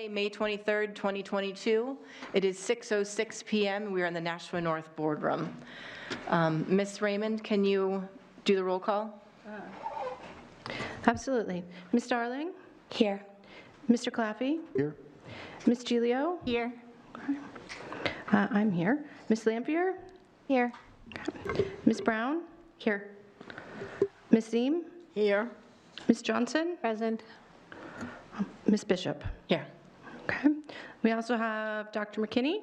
Monday, May 23rd, 2022. It is 6:06 p.m. We are in the Nashua North Boardroom. Ms. Raymond, can you do the roll call? Absolutely. Ms. Darling? Here. Mr. Claffey? Here. Ms. Giglio? Here. I'm here. Ms. Lampier? Here. Ms. Brown? Here. Ms. Zeem? Here. Ms. Johnson? Present. Ms. Bishop? Here. Okay. We also have Dr. McKinney.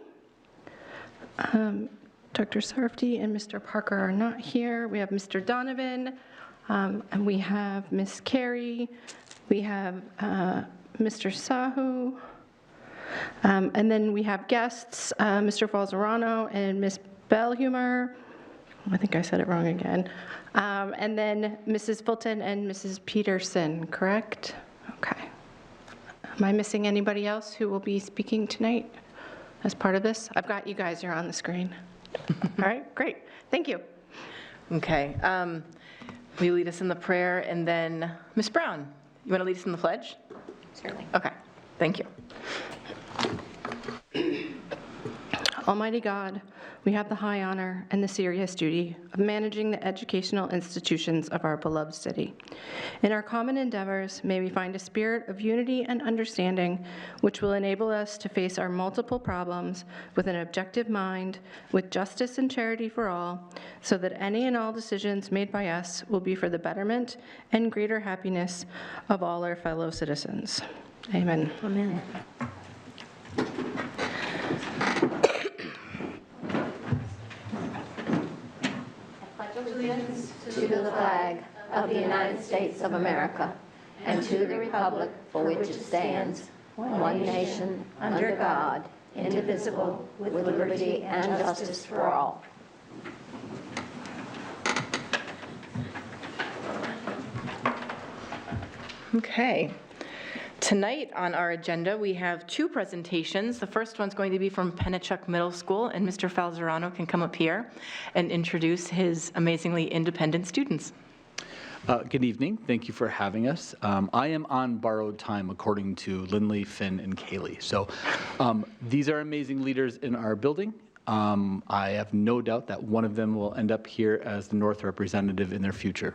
Dr. Sarfty and Mr. Parker are not here. We have Mr. Donovan, and we have Ms. Carey. We have Mr. Sahu. And then we have guests, Mr. Falzerano and Ms. Bellhumor. I think I said it wrong again. And then Mrs. Fulton and Mrs. Peterson, correct? Okay. Am I missing anybody else who will be speaking tonight as part of this? I've got you guys here on the screen. All right, great. Thank you. Okay. Will you lead us in the prayer? And then, Ms. Brown, you want to lead us in the pledge? Certainly. Okay. Thank you. Almighty God, we have the high honor and the serious duty of managing the educational institutions of our beloved city. In our common endeavors, may we find a spirit of unity and understanding which will enable us to face our multiple problems with an objective mind, with justice and charity for all, so that any and all decisions made by us will be for the betterment and greater happiness of all our fellow citizens. Amen. Amen. To the flag of the United States of America and to the republic for which it stands, one nation, under God, indivisible, with liberty and justice for all. Okay. Tonight on our agenda, we have two presentations. The first one's going to be from Pennachuck Middle School, and Mr. Falzerano can come up here and introduce his amazingly independent students. Good evening. Thank you for having us. I am on borrowed time, according to Lindley, Finn, and Kaylee. So these are amazing leaders in our building. I have no doubt that one of them will end up here as the North representative in their future.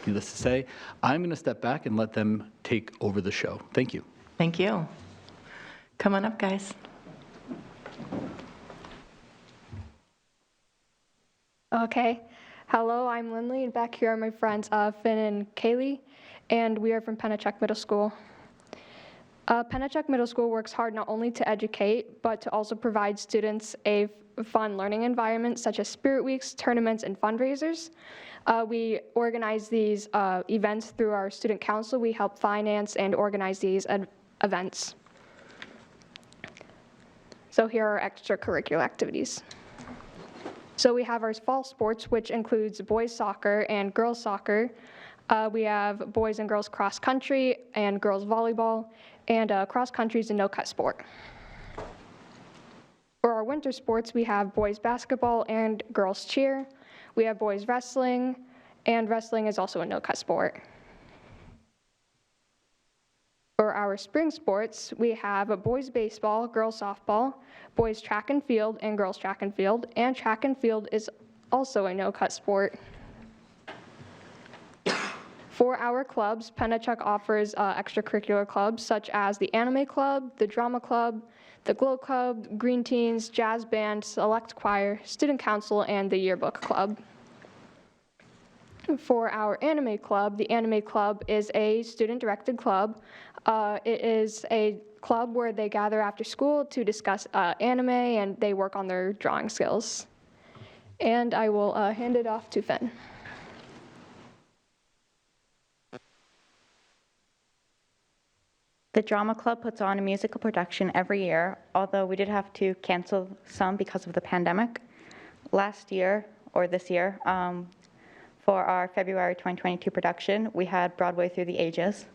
Needless to say, I'm going to step back and let them take over the show. Thank you. Thank you. Come on up, guys. Okay. Hello, I'm Lindley, and back here are my friends Finn and Kaylee, and we are from Pennachuck Middle School. Pennachuck Middle School works hard not only to educate, but to also provide students a fun learning environment, such as spirit weeks, tournaments, and fundraisers. We organize these events through our student council. We help finance and organize these events. So here are extracurricular activities. So we have our fall sports, which includes boys soccer and girls soccer. We have boys and girls cross country and girls volleyball, and cross country is a no-cut sport. For our winter sports, we have boys basketball and girls cheer. We have boys wrestling, and wrestling is also a no-cut sport. For our spring sports, we have boys baseball, girls softball, boys track and field, and girls track and field is also a no-cut sport. For our clubs, Pennachuck offers extracurricular clubs such as the Anime Club, the Drama Club, the Glow Club, Green Teens, Jazz Band, Select Choir, Student Council, and the Yearbook Club. For our Anime Club, the Anime Club is a student-directed club. It is a club where they gather after school to discuss anime, and they work on their drawing skills. And I will hand it off to Finn. The Drama Club puts on a musical production every year, although we did have to cancel some because of the pandemic. Last year, or this year, for our February 2022 production, we had Broadway Through the Ages.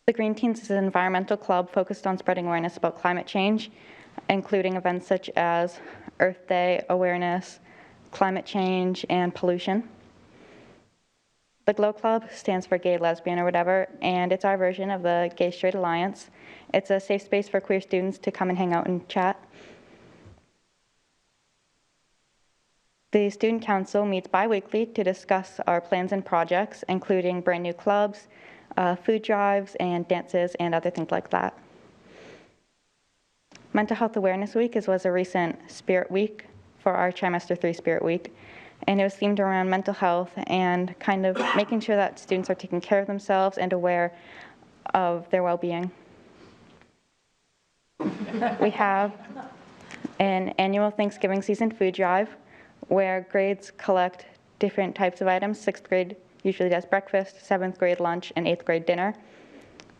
The Green Teens is an environmental club focused on spreading awareness about climate change, including events such as Earth Day awareness, climate change, and pollution. The GLOW Club stands for Gay, Lesbian, or whatever, and it's our version of the Gay Straight Alliance. It's a safe space for queer students to come and hang out and chat. The Student Council meets bi-weekly to discuss our plans and projects, including brand new clubs, food drives, and dances, and other things like that. Mental Health Awareness Week was a recent Spirit Week for our Trimester 3 Spirit Week, and it was themed around mental health and kind of making sure that students are taking care of themselves and aware of their well-being. We have an annual Thanksgiving season food drive where grades collect different types of items. 6th grade usually does breakfast, 7th grade lunch, and 8th grade dinner.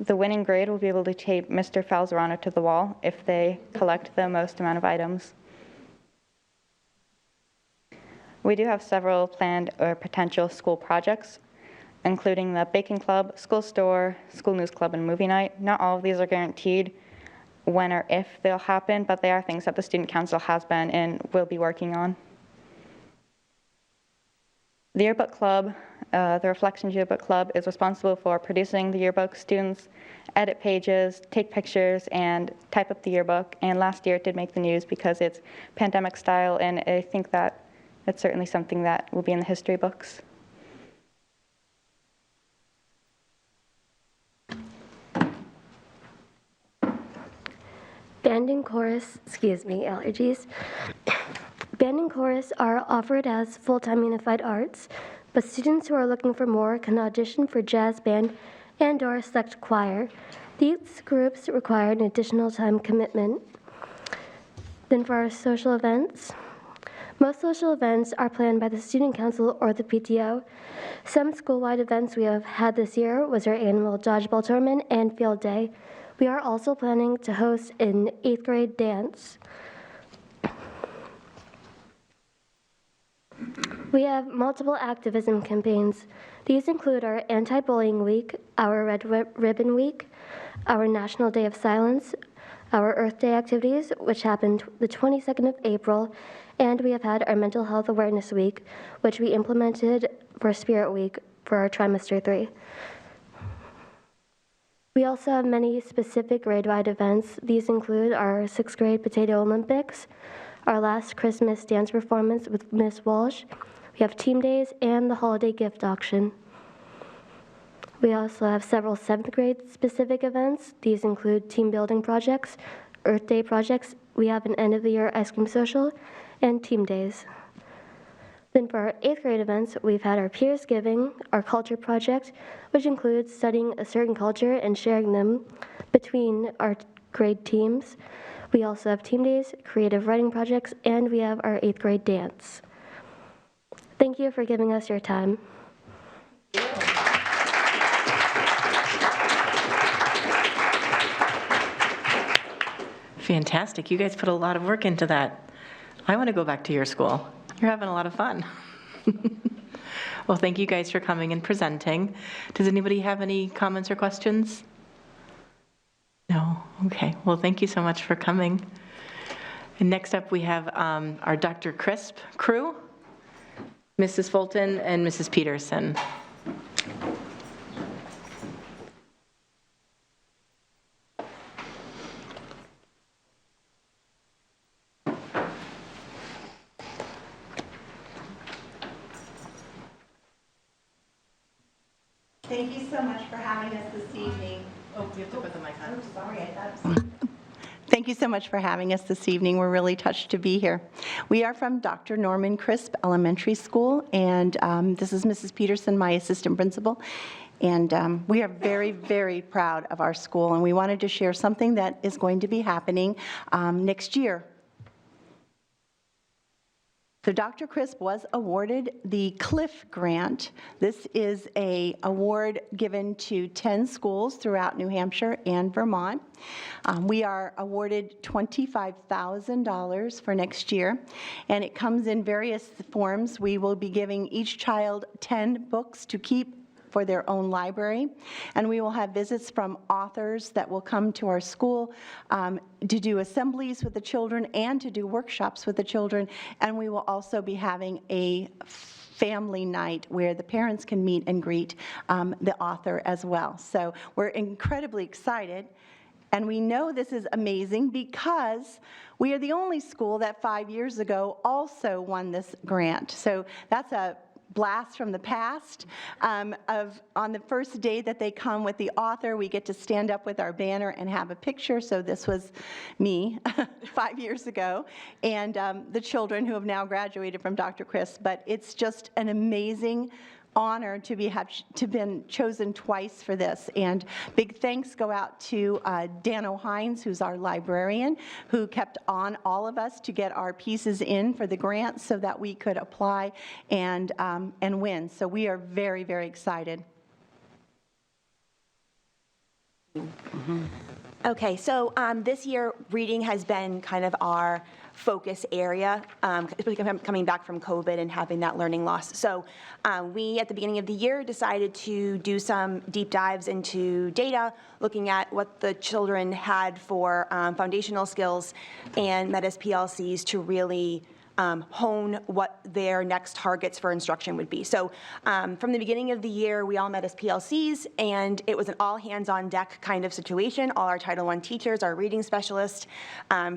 The winning grade will be able to tape Mr. Falzerano to the wall if they collect the most amount of items. We do have several planned or potential school projects, including the baking club, school store, school news club, and movie night. Not all of these are guaranteed when or if they'll happen, but they are things that the Student Council has been and will be working on. The Yearbook Club, the Reflections Yearbook Club, is responsible for producing the yearbook. Students edit pages, take pictures, and type up the yearbook. And last year it did make the news because it's pandemic style, and I think that it's certainly something that will be in the history books. Band and chorus, allergies. Band and chorus are offered as full-time unified arts, but students who are looking for more can audition for jazz band and/or select choir. These groups require an additional time commitment. Then for our social events, most social events are planned by the Student Council or the PTO. Some school-wide events we have had this year was our annual dodgeball tournament and field day. We are also planning to host an 8th grade dance. We have multiple activism campaigns. These include our Anti-Bullying Week, our Red Ribbon Week, our National Day of Silence, our Earth Day activities, which happened the 22nd of April, and we have had our Mental Health Awareness Week, which we implemented for Spirit Week for our Trimester 3. We also have many specific grade-wide events. These include our 6th grade Potato Olympics, our last Christmas dance performance with Miss Walsh. We have team days and the holiday gift auction. We also have several 7th grade specific events. These include team building projects, Earth Day projects. We have an end of the year ice cream social and team days. Then for our 8th grade events, we've had our Peers Giving, our culture project, which includes studying a certain culture and sharing them between our grade teams. We also have team days, creative writing projects, and we have our 8th grade dance. Thank you for giving us your time. Fantastic. You guys put a lot of work into that. I want to go back to your school. You're having a lot of fun. Well, thank you guys for coming and presenting. Does anybody have any comments or questions? No? Okay. Well, thank you so much for coming. And next up, we have our Dr. Crisp crew, Mrs. Fulton and Mrs. Peterson. Thank you so much for having us this evening. Oh, you have to put the mic on. Oh, sorry, I thought it was... Thank you so much for having us this evening. We're really touched to be here. We are from Dr. Norman Crisp Elementary School, and this is Mrs. Peterson, my assistant principal. And we are very, very proud of our school, and we wanted to share something that is going to be happening next year. So Dr. Crisp was awarded the Cliff Grant. This is an award given to 10 schools throughout New Hampshire and Vermont. We are awarded $25,000 for next year, and it comes in various forms. We will be giving each child 10 books to keep for their own library. And we will have visits from authors that will come to our school to do assemblies with the children and to do workshops with the children. And we will also be having a family night where the parents can meet and greet the author as well. So we're incredibly excited. And we know this is amazing because we are the only school that 5 years ago also won this grant. So that's a blast from the past. On the first day that they come with the author, we get to stand up with our banner and have a picture. So this was me 5 years ago, and the children who have now graduated from Dr. Chris. But it's just an amazing honor to been chosen twice for this. And big thanks go out to Dan O'Hines, who's our librarian, who kept on all of us to get our pieces in for the grant so that we could apply and win. So we are very, very excited. Okay, so this year, reading has been kind of our focus area, coming back from COVID and having that learning loss. So we, at the beginning of the year, decided to do some deep dives into data, looking at what the children had for foundational skills, and met as PLCs to really hone what their next targets for instruction would be. So from the beginning of the year, we all met as PLCs, and it was an all hands on deck kind of situation. All our Title I teachers, our reading specialist,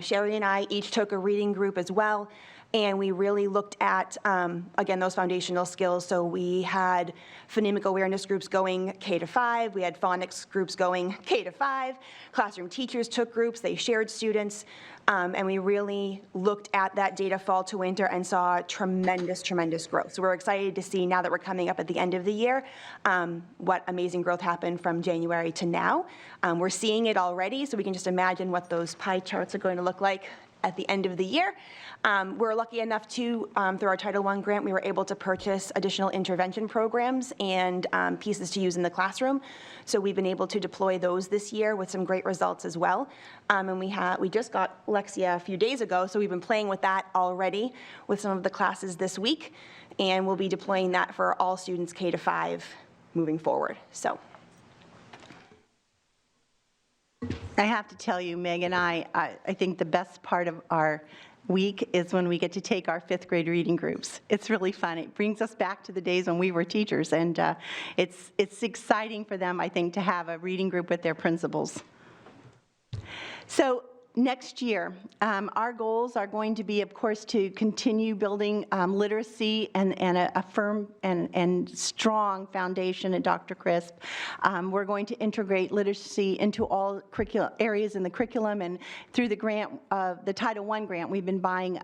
Sherry and I each took a reading group as well. And we really looked at, again, those foundational skills. So we had phonemic awareness groups going K-5. We had phonics groups going K-5. Classroom teachers took groups. They shared students. And we really looked at that data fall to winter and saw tremendous, tremendous growth. So we're excited to see, now that we're coming up at the end of the year, what amazing growth happened from January to now. We're seeing it already, so we can just imagine what those pie charts are going to look like at the end of the year. We're lucky enough to, through our Title I grant, we were able to purchase additional intervention programs and pieces to use in the classroom. So we've been able to deploy those this year with some great results as well. And we just got Lexia a few days ago, so we've been playing with that already with some of the classes this week. And we'll be deploying that for all students K-5 moving forward. So. I have to tell you, Meg and I think the best part of our week is when we get to take our 5th grade reading groups. It's really fun. It brings us back to the days when we were teachers, and it's exciting for them, I think, to have a reading group with their principals. So next year, our goals are going to be, of course, to continue building literacy and a firm and strong foundation at Dr. Crisp. We're going to integrate literacy into all areas in the curriculum, and through the grant, the Title I grant, we've been buying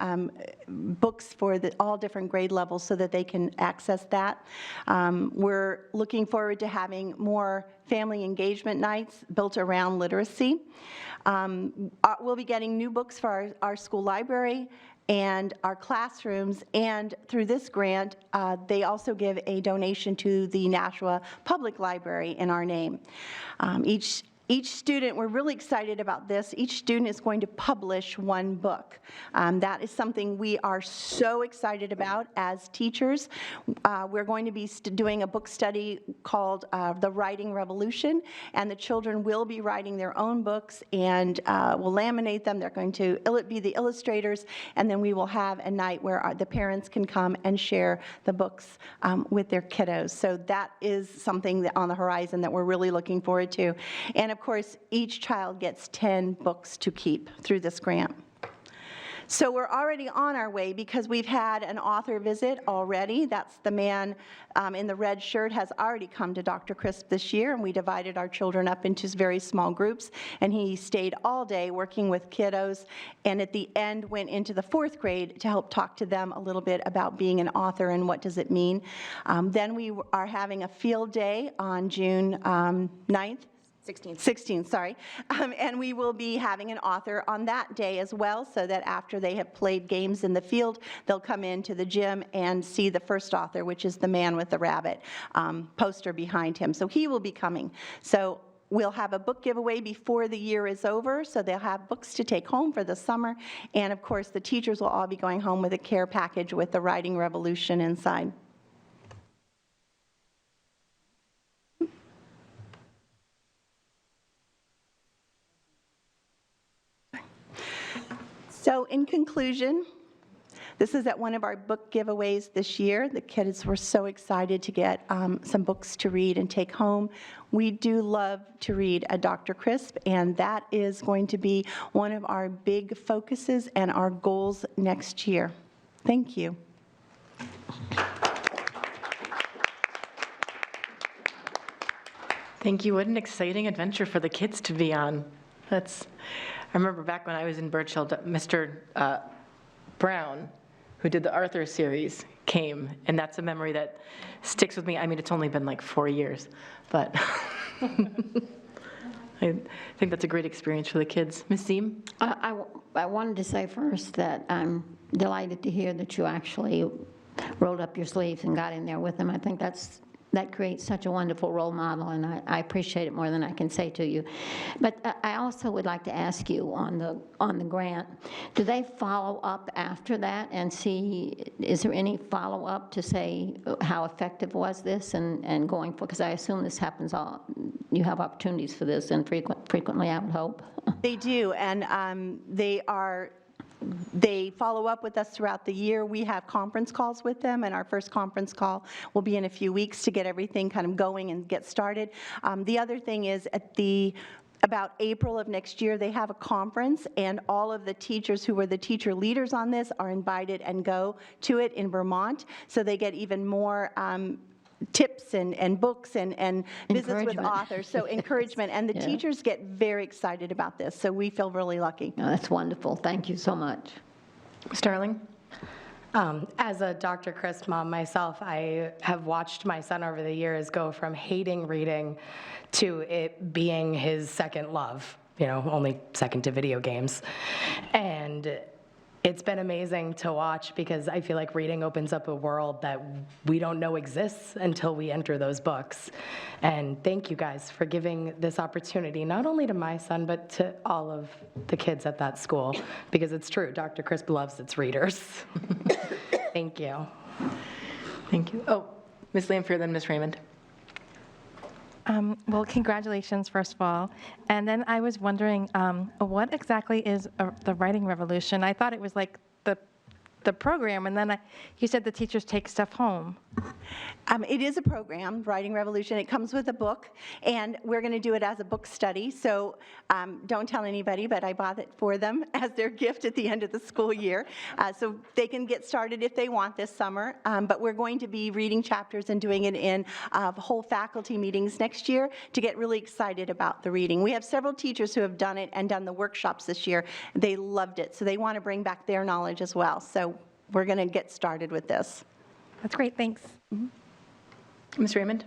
books for all different grade levels so that they can access that. We're looking forward to having more family engagement nights built around literacy. We'll be getting new books for our school library and our classrooms, and through this grant, they also give a donation to the Nashua Public Library in our name. Each student, we're really excited about this, each student is going to publish one book. That is something we are so excited about as teachers. We're going to be doing a book study called The Writing Revolution, and the children will be writing their own books, and we'll laminate them. They're going to be the illustrators, and then we will have a night where the parents can come and share the books with their kiddos. So that is something on the horizon that we're really looking forward to. And of course, each child gets 10 books to keep through this grant. So we're already on our way because we've had an author visit already. That's the man in the red shirt has already come to Dr. Crisp this year, and we divided our children up into very small groups, and he stayed all day working with kiddos, and at the end went into the 4th grade to help talk to them a little bit about being an author and what does it mean. Then we are having a field day on June 9th. 16th, sorry. And we will be having an author on that day as well, so that after they have played games in the field, they'll come into the gym and see the first author, which is the man with the rabbit poster behind him. So he will be coming. So we'll have a book giveaway before the year is over, so they'll have books to take home for the summer. And of course, the teachers will all be going home with a care package with the Writing Revolution inside. So in conclusion, this is at one of our book giveaways this year. The kids were so excited to get some books to read and take home. We do love to read at Dr. Crisp, and that is going to be one of our big focuses and our goals next year. Thank you. Thank you. What an exciting adventure for the kids to be on. I remember back when I was in Birchhill, Mr. Brown, who did the Arthur series, came, and that's a memory that sticks with me. I mean, it's only been like 4 years, but I think that's a great experience for the kids. Ms. Seem? I wanted to say first that I'm delighted to hear that you actually rolled up your sleeves and got in there with them. I think that creates such a wonderful role model, and I appreciate it more than I can say to you. But I also would like to ask you on the grant, do they follow up after that and see, is there any follow-up to say how effective was this and going for, because I assume this happens you have opportunities for this and frequently, I would hope. They do, and they follow up with us throughout the year. We have conference calls with them, and our first conference call will be in a few weeks to get everything kind of going and get started. The other thing is about April of next year, they have a conference, and all of the teachers who were the teacher leaders on this are invited and go to it in Vermont, so they get even more tips and books and visits with authors, so encouragement. And the teachers get very excited about this, so we feel really lucky. Oh, that's wonderful. Thank you so much. Starling? As a Dr. Crisp mom myself, I have watched my son over the years go from hating reading to it being his second love, only second to video games. And it's been amazing to watch because I feel like reading opens up a world that we don't know exists until we enter those books. And thank you guys for giving this opportunity, not only to my son, but to all of the kids at that school, because it's true, Dr. Crisp loves its readers. Thank you. Thank you. Oh, Ms. Lampier, then Ms. Raymond. Well, congratulations, first of all. And then I was wondering, what exactly is the writing revolution? I thought it was like the program, and then you said the teachers take stuff home. It is a program, Writing Revolution. It comes with a book, and we're going to do it as a book study. So don't tell anybody, but I bought it for them as their gift at the end of the school year. So they can get started if they want this summer. But we're going to be reading chapters and doing it in whole faculty meetings next year to get really excited about the reading. We have several teachers who have done it and done the workshops this year. They loved it, so they want to bring back their knowledge as well. So we're going to get started with this. That's great, thanks. Ms. Raymond?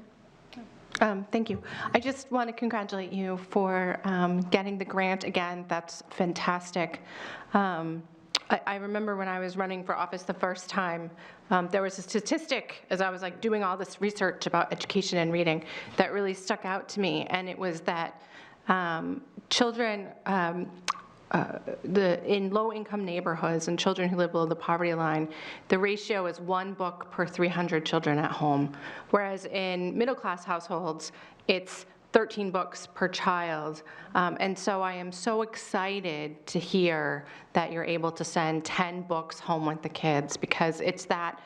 Thank you. I just want to congratulate you for getting the grant again. That's fantastic. I remember when I was running for office the first time, there was a statistic as I was like doing all this research about education and reading that really stuck out to me, and it was that children in low-income neighborhoods and children who live below the poverty line, the ratio is 1 book per 300 children at home, whereas in middle-class households, it's 13 books per child. And so I am so excited to hear that you're able to send 10 books home with the kids, because it's that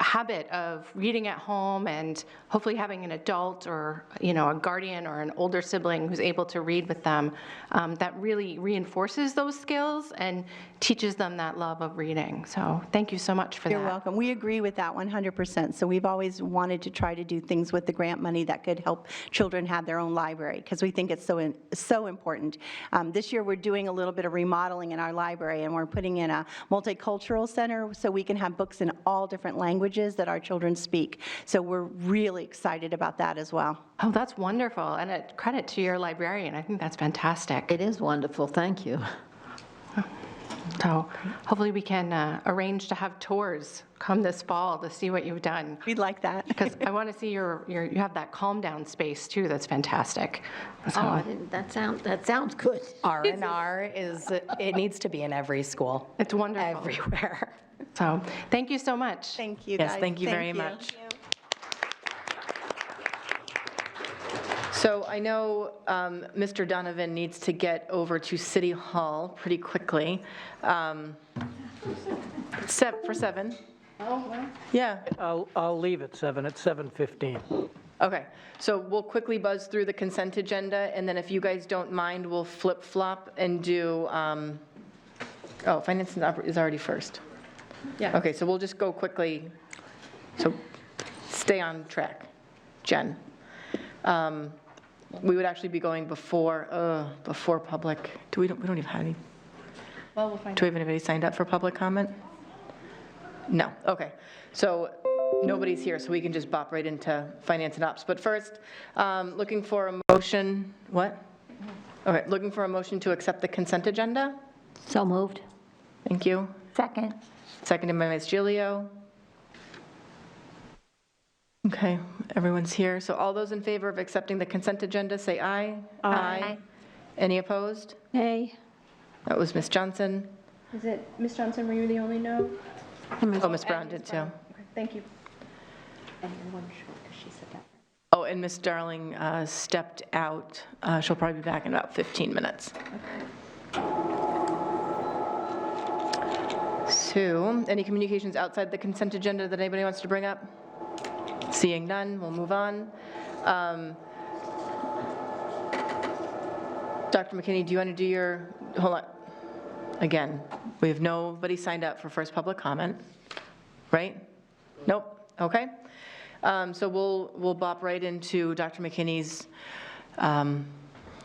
habit of reading at home and hopefully having an adult or a guardian or an older sibling who's able to read with them, that really reinforces those skills and teaches them that love of reading. So thank you so much for that. You're welcome. We agree with that 100%. So we've always wanted to try to do things with the grant money that could help children have their own library, because we think it's so important. This year we're doing a little bit of remodeling in our library, and we're putting in a multicultural center so we can have books in all different languages that our children speak. So we're really excited about that as well. Oh, that's wonderful, and a credit to your librarian. I think that's fantastic. It is wonderful. Thank you. So hopefully we can arrange to have tours come this fall to see what you've done. We'd like that. Because I want to see you have that calm down space too. That's fantastic. So, Oh, that sounds good. R&R it needs to be in every school. it's wonderful. Everywhere. So thank you so much. Thank you, Yes, guys. thank you very much. So I know Mr. Donovan needs to get over to City Hall pretty quickly. For 7. Oh, wow. Yeah, I'll leave at 7, at 7:15. okay. So we'll quickly buzz through the consent agenda, and then if you guys don't mind, we'll flip-flop and do, finance is already first. Yeah. Okay, so we'll just go quickly, so stay on track. Jen. We would actually be going before public. We don't even have any. Well, we'll find Do we have anybody signed up for public comment? No, okay. So nobody's here, so we can just bop right into finance and ops. But first, looking for a motion, what? Okay, looking for a motion to accept the consent agenda? So moved. Thank you. Second. Seconded by Ms. Gilio. Okay, everyone's here. So all those in favor of accepting the consent agenda, say aye. Aye. Any opposed? Nay. That was Ms. Johnson. Is it, Ms. Johnson, were you the only no? Oh, Ms. Brown did too. Okay, thank you. Oh, and Ms. Darling stepped out. She'll probably be back in about 15 minutes. So, any communications outside the consent agenda that anybody wants to bring up? Seeing none, we'll move on. Dr. McKinney, do you want to do your, hold on. Again, we have nobody signed up for first public comment, right? Nope, okay. So we'll bop right into Dr. McKinney's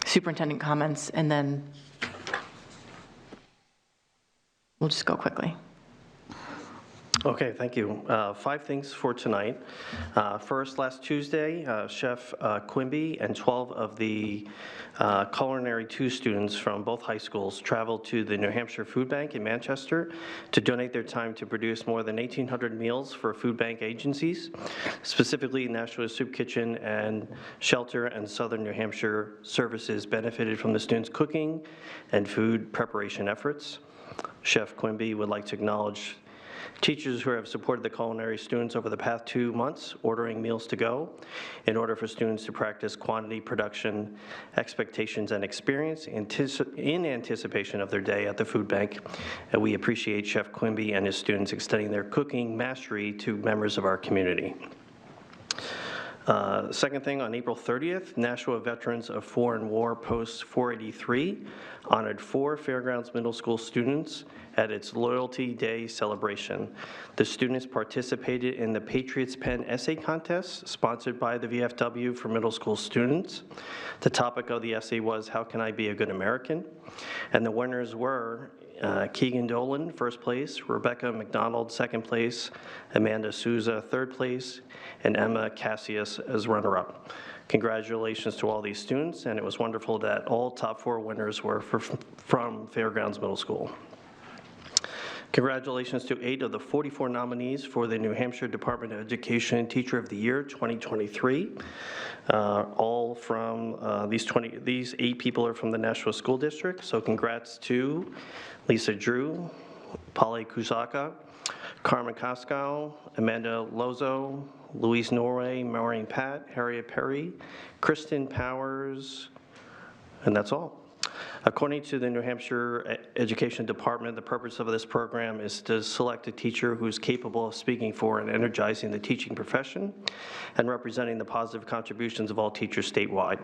superintendent comments, and then we'll just go quickly. Okay, thank you. 5 things for tonight. First, last Tuesday, Chef Quimby and 12 of the Culinary 2 students from both high schools traveled to the New Hampshire Food Bank in Manchester to donate their time to produce more than 1,800 meals for food bank agencies, specifically Nashua Soup Kitchen and Shelter and Southern New Hampshire Services benefited from the students' cooking and food preparation efforts. Chef Quimby would like to acknowledge teachers who have supported the culinary students over the past 2 months, ordering meals to go, in order for students to practice quantity, production, expectations, and experience in anticipation of their day at the food bank. And we appreciate Chef Quimby and his students extending their cooking mastery to members of our community. Second thing, on April 30th, Nashua Veterans of Foreign War Post 483 honored 4 Fairgrounds Middle School students at its Loyalty Day celebration. The students participated in the Patriots Pen Essay Contest, sponsored by the VFW for middle school students. The topic of the essay was, "How can I be a good American?" And the winners were Keegan Dolan, first place, Rebecca McDonald, second place, Amanda Souza, third place, and Emma Cassius as runner-up. Congratulations to all these students, and it was wonderful that all top 4 winners were from Fairgrounds Middle School. Congratulations to 8 of the 44 nominees for the New Hampshire Department of Education Teacher of the Year 2023. All from these 8 people are from the Nashua School District. So congrats to Lisa Drew, Polly Kusaka, Carmen Cascal, Amanda Lozo, Louise Norway, Maureen Pat, Harriet Perry, Kristen Powers, and that's all. According to the New Hampshire Education Department, the purpose of this program is to select a teacher who is capable of speaking for and energizing the teaching profession and representing the positive contributions of all teachers statewide.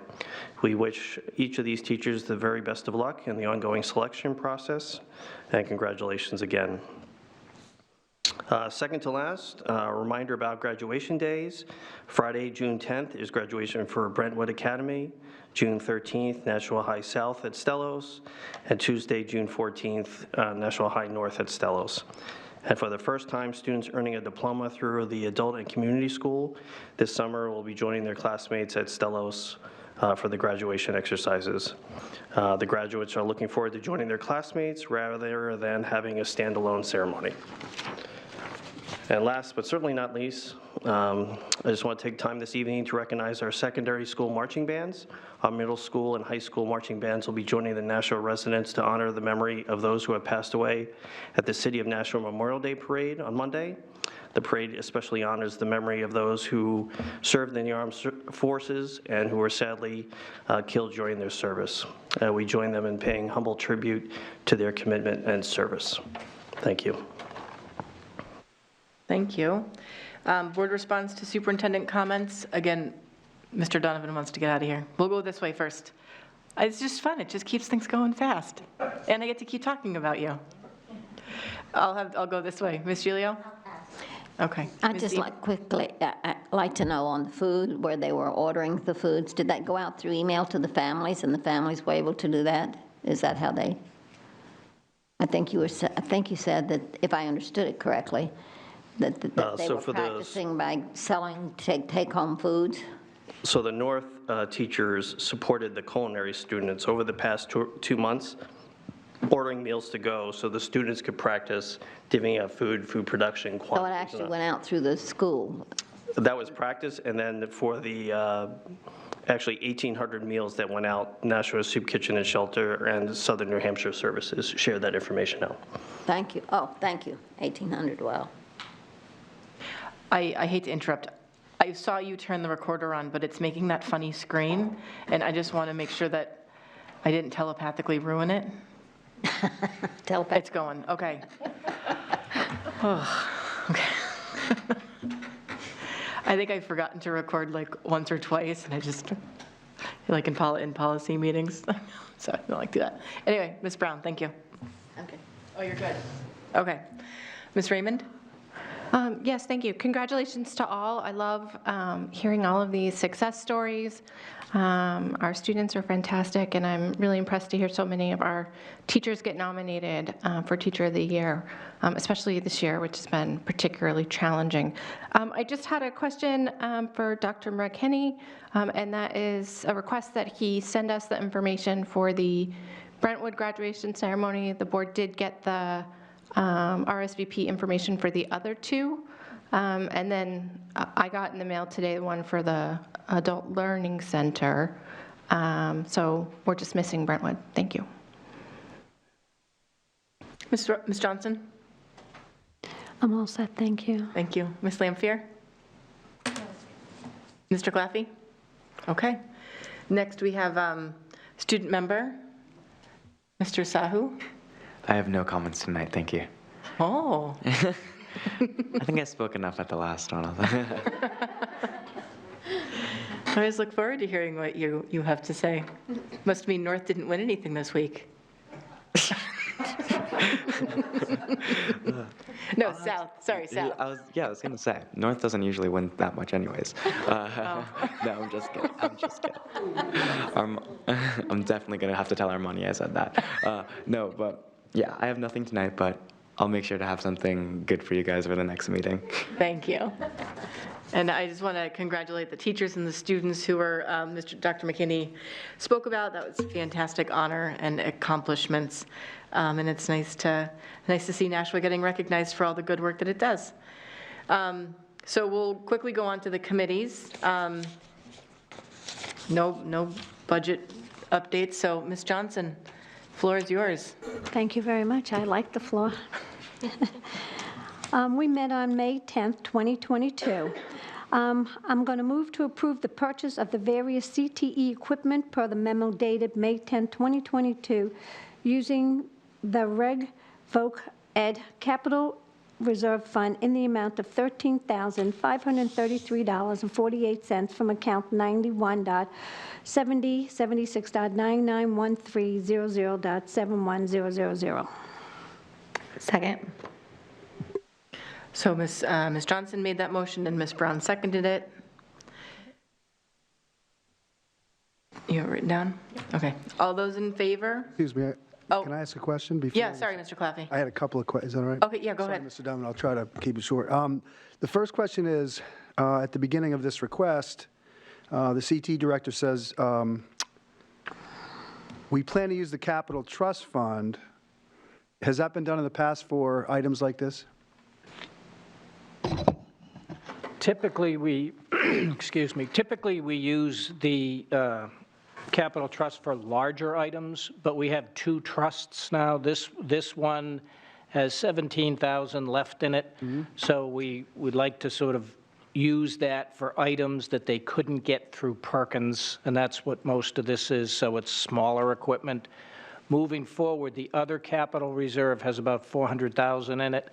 We wish each of these teachers the very best of luck in the ongoing selection process, and congratulations again. Second to last, a reminder about graduation days. Friday, June 10th is graduation for Brentwood Academy. June 13th, Nashua High South at Stellos, and Tuesday, June 14th, Nashua High North at Stellos. And for the first time, students earning a diploma through the Adult and Community School this summer will be joining their classmates at Stellos for the graduation exercises. The graduates are looking forward to joining their classmates rather than having a standalone ceremony. And last but certainly not least, I just want to take time this evening to recognize our secondary school marching bands. Our middle school and high school marching bands will be joining the Nashua residents to honor the memory of those who have passed away at the City of Nashua Memorial Day Parade on Monday. The parade especially honors the memory of those who served in the armed forces and who were sadly killed during their service. We join them in paying humble tribute to their commitment and service. Thank you. Thank you. Board response to superintendent comments. Again, Mr. Donovan wants to get out of here. We'll go this way first. It's just fun. It just keeps things going fast. And I get to keep talking about you. I'll go this way. Ms. Giglio? Okay. I'd just like quickly, I'd like to know on the food, where they were ordering the foods, did that go out through email to the families and the families were able to do that? Is that how they, I think you said that, if I understood it correctly, that they were practicing by selling take-home foods? So the North teachers supported the culinary students over the past 2 months, ordering meals to go so the students could practice divvying out food production quantities. So it actually went out through the school? That was practice, and then for the actually 1,800 meals that went out, Nashua Soup Kitchen and Shelter and Southern New Hampshire Services shared that information out. Thank you. Oh, thank you. 1,800, wow. I hate to interrupt. I saw you turn the recorder on, but it's making that funny screen, and I just want to make sure that I didn't telepathically ruin it. It's going, okay. Oh, okay. I think I've forgotten to record like once or twice, and I just, like in policy meetings, so I don't like to do that. Anyway, Ms. Brown, thank you. Okay. Oh, you're good. Okay. Ms. Raymond? Yes, thank you. Congratulations to all. I love hearing all of these success stories. Our students are fantastic, and I'm really impressed to hear so many of our teachers get nominated for Teacher of the Year, especially this year, which has been particularly challenging. I just had a question for Dr. McKinney, and that is a request that he send us the information for the Brentwood graduation ceremony. The board did get the RSVP information for the other two. And then I got in the mail today the one for the Adult Learning Center. So we're just missing Brentwood. Thank you. Ms. Johnson? I'm all set, thank you. Thank you. Ms. Lampier? Mr. Claffey? Okay. Next, we have student member, Mr. Sahu. I have no comments tonight, thank you. Oh. I think I spoke enough at the last one. I always look forward to hearing what you have to say. Must mean North didn't win anything this week. No, South. Sorry, South. I was going to say, North doesn't usually win that much anyways. No, I'm just kidding. I'm definitely going to have to tell Armani I said that. No, but yeah, I have nothing tonight, but I'll make sure to have something good for you guys for the next meeting. Thank you. And I just want to congratulate the teachers and the students who were, Dr. McKinney spoke about. That was a fantastic honor and accomplishments. And it's nice to see Nashua getting recognized for all the good work that it does. So we'll quickly go on to the committees. No budget updates. So Ms. Johnson, floor is yours. Thank you very much. I like the floor. We met on May 10th, 2022. I'm going to move to approve the purchase of the various CTE equipment per the memo dated May 10, 2022, using the Hvac Ed Capital Reserve Fund in the amount of $13,533.48 from account 91.76.991300.71000. Second. So Ms. Johnson made that motion and Ms. Brown seconded it. You have it written down? Okay. All those in favor? Excuse me, can I ask a question before? Yeah, sorry, Mr. Claffey. I had a couple of questions, is that all right? Okay, yeah, go ahead. Mr. Dunn, I'll try to keep it short. The first question is, at the beginning of this request, the CT director says, we plan to use the capital trust fund. Has that been done in the past for items like this? Typically, we use the capital trust for larger items, but we have two trusts now. This one has 17,000 left in it. So we would like to sort of use that for items that they couldn't get through Perkins, and that's what most of this is, so it's smaller equipment. Moving forward, the other capital reserve has about 400,000 in it.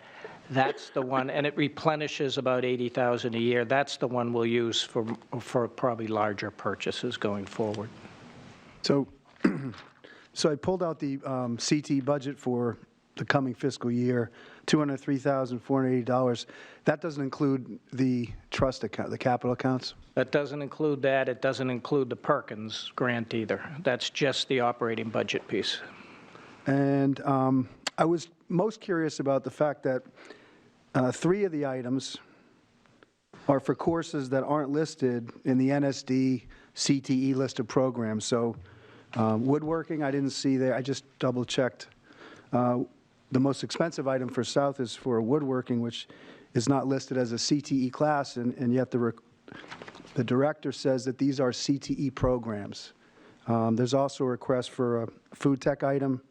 That's the one, and it replenishes about 80,000 a year. That's the one we'll use for probably larger purchases going forward. So, so I pulled out the CT budget for the coming fiscal year, $203,480. That doesn't include the trust account, the capital accounts? That doesn't include that. It doesn't include the Perkins grant either. That's just the operating budget piece. And I was most curious about the fact that 3 of the items are for courses that aren't listed in the NSD CTE list of programs. So woodworking, I didn't see there. I just double-checked. The most expensive item for South is for woodworking, which is not listed as a CTE class, and yet the director says that these are CTE programs. There's also a request for a food tech item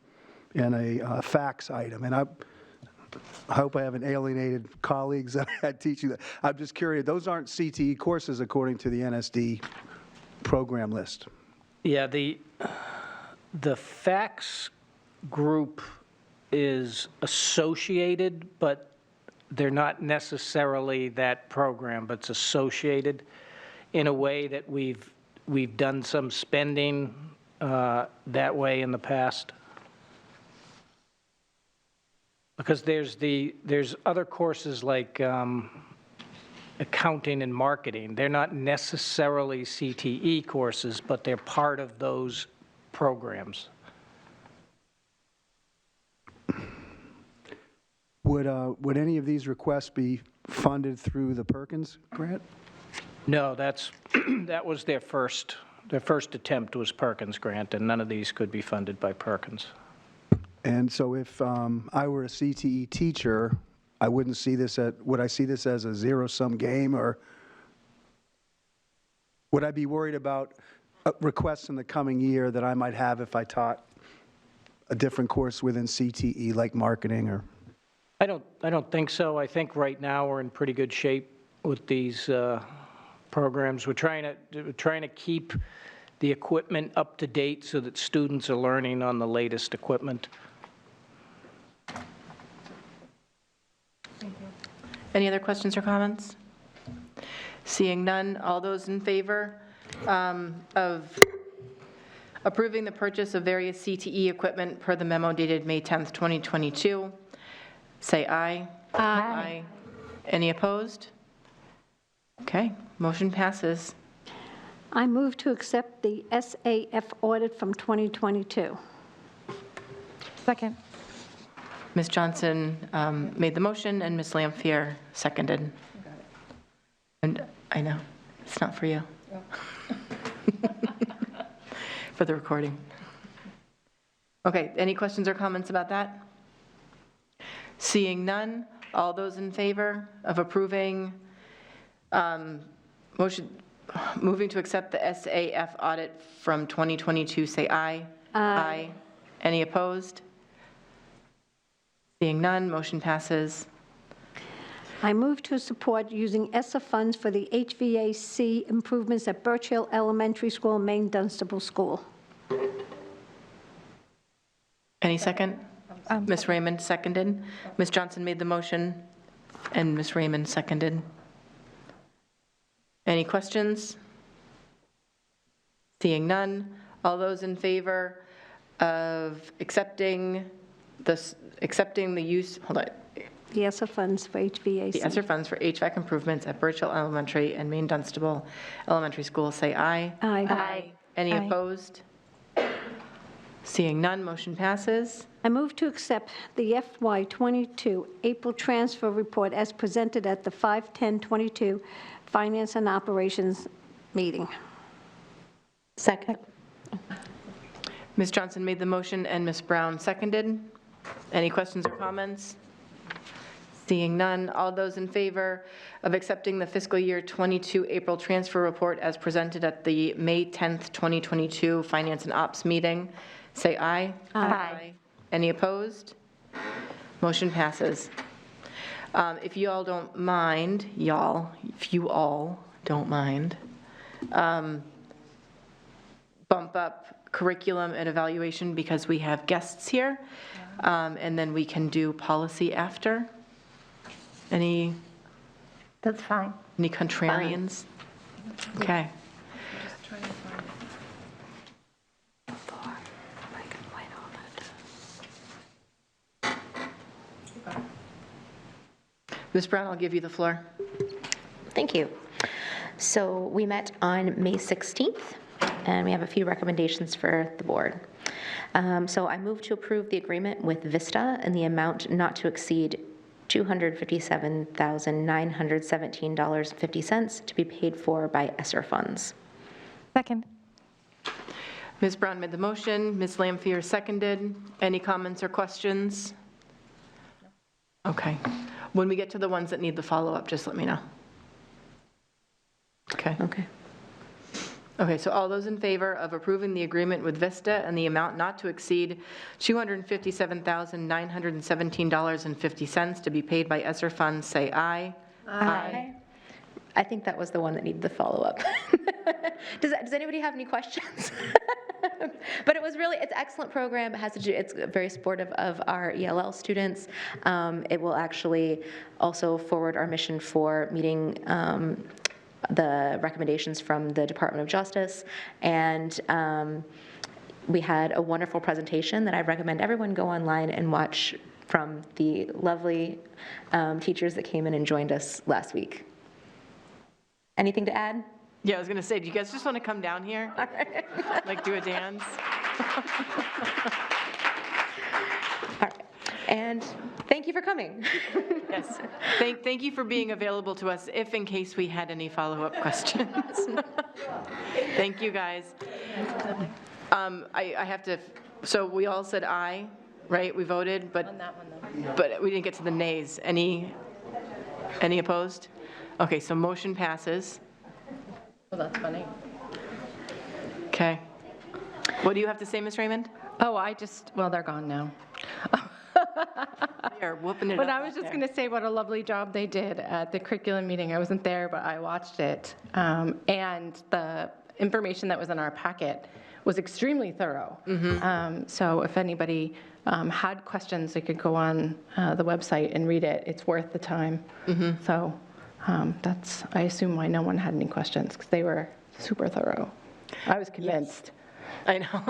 and a Hvac item. And I hope I haven't alienated colleagues that I had teaching that. I'm just curious, those aren't CTE courses according to the NSD program list. Yeah, the Hvac group is associated, but they're not necessarily that program, but it's associated in a way that we've done some spending that way in the past. Because there's other courses like accounting and marketing. They're not necessarily CTE courses, but they're part of those programs. Would any of these requests be funded through the Perkins grant? No, that was their first attempt was Perkins grant, and none of these could be funded by Perkins. And so if I were a CTE teacher, I wouldn't see this would I see this as a zero-sum game, or would I be worried about requests in the coming year that I might have if I taught a different course within CTE, like marketing or? I don't think so. I think right now we're in pretty good shape with these programs. We're trying to keep the equipment up to date so that students are learning on the latest equipment. Any other questions or comments? Seeing none, all those in favor of approving the purchase of various CTE equipment per the memo dated May 10th, 2022, say aye. Aye. Any opposed? Okay, motion passes. I move to accept the SAF audit from 2022. Second. Ms. Johnson made the motion, and Ms. Lampier seconded. And I know, it's not for you. For the recording. Okay, any questions or comments about that? Seeing none, all those in favor of approving moving to accept the SAF audit from 2022, say aye. Aye. Any opposed? Seeing none, motion passes. I move to support using Essa funds for the HVAC improvements at Birchhill Elementary School, Maine Dunstable School. Any second? Ms. Raymond seconded. Ms. Johnson made the motion, and Ms. Raymond seconded. Any questions? Seeing none, all those in favor of accepting the use, hold on, The Essa funds for HVAC. the ESSER funds for HVAC improvements at Birchhill Elementary and Maine Dunstable Elementary School, say aye. Aye. Any Aye. opposed? Seeing none, motion passes. I move to accept the FY22 April transfer report as presented at the 5/10/22 Finance and Operations meeting. Second. Ms. Johnson made the motion, and Ms. Brown seconded. Any questions or comments? Seeing none, all those in favor of accepting the fiscal year 22 April transfer report as presented at the May 10th, 2022 Finance and Ops meeting, say aye. Aye. Any opposed? Motion passes. If you all don't mind, if you all don't mind, bump up curriculum and evaluation because we have guests here, and then we can do policy after. That's fine. Any contrarians? Okay. Ms. Brown, I'll give you the floor. Thank you. So we met on May 16th, and we have a few recommendations for the board. So I move to approve the agreement with Vista in the amount not to exceed $257,917.50 to be paid for by ESSER funds. Second. Ms. Brown made the motion, Ms. Lampier seconded. Any comments or questions? Okay. When we get to the ones that need the follow-up, just let me know. Okay. Okay. Okay, so all those in favor of approving the agreement with Vista and the amount not to exceed $257,917.50 to be paid by ESSER funds, say aye. Aye. I think that was the one that needed the follow-up. Does anybody have any questions? But it was really, it's an excellent program. It has to do, it's very supportive of our ELL students. It will actually also forward our mission for meeting the recommendations from the Department of Justice. And we had a wonderful presentation that I recommend everyone go online and watch from the lovely teachers that came in and joined us last week. Anything to add? Yeah, I was going to say, do you guys just want to come down here? Like do a dance? All right. And thank you for coming. Yes. Thank you for being available to us if in case we had any follow-up questions. Thank you, guys. I have to, so we all said aye, right? We voted, but, but we didn't get to the nays. Any opposed? Okay, so motion passes. Well, that's funny. Okay. What do you have to say, Ms. Raymond? Oh, well, they're gone now. They're whooping it But up I was out just there. going to say what a lovely job they did at the curriculum meeting. I wasn't there, but I watched it. And the information that was in our packet was extremely thorough. So if anybody had questions, they could go on the website and read it. It's worth the time. So that's, I assume, why no one had any questions, because they were super thorough. I was convinced. I know.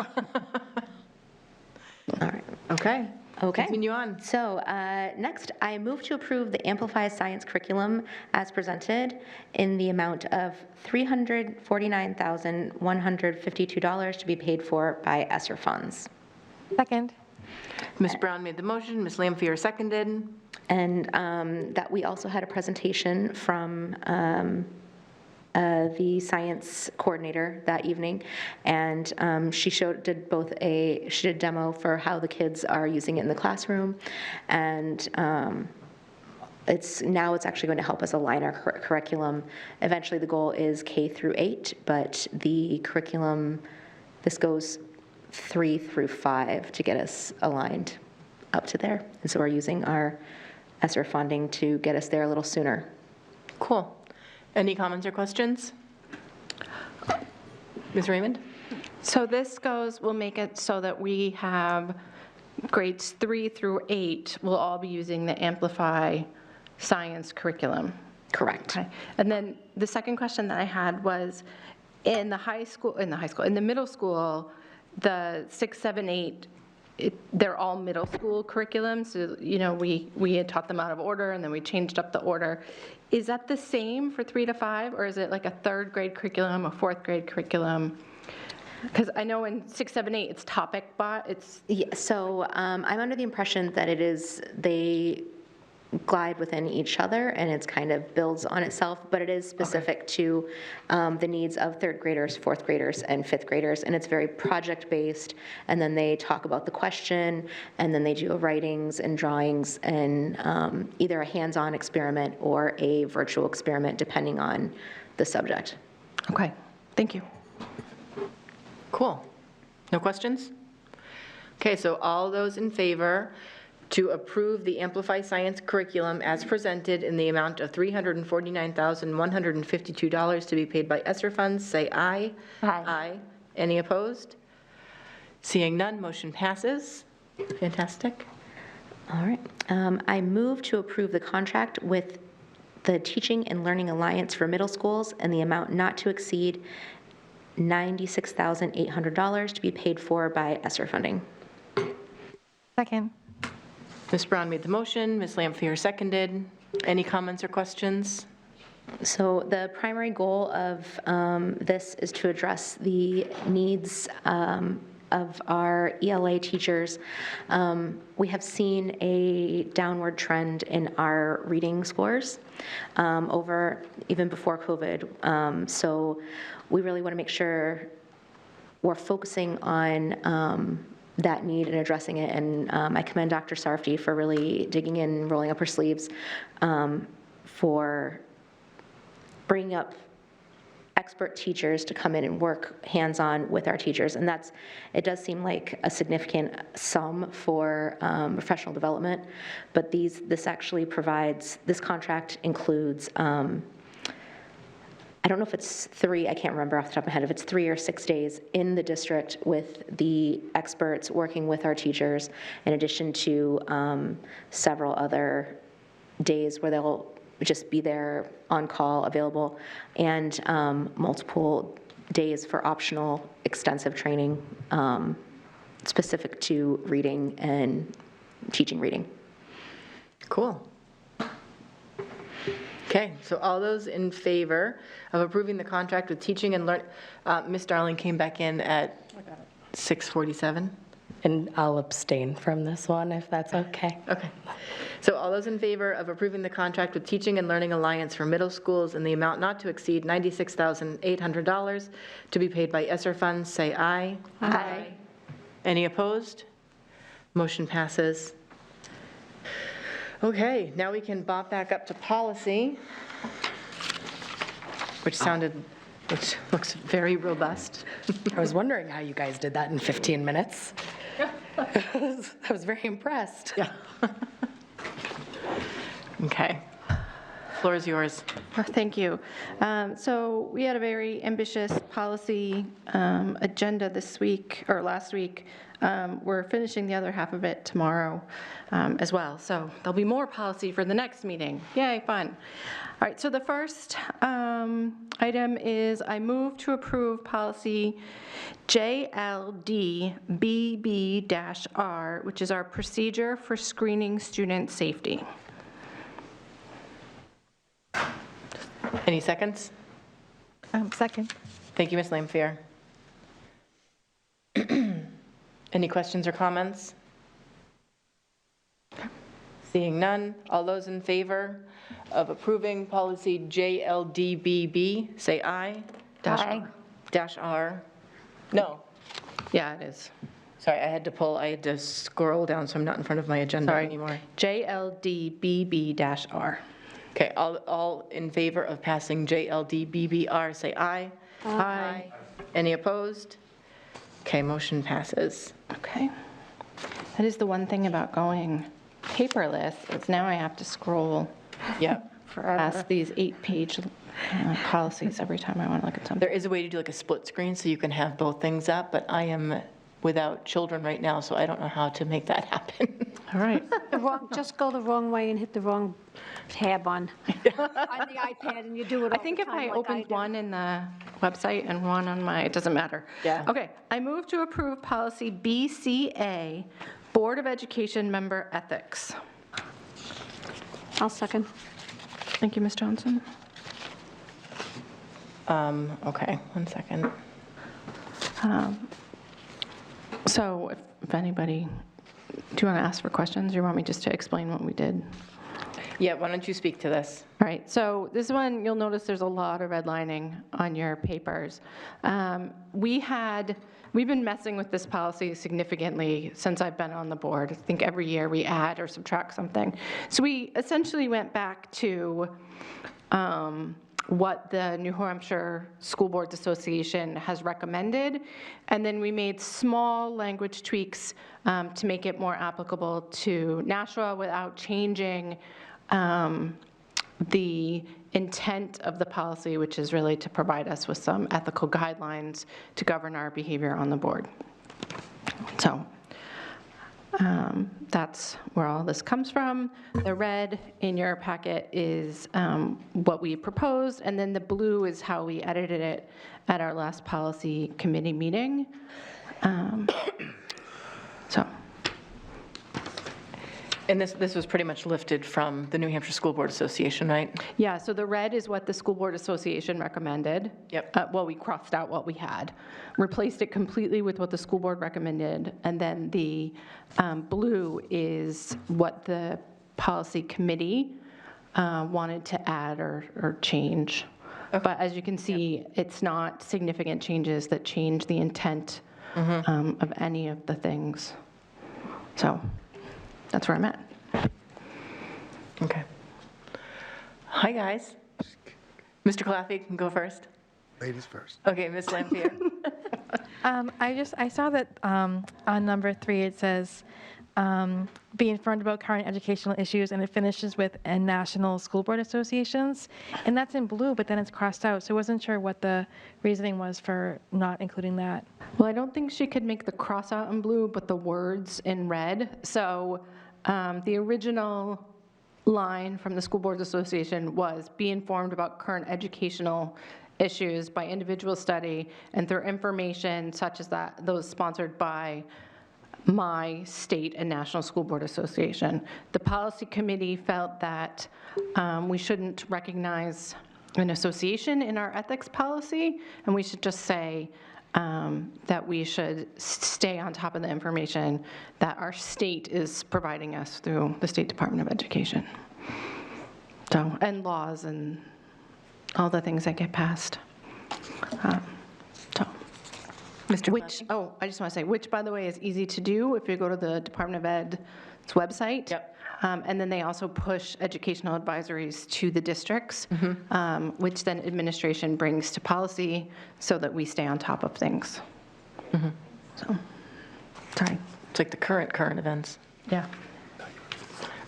All right. Okay. Okay. Continue on. So next, I move to approve the Amplify Science curriculum as presented in the amount of $349,152 to be paid for by ESSER funds. Second. Ms. Brown made the motion, Ms. Lampier seconded. And that we also had a presentation from the science coordinator that evening, and she did a demo for how the kids are using it in the classroom, and it's actually going to help us align our curriculum. Eventually, the goal is K through 8, but the curriculum, this goes 3 through 5 to get us aligned up to there, and so we're using our ESSER funding to get us there a little sooner. Cool. Any comments or questions? Ms. Raymond? So this we'll make it so that we have grades 3 through 8 will all be using the Amplify Science curriculum. Correct. Okay. And then the second question that I had was, in the middle school, the 6, 7, 8, they're all middle school curriculums. So, we had taught them out of order, and then we changed up the order. Is that the same for 3 to 5, or is it like a 3rd grade curriculum, a 4th grade curriculum? Because I know in 6, 7, 8, it's topic, Yeah, so I'm under the impression that they glide within each other, and it's kind of builds on itself, but it is specific to the needs of 3rd graders, 4th graders, and 5th graders, and it's very project-based, and then they talk about the question, and then they do writings and drawings, and either a hands-on experiment or a virtual experiment, depending on the subject. Okay, thank you. Cool. No questions? Okay, so all those in favor to approve the Amplify Science curriculum as presented in the amount of $349,152 to be paid by ESSER funds, say aye. Aye. Any opposed? Seeing none, motion passes. Fantastic. All right. I move to approve the contract with the Teaching and Learning Alliance for middle schools and the amount not to exceed $96,800 to be paid for by ESSER funding. Second. Ms. Brown made the motion, Ms. Lampier seconded. Any comments or questions? So the primary goal of this is to address the needs of our ELA teachers. We have seen a downward trend in our reading scores over even before COVID. So we really want to make sure we're focusing on that need and addressing it. And I commend Dr. Sarfty for really digging in, rolling up her sleeves for bringing up expert teachers to come in and work hands-on with our teachers. And it does seem like a significant sum for professional development, but this actually provides, this contract includes, I don't know if it's 3, I can't remember off the top of my head, if it's 3 or 6 days in the district with the experts working with our teachers, in addition to several other days where they'll just be there on call, available, and multiple days for optional extensive training specific to reading and teaching reading. Cool. Okay, so all those in favor of approving the contract with Teaching and Learn, Ms. Darling came back in at 6:47. And I'll abstain from this one if that's okay. Okay. So all those in favor of approving the contract with Teaching and Learning Alliance for middle schools in the amount not to exceed $96,800 to be paid by ESSER funds, say aye. Aye. Any opposed? Motion passes. Okay, now we can bop back up to policy, which looks very robust. I was wondering how you guys did that in 15 minutes. I was very impressed. Yeah. Okay. Floor is yours. Thank you. So we had a very ambitious policy agenda this week, or last week. We're finishing the other half of it tomorrow as well. So there'll be more policy for the next meeting. Yay, fun. All right, so the first item is I move to approve policy JLDBB-R, which is our procedure for screening student safety. Any seconds? Second. Thank you, Ms. Lampier. Any questions or comments? Seeing none, all those in favor of approving policy JLDBB, say aye. Aye. Dash R. No. Yeah, it is. Sorry, I had to scroll down, so I'm not in front of my agenda anymore. JLDBB-R. Okay, all in favor of passing JLDBBR, say aye. Aye. Any opposed? Okay, motion passes. Okay. That is the one thing about going paperless, is now I have to scroll Yep. past these 8-page policies every time I want to look at something. There is a way to do like a split screen so you can have both things up, but I am without children right now, so I don't know how to make that happen. All right. Just go the wrong way and hit the wrong tab on the iPad, and you do it all I think the if time I like opened do. one in the website and one on my, it doesn't matter. Yeah. Okay, I move to approve policy BCA, Board of Education Member Ethics. I'll second. Thank you, Ms. Johnson. Okay, 1 second. So if anybody, do you want to ask for questions, or you want me just to explain what we did? Yeah, why don't you speak to this? All right, so this one, you'll notice there's a lot of redlining on your papers. We've been messing with this policy significantly since I've been on the board. I think every year we add or subtract something. So we essentially went back to what the New Hampshire School Boards Association has recommended, and then we made small language tweaks to make it more applicable to Nashua without changing the intent of the policy, which is really to provide us with some ethical guidelines to govern our behavior on the board. So that's where all this comes from. The red in your packet is what we proposed, and then the blue is how we edited it at our last policy committee meeting. So. And this was pretty much lifted from the New Hampshire School Board Association, right? Yeah, so the red is what the School Board Association recommended. Yep. Well, we crossed out what we had, replaced it completely with what the school board recommended, and then the blue is what the policy committee wanted to add or change. Okay. But as you can see, it's not significant changes that change the intent of any of the things. So that's where I'm at. Okay. Hi, guys. Mr. Claffey can go first. Ladies first. Okay, Ms. Lampier. I saw that on number 3 it says, be informed about current educational issues, and it finishes with and national school board associations, and that's in blue, but then it's crossed out, so I wasn't sure what the reasoning was for not including that. Well, I don't think she could make the cross out in blue, but the words in red. So the original line from the School Boards Association was, be informed about current educational issues by individual study and through information such as those sponsored by my state and National School Board Association. The policy committee felt that we shouldn't recognize an association in our ethics policy, and we should just say that we should stay on top of the information that our state is providing us through the State Department of Education. So, and laws and all the things that get passed. Which, I just want to say, which, by the way, is easy to do if you go to the Department of Ed's website. Yep. And then they also push educational advisories to the districts, which then administration brings to policy so that we stay on top of things. So, sorry. It's like the current events. Yeah.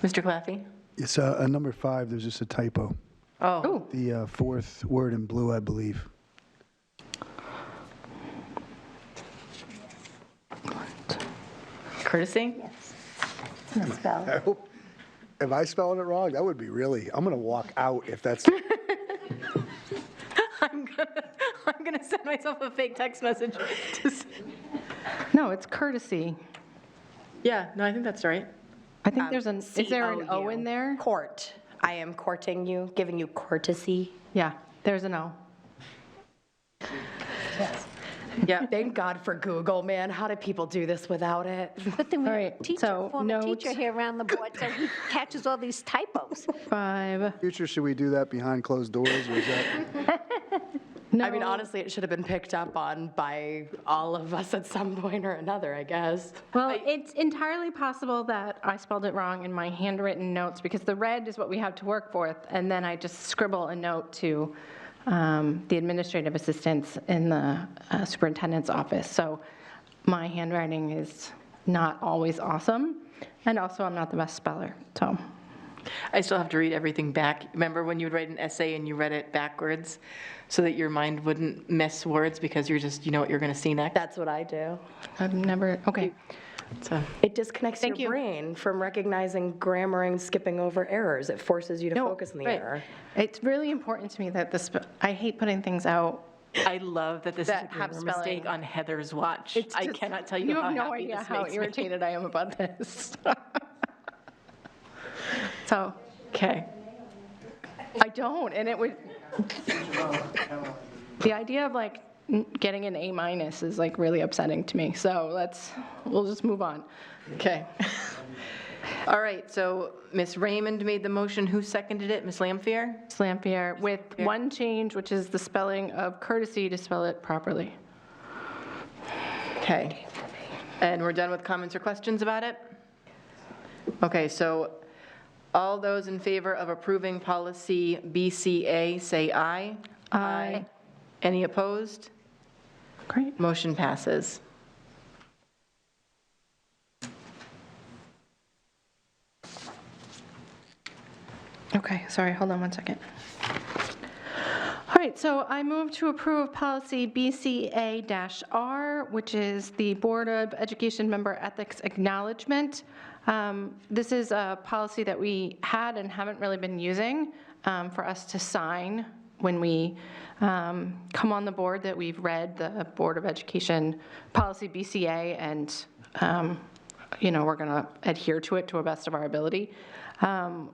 Mr. Claffey? It's number 5, there's just a typo. Oh. The fourth word in blue, I believe. Courtesy? Yes. I hope, am I spelling it wrong? That would be really, I'm going to walk out if that's. I'm gonna send myself a fake text message. No, it's courtesy. Yeah, no, I think that's right. I think there's is there an O in there? Court. I am courting you, giving you courtesy. Yeah, there's an O. Yeah. Thank God for Google, man. How do people do this without it? Good thing we have a right, teacher, so former notes. teacher here around the board, so he catches all these typos. 5. Future, should we do that behind closed doors, or is that? No. I mean, honestly, it should have been picked up on by all of us at some point or another, I guess. Well, it's entirely possible that I spelled it wrong in my handwritten notes, because the red is what we have to work with, and then I just scribble a note to the administrative assistants in the superintendent's office. So my handwriting is not always awesome, and also I'm not the best speller, so. I still have to read everything back. Remember when you would write an essay and you read it backwards so that your mind wouldn't miss words because you know what you're going to see next? That's what I do. I've never, okay. So It disconnects Thank your you. brain from recognizing grammar and skipping over errors. It forces you to focus on the right. error. It's really important to me that I hate putting things out. I love that this That is a have grammar mistake spelling. on Heather's watch. It's I just- cannot tell you You how have no happy idea this how makes me. irritated I am about this. So, Okay. I don't, and it would, the idea of like getting an A- is like really upsetting to me, so we'll just move on. Okay. All right, so Ms. Raymond made the motion. Who seconded it? Ms. Lampier? Lampier, with one change, which is the spelling of courtesy to spell it properly. Okay. And we're done with comments or questions about it? Okay, so All those in favor of approving policy BCA, say aye. Aye. Any opposed? Great. Motion passes. Okay, sorry, hold on one second. All right, so I move to approve policy BCA-R, which is the Board of Education Member Ethics Acknowledgement. This is a policy that we had and haven't really been using for us to sign when we come on the board, that we've read the Board of Education policy BCA, and we're going to adhere to it to the best of our ability.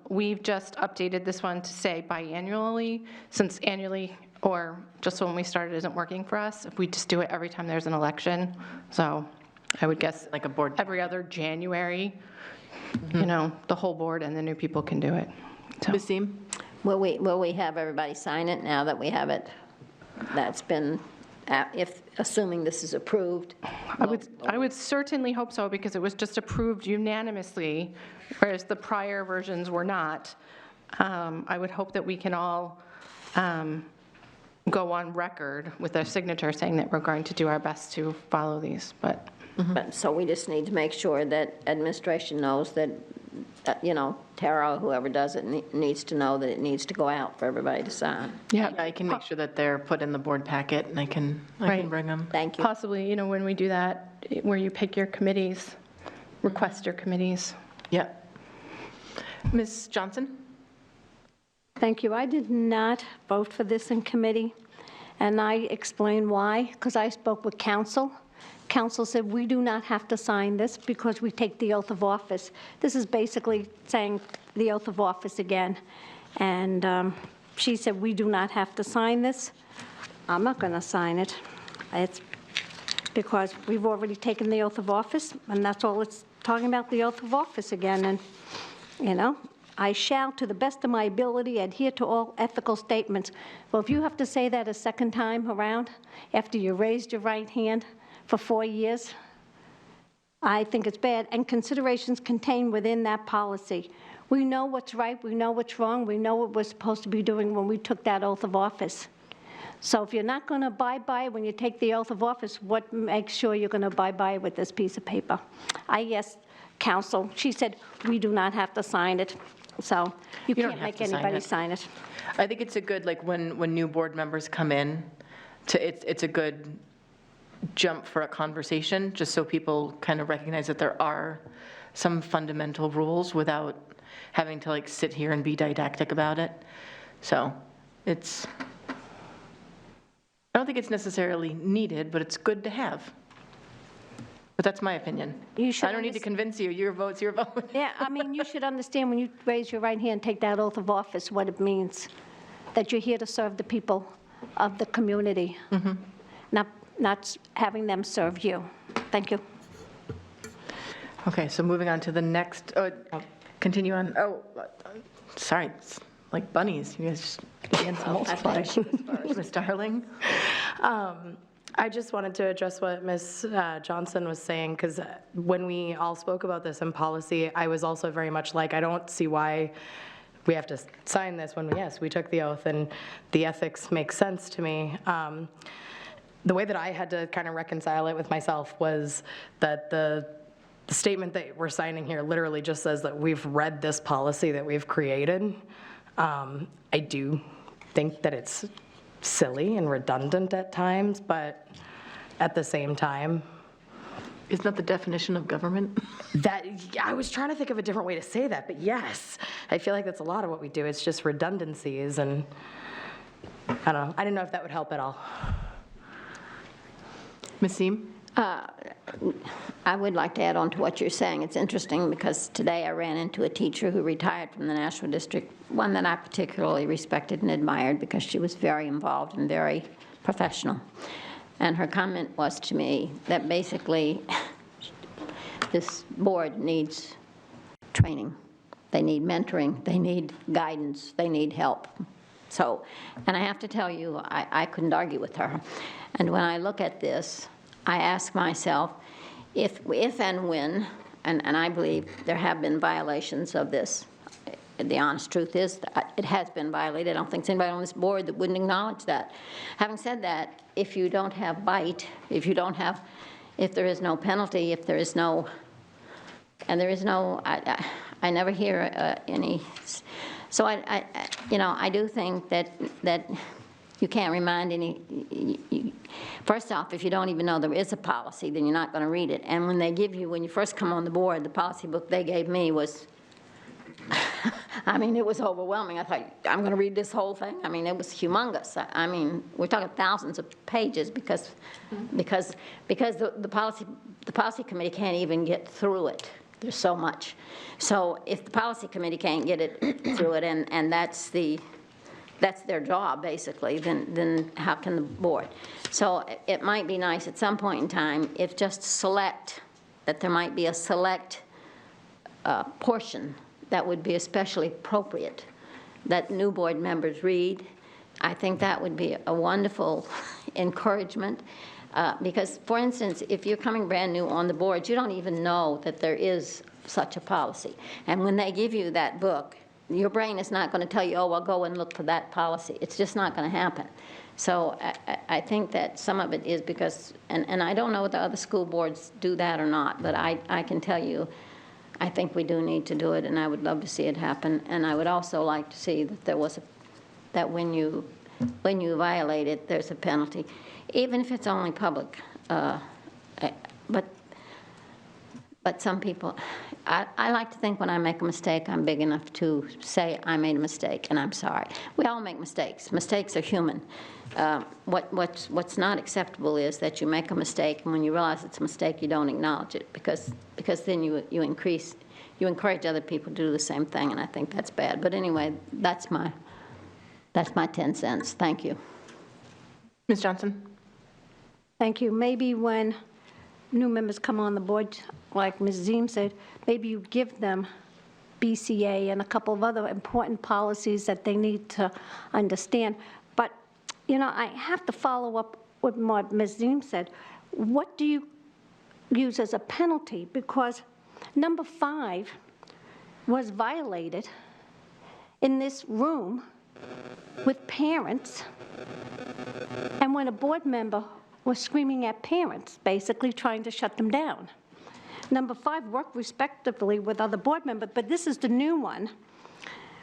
We've just updated this one to say biannually, since annually or just when we started isn't working for us. If we just do it every time there's an election, so I would guess like a board every other January, the whole board and the new people can do it. So. Basim? Will we have everybody sign it now that we have it? That's been, assuming this is approved? I would certainly hope so, because it was just approved unanimously, whereas the prior versions were not. I would hope that we can all go on record with our signature saying that we're going to do our best to follow these, but. So we just need to make sure that administration knows that, Tara, or whoever does it, needs to know that it needs to go out for everybody to sign. Yeah, I can make sure that they're put in the board packet, and I can bring them. Thank you. Possibly, when we do that, where you pick your committees, request your committees. Yeah. Ms. Johnson? Thank you. I did not vote for this in committee, and I explained why, because I spoke with council. Council said we do not have to sign this because we take the oath of office. This is basically saying the oath of office again. And she said we do not have to sign this. I'm not going to sign it. It's because we've already taken the oath of office, and that's all it's talking about, the oath of office again. And, I shall, to the best of my ability, adhere to all ethical statements. Well, if you have to say that a second time around after you raised your right hand for 4 years, I think it's bad. And considerations contained within that policy. We know what's right, we know what's wrong, we know what we're supposed to be doing when we took that oath of office. So if you're not going to abide by it when you take the oath of office, what makes sure you're going to abide by it with this piece of paper? I asked council, she said, we do not have to sign it. So you can't make anybody sign it. I think it's a good, when new board members come in, it's a good jump for a conversation, just so people kind of recognize that there are some fundamental rules without having to sit here and be didactic about it. So I don't think it's necessarily needed, but it's good to have. But that's my opinion. I don't need to convince you. Your vote's your vote. Yeah, you should understand when you raise your right hand, take that oath of office, what it means, that you're here to serve the people of the community, not having them serve you. Thank you. Okay, so moving on to the next, continue on. Sorry, it's like bunnies. You guys just began to multiply. Ms. Darling? I just wanted to address what Ms. Johnson was saying, because when we all spoke about this in policy, I was also very much like, I don't see why we have to sign this when we took the oath, and the ethics makes sense to me. The way that I had to kind of reconcile it with myself was that the statement that we're signing here literally just says that we've read this policy that we've created. I do think that it's silly and redundant at times, but at the same time. Isn't that the definition of government? I was trying to think of a different way to say that, but yes, I feel like that's a lot of what we do. It's just redundancies, and I don't know. I didn't know if that would help at all. Ms. Seem? I would like to add on to what you're saying. It's interesting because today I ran into a teacher who retired from the Nashua district, one that I particularly respected and admired because she was very involved and very professional. And her comment was to me that basically this board needs training. They need mentoring. They need guidance. They need help. So, and I have to tell you, I couldn't argue with her. And when I look at this, I ask myself, if and when, and I believe there have been violations of this, the honest truth is that it has been violated. I don't think there's anybody on this board that wouldn't acknowledge that. Having said that, if you don't have bite, if there is no penalty, if there is no, and there is no, I never hear any, so I do think that you can't remind first off, if you don't even know there is a policy, then you're not going to read it. And when they give you, when you first come on the board, the policy book they gave me was, I mean, it was overwhelming. I thought, I'm going to read this whole thing. I mean, it was humongous. I mean, we're talking thousands of pages because the policy committee can't even get through it. There's so much. So if the policy committee can't get it through it, and that's their job, basically, then how can the board? So it might be nice at some point in time if just that there might be a select portion that would be especially appropriate that new board members read. I think that would be a wonderful encouragement. Because, for instance, if you're coming brand new on the board, you don't even know that there is such a policy. And when they give you that book, your brain is not going to tell you, oh, well, go and look for that policy. It's just not going to happen. So I think that some of it is because, and I don't know whether other school boards do that or not, but I can tell you, I think we do need to do it, and I would love to see it happen. And I would also like to see that there was that when you violate it, there's a penalty, even if it's only public. But some people, I like to think when I make a mistake, I'm big enough to say I made a mistake and I'm sorry. We all make mistakes. Mistakes are human. What's not acceptable is that you make a mistake, and when you realize it's a mistake, you don't acknowledge it, because then you encourage other people to do the same thing, and I think that's bad. But anyway, that's my 10 cents. Thank you. Ms. Johnson? Thank you. Maybe when new members come on the board, like Ms. Ziem said, maybe you give them BCA and a couple of other important policies that they need to understand. But, I have to follow up with what Ms. Ziem said. What do you use as a penalty? Because number 5 was violated in this room with parents, and when a board member was screaming at parents, basically trying to shut them down. Number 5, work respectively with other board members, but this is the new one.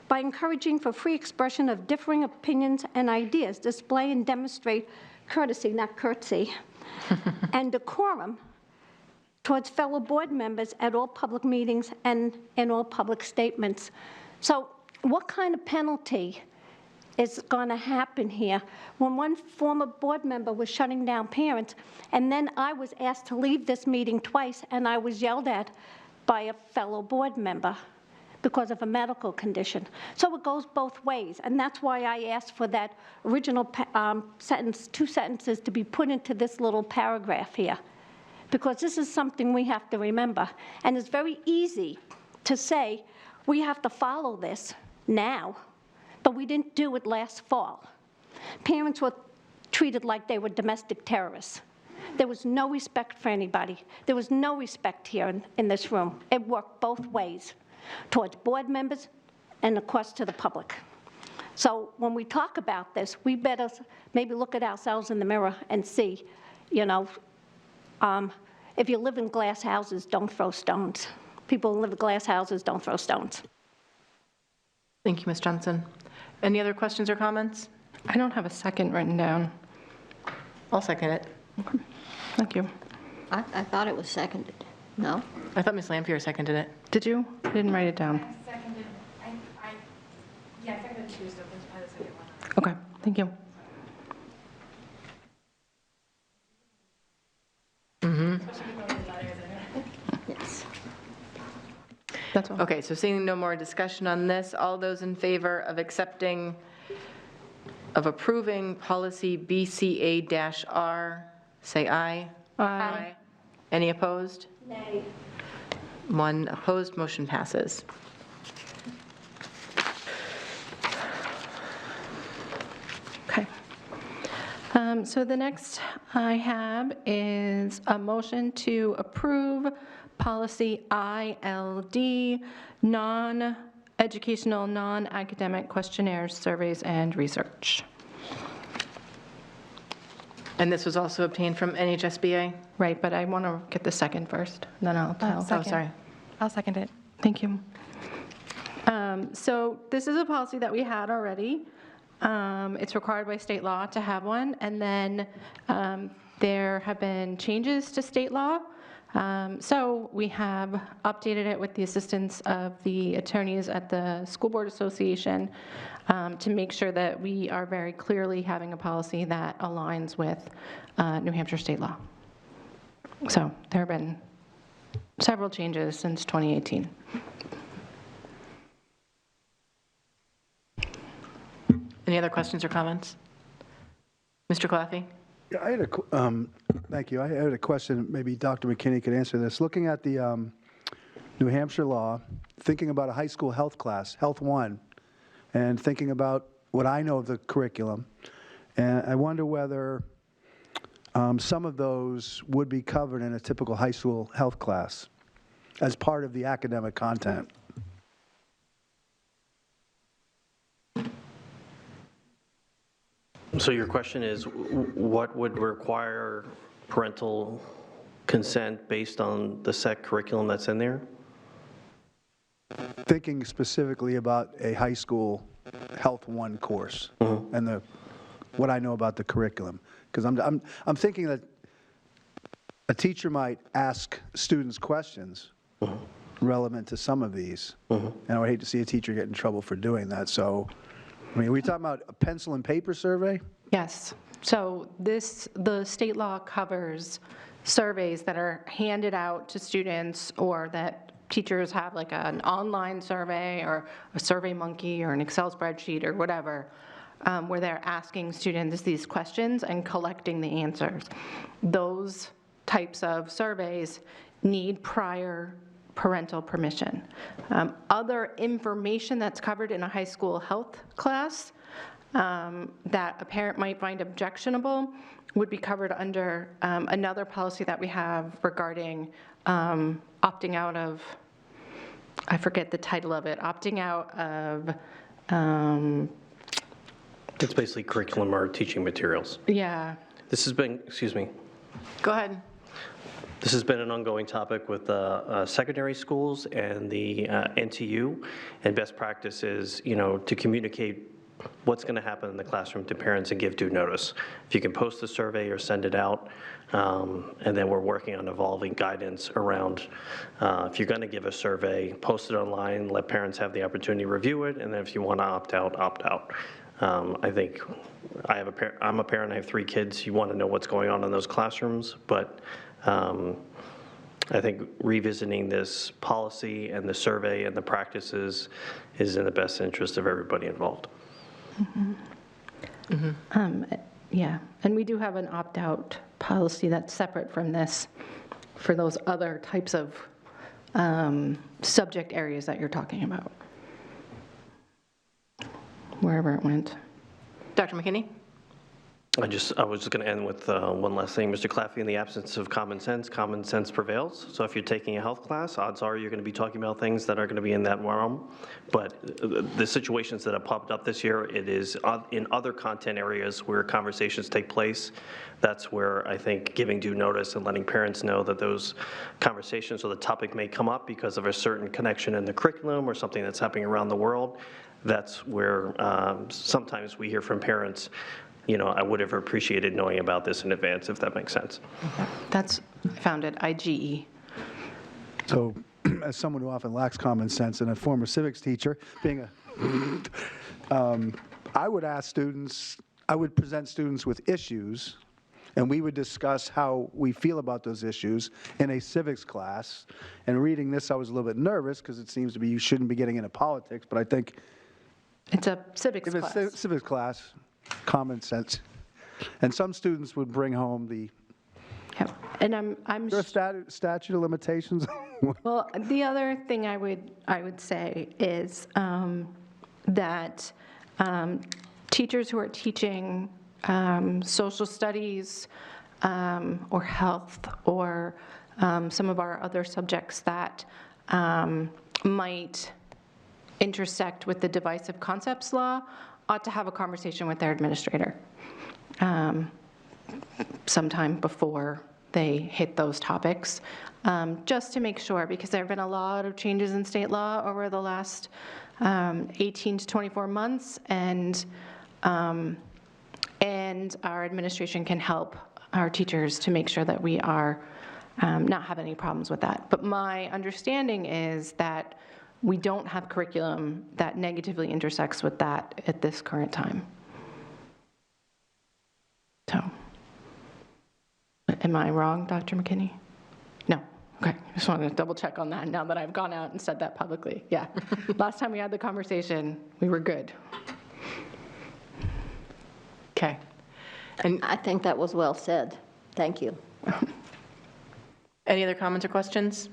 By encouraging for free expression of differing opinions and ideas, display and demonstrate courtesy, not curtsy, and decorum towards fellow board members at all public meetings and in all public statements. So what kind of penalty is going to happen here? When one former board member was shutting down parents, and then I was asked to leave this meeting twice, and I was yelled at by a fellow board member because of a medical condition. So it goes both ways, and that's why I asked for that original sentence, 2 sentences, to be put into this little paragraph here, because this is something we have to remember. And it's very easy to say, we have to follow this now, but we didn't do it last fall. Parents were treated like they were domestic terrorists. There was no respect for anybody. There was no respect here in this room. It worked both ways, towards board members and, of course, to the public. So when we talk about this, we better maybe look at ourselves in the mirror and see, if you live in glass houses, don't throw stones. People who live in glass houses don't throw stones. Thank you, Ms. Johnson. Any other questions or comments? I don't have a second written down. I'll second it. Okay. Thank you. I thought it was seconded. No? I thought Ms. Lampier seconded it. Did you? I didn't write it down. I seconded, I seconded Tuesday, but the second one. Okay, thank you. Yes. That's all. Okay, so seeing no more discussion on this, all those in favor of approving policy BCA-R, say aye. Aye. Any opposed? Nay. 1 opposed, motion passes. Okay. So the next I have is a motion to approve policy ILD, educational non-academic questionnaires, surveys, and research. And this was also obtained from NHSBA? Right, but I want to get the second first, and then I'll tell. Oh, sorry. I'll second it. Thank you. So this is a policy that we had already. It's required by state law to have one, and then there have been changes to state law. So we have updated it with the assistance of the attorneys at the School Board Association to make sure that we are very clearly having a policy that aligns with New Hampshire state law. So there have been several changes since 2018. Any other questions or comments? Mr. Claffey? Yeah, I had thank you. I had a question. Maybe Dr. McKinney could answer this. Looking at the New Hampshire law, thinking about a high school health class, Health 1, and thinking about what I know of the curriculum, and I wonder whether some of those would be covered in a typical high school health class as part of the academic content. So your question is, what would require parental consent based on the set curriculum that's in there? Thinking specifically about a high school Health 1 course and what I know about the curriculum, because I'm thinking that a teacher might ask students questions relevant to some of these, and I would hate to see a teacher get in trouble for doing that. So, I mean, are we talking about a pencil and paper survey? Yes. So the state law covers surveys that are handed out to students, or that teachers have, like an online survey or a Survey Monkey or an Excel spreadsheet or whatever, where they're asking students these questions and collecting the answers. Those types of surveys need prior parental permission. Other information that's covered in a high school health class that a parent might find objectionable would be covered under another policy that we have regarding opting out of, I forget the title of it, opting out of, It's basically curriculum or teaching materials. yeah. This has been, excuse me, Go ahead. this has been an ongoing topic with secondary schools and the NTU, and best practice is, to communicate what's going to happen in the classroom to parents and give due notice. If you can post the survey or send it out, and then we're working on evolving guidance around if you're going to give a survey, post it online, let parents have the opportunity to review it, and then if you want to opt out, opt out. I think I'm a parent, I have 3 kids. You want to know what's going on in those classrooms, but I think revisiting this policy and the survey and the practices is in the best interest of everybody involved. Yeah, and we do have an opt-out policy that's separate from this for those other types of subject areas that you're talking about, wherever it went. Dr. McKinney? I was just going to end with one last thing. Mr. Claffey, in the absence of common sense prevails. So if you're taking a health class, odds are you're going to be talking about things that are going to be in that realm. But the situations that have popped up this year, it is in other content areas where conversations take place. That's where I think giving due notice and letting parents know that those conversations or the topic may come up because of a certain connection in the curriculum or something that's happening around the world. That's where sometimes we hear from parents, I would have appreciated knowing about this in advance, if that makes sense. That's found at IGE. So, as someone who often lacks common sense and a former civics teacher, I would ask students, I would present students with issues, and we would discuss how we feel about those issues in a civics class. And reading this, I was a little bit nervous because it seems to be you shouldn't be getting into politics, but I think it's a civics class. If it's civics class, common sense. And some students would bring home the. Yeah. And I'm. Is there a statute of limitations? Well, the other thing I would say is that teachers who are teaching social studies or health or some of our other subjects that might intersect with the divisive concepts law ought to have a conversation with their administrator sometime before they hit those topics, just to make sure, because there have been a lot of changes in state law over the last 18 to 24 months, and our administration can help our teachers to make sure that we are not having any problems with that. But my understanding is that we don't have curriculum that negatively intersects with that at this current time. So, am I wrong, Dr. McKinney? No. Okay. Just wanted to double check on that now that I've gone out and said that publicly. Yeah. Last time we had the conversation, we were good. Okay. And I think that was well said. Thank you. any other comments or questions?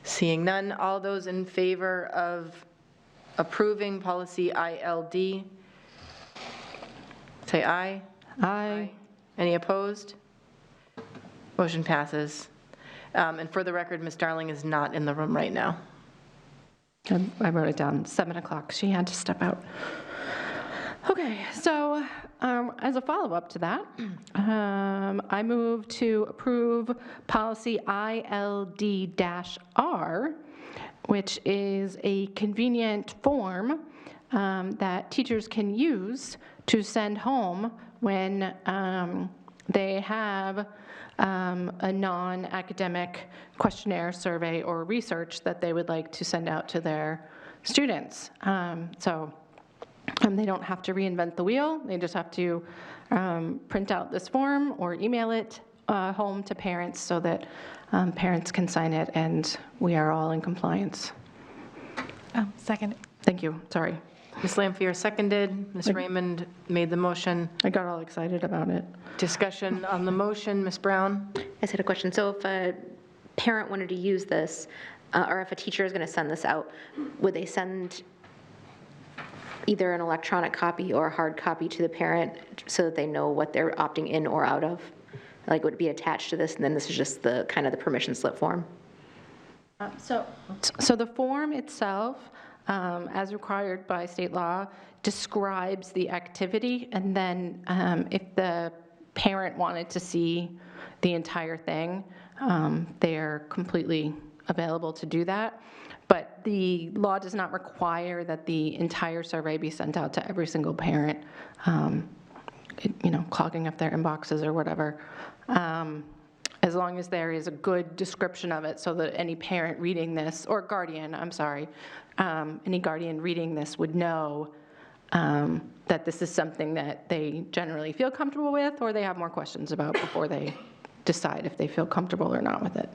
Seeing none, all those in favor of approving policy ILD, say aye. Aye. Any opposed? Motion passes. And for the record, Ms. Darling is not in the room right now. I wrote it down, 7 o'clock. She had to step out. Okay, so as a follow-up to that, I move to approve policy ILD-R, which is a convenient form that teachers can use to send home when they have a non-academic questionnaire, survey, or research that they would like to send out to their students. So they don't have to reinvent the wheel. They just have to print out this form or email it home to parents so that parents can sign it and we are all in compliance. Second. Thank you, sorry. Ms. Lampier seconded. Ms. Raymond made the motion. I got all excited about it. Discussion on the motion. Ms. Brown? I just had a question. So if a parent wanted to use this, or if a teacher is going to send this out, would they send either an electronic copy or a hard copy to the parent so that they know what they're opting in or out of? Like, would it be attached to this, and then this is just the kind of the permission slip form? So the form itself, as required by state law, describes the activity, and then if the parent wanted to see the entire thing, they're completely available to do that. But the law does not require that the entire survey be sent out to every single parent, clogging up their inboxes or whatever. As long as there is a good description of it so that any parent reading this, or guardian, I'm sorry, any guardian reading this would know that this is something that they generally feel comfortable with or they have more questions about before they decide if they feel comfortable or not with it.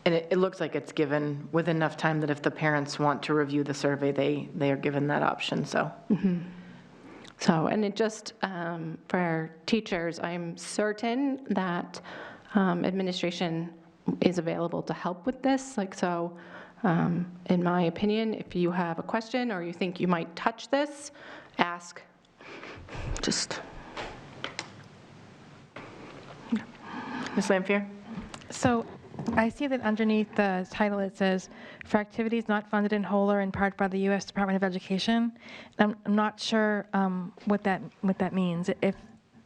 And it looks like it's given with enough time that if the parents want to review the survey, they are given that option, so. Mm-hmm. So, and it just, for our teachers, I'm certain that administration is available to help with this. Like, so, in my opinion, if you have a question or you think you might touch this, ask. Just. Ms. Lampier? So I see that underneath the title it says, for activities not funded in whole or in part by the U.S. Department of Education. I'm not sure what that means. If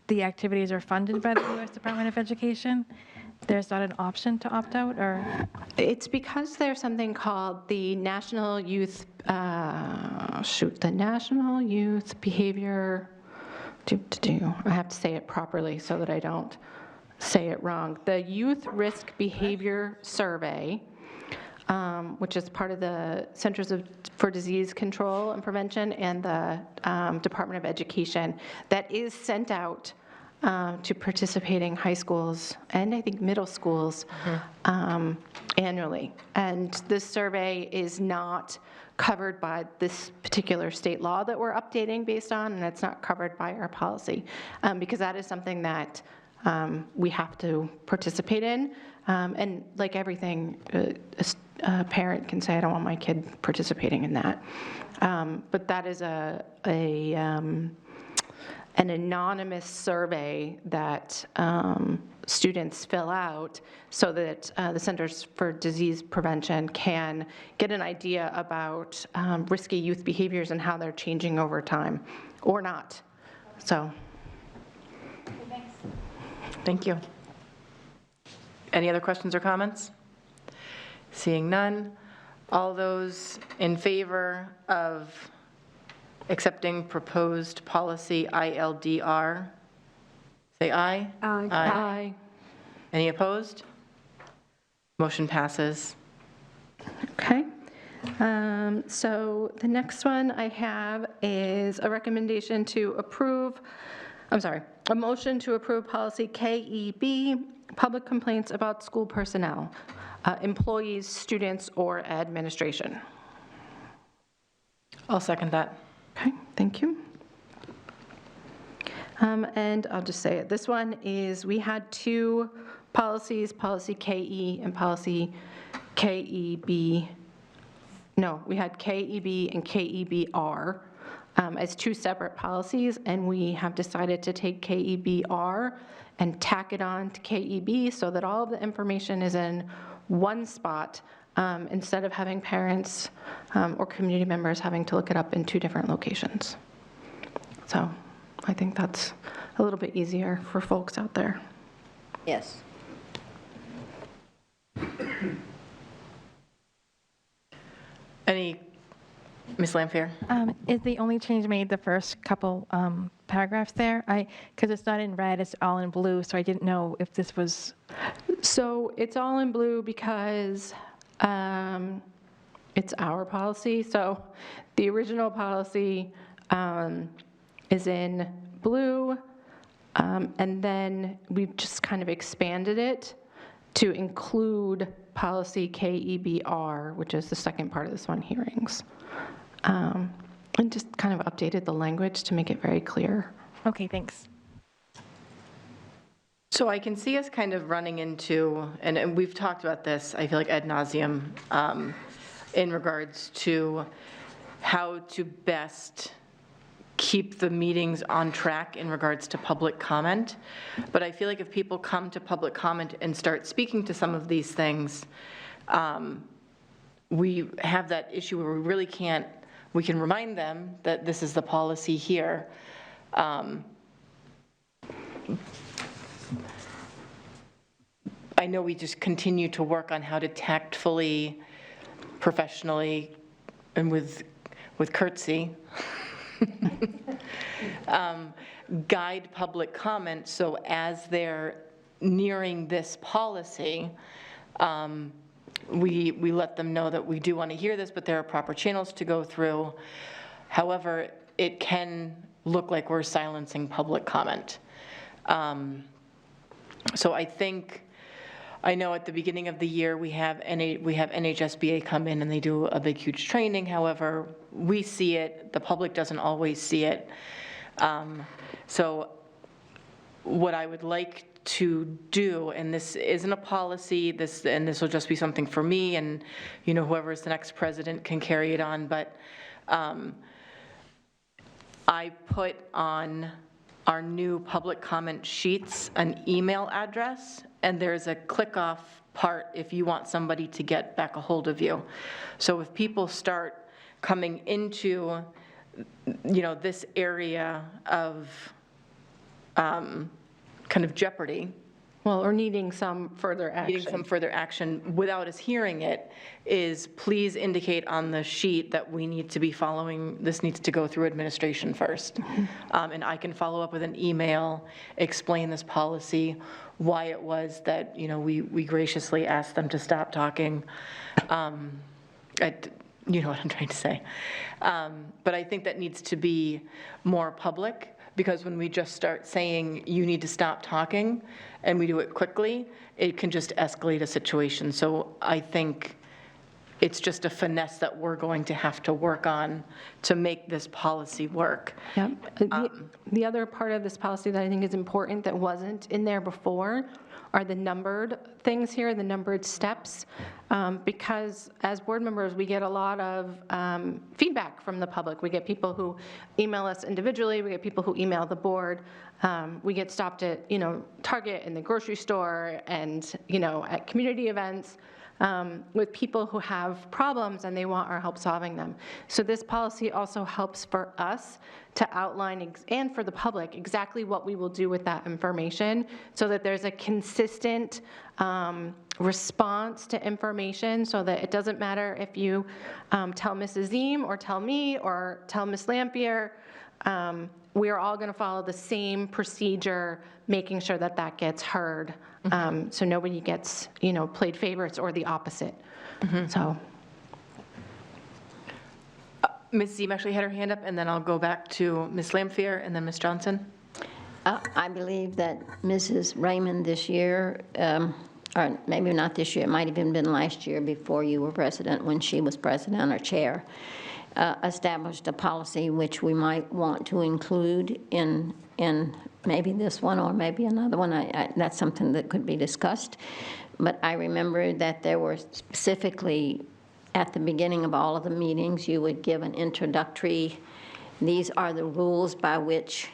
the activities are funded by the U.S. Department of Education, there's not an option to opt out, or? It's because there's something called the National Youth, the National Youth Behavior, I have to say it properly so that I don't say it wrong. The Youth Risk Behavior Survey, which is part of the Centers for Disease Control and Prevention and the Department of Education, that is sent out to participating high schools and I think middle schools annually. And this survey is not covered by this particular state law that we're updating based on, and it's not covered by our policy, because that is something that we have to participate in. And like everything, a parent can say, I don't want my kid participating in that. But that is an anonymous survey that students fill out so that the Centers for Disease Prevention can get an idea about risky youth behaviors and how they're changing over time, or not. So, Thank you. Any other questions or comments? Seeing none, all those in favor of accepting proposed policy ILDR, say aye. Aye. aye. Any opposed? Motion passes. Okay. So the next one I have is a recommendation to approve, a motion to approve policy KEB, public complaints about school personnel, employees, students, or administration. I'll second that. Okay, thank you. And I'll just say it. This one is, we had two policies, policy KE and policy KEB. No, we had KEB and KEBR as two separate policies, and we have decided to take KEBR and tack it on to KEB so that all of the information is in one spot instead of having parents or community members having to look it up in two different locations. So I think that's a little bit easier for folks out there. Yes. Any, Ms. Lampier? Is the only change made the first couple paragraphs there? Because it's not in red, it's all in blue, so I didn't know if this was... So it's all in blue because it's our policy. So the original policy is in blue, and then we've just kind of expanded it to include policy KEBR, which is the second part of this one, hearings. And just kind of updated the language to make it very clear. Okay, thanks. So I can see us kind of running into, and we've talked about this, I feel like ad nauseum, in regards to how to best keep the meetings on track in regards to public comment. But I feel like if people come to public comment and start speaking to some of these things, we have that issue where we really can't, we can remind them that this is the policy here. I know we just continue to work on how to tactfully, professionally, and with curtsy, guide public comment, so as they're nearing this policy, we let them know that we do want to hear this, but there are proper channels to go through. However, it can look like we're silencing public comment. So I know at the beginning of the year, we have NHSBA come in and they do a big, huge training. However, we see it, the public doesn't always see it. So what I would like to do, and this isn't a policy, this will just be something for me, and whoever is the next president can carry it on, but I put on our new public comment sheets an email address, and there's a click-off part if you want somebody to get back a hold of you. So if people start coming into, this area of kind of jeopardy. Well, or needing some further action. Without us hearing it, is please indicate on the sheet that we need to be following, this needs to go through administration first. And I can follow up with an email, explain this policy, why it was that, we graciously asked them to stop talking. You know what I'm trying to say. But I think that needs to be more public, because when we just start saying you need to stop talking and we do it quickly, it can just escalate a situation. So I think it's just a finesse that we're going to have to work on to make this policy work. Yep. The other part of this policy that I think is important that wasn't in there before are the numbered things here, the numbered steps, because as board members, we get a lot of feedback from the public. We get people who email us individually, we get people who email the board. We get stopped at, Target and the grocery store and, at community events. With people who have problems and they want our help solving them. So this policy also helps for us to outline, and for the public, exactly what we will do with that information so that there's a consistent response to information, so that it doesn't matter if you tell Mrs. Ziem or tell me or tell Ms. Lampier, we are all going to follow the same procedure, making sure that that gets heard. So nobody gets, played favorites or the opposite. So. Ms. Ziem actually had her hand up, and then I'll go back to Ms. Lampier and then Ms. Johnson. I believe that Mrs. Raymond this year, or maybe not this year, it might have even been last year before you were president, when she was president or chair, established a policy which we might want to include in maybe this one or maybe another one. That's something that could be discussed. But I remember that there were specifically, at the beginning of all of the meetings, you would give an introductory, these are the rules by which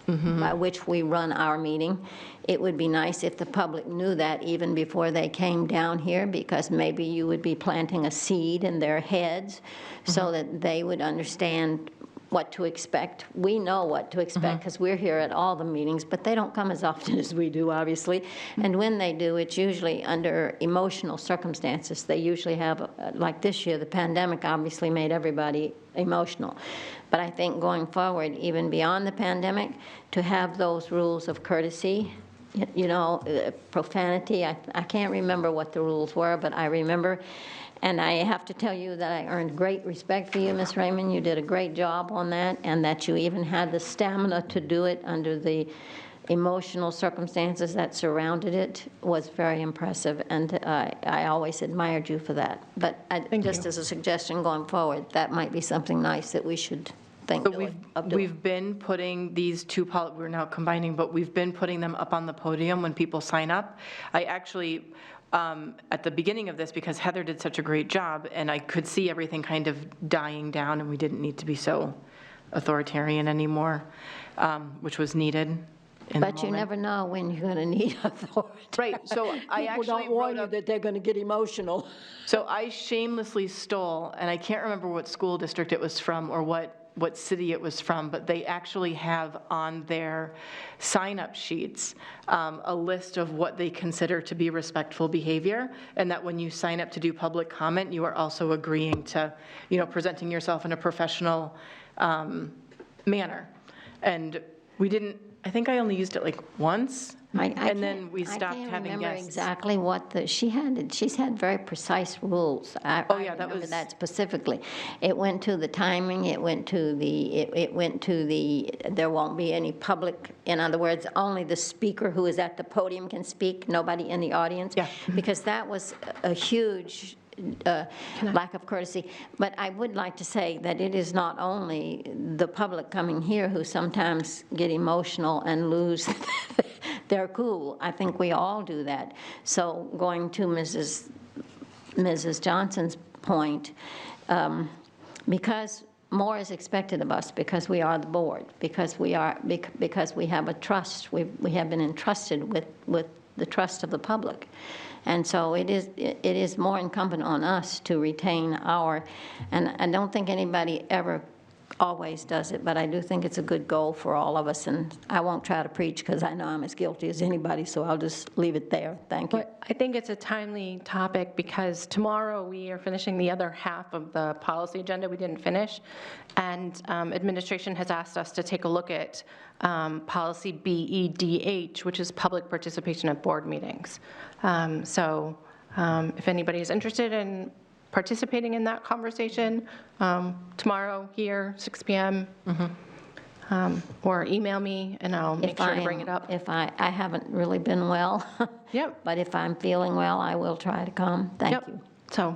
we run our meeting. It would be nice if the public knew that even before they came down here, because maybe you would be planting a seed in their heads so that they would understand what to expect. We know what to expect because we're here at all the meetings, but they don't come as often as we do, obviously. And when they do, it's usually under emotional circumstances. They usually have, like this year, the pandemic obviously made everybody emotional. But I think going forward, even beyond the pandemic, to have those rules of courtesy, profanity, I can't remember what the rules were, but I remember. And I have to tell you that I earned great respect for you, Ms. Raymond. You did a great job on that, and that you even had the stamina to do it under the emotional circumstances that surrounded it was very impressive, and I always admired you for that. But just as a suggestion going forward, that might be something nice that we should think of doing. We've been putting these two, we're now combining, but we've been putting them up on the podium when people sign up. I actually, at the beginning of this, because Heather did such a great job, and I could see everything kind of dying down, and we didn't need to be so authoritarian anymore, which was needed. But you never know when you're going to need authority. Right, so I actually don't warn you that they're going to get emotional. So I shamelessly stole, and I can't remember what school district it was from or what city it was from, but they actually have on their sign-up sheets a list of what they consider to be respectful behavior, and that when you sign up to do public comment, you are also agreeing to, presenting yourself in a professional manner. And we didn't, I think I only used it like once, and then we stopped having guests. I can't remember exactly what she's had very precise rules. I remember that specifically. It went to the timing, it went to the, there won't be any public, in other words, only the speaker who is at the podium can speak, nobody in the audience. Yeah. Because that was a huge lack of courtesy. But I would like to say that it is not only the public coming here who sometimes get emotional and lose their cool. I think we all do that. So going to Mrs. Johnson's point, because more is expected of us, because we are the board, because we have a trust. We have been entrusted with the trust of the public. And so it is more incumbent on us to retain our, and I don't think anybody ever always does it, but I do think it's a good goal for all of us, and I won't try to preach because I know I'm as guilty as anybody, so I'll just leave it there. Thank you. But I think it's a timely topic because tomorrow we are finishing the other half of the policy agenda we didn't finish, and administration has asked us to take a look at policy BEDH, which is public participation at board meetings. So if anybody is interested in participating in that conversation, tomorrow here, 6 p.m., or email me and I'll make sure to bring it up. If I haven't really been well, yep. But if I'm feeling well, I will try to come. Thank you. So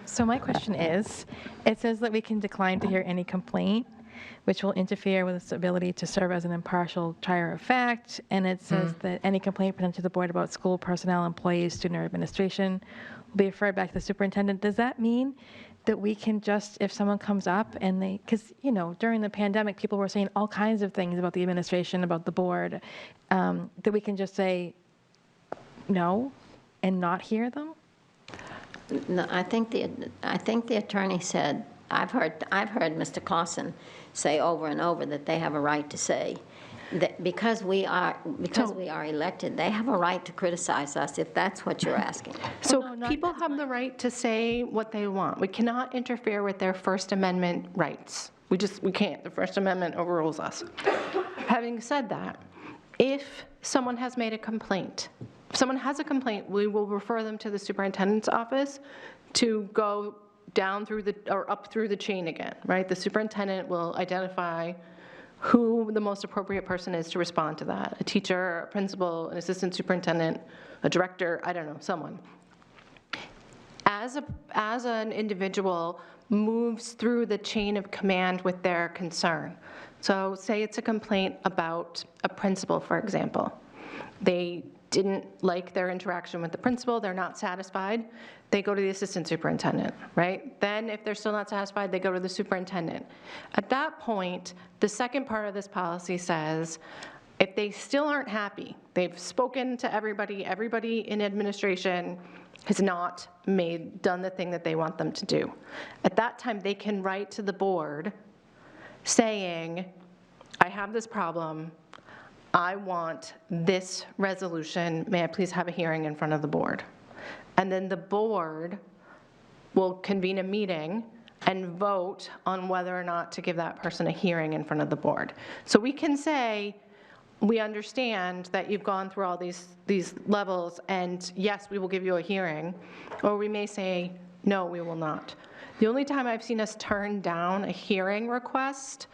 So my question is, it says that we can decline to hear any complaint which will interfere with its ability to serve as an impartial trier of fact, and it says that any complaint presented to the board about school personnel, employees, student, or administration will be referred back to the superintendent. Does that mean that we can just, if someone comes up and they, because, you know, during the pandemic, people were saying all kinds of things about the administration, about the board, that we can just say no and not hear them? No, I think the attorney said, I've heard Mr. Clausen say over and over that they have a right to say that because we are elected, they have a right to criticize us if that's what you're asking. So people have the right to say what they want. We cannot interfere with their First Amendment rights. We can't. The First Amendment overrules us. Having said that, if someone has made a complaint, if someone has a complaint, we will refer them to the superintendent's office to go down through or up through the chain again, right? The superintendent will identify who the most appropriate person is to respond to that. A teacher, a principal, an assistant superintendent, a director, I don't know, someone. As an individual moves through the chain of command with their concern. So say it's a complaint about a principal, for example. They didn't like their interaction with the principal, they're not satisfied, they go to the assistant superintendent, right? Then if they're still not satisfied, they go to the superintendent. At that point, the second part of this policy says, if they still aren't happy, they've spoken to everybody in administration has not done the thing that they want them to do. At that time, they can write to the board saying, I have this problem, I want this resolution, may I please have a hearing in front of the board? And then the board will convene a meeting and vote on whether or not to give that person a hearing in front of the board. So we can say, we understand that you've gone through all these levels, and yes, we will give you a hearing, or we may say, no, we will not. The only time I've seen us turn down a hearing request,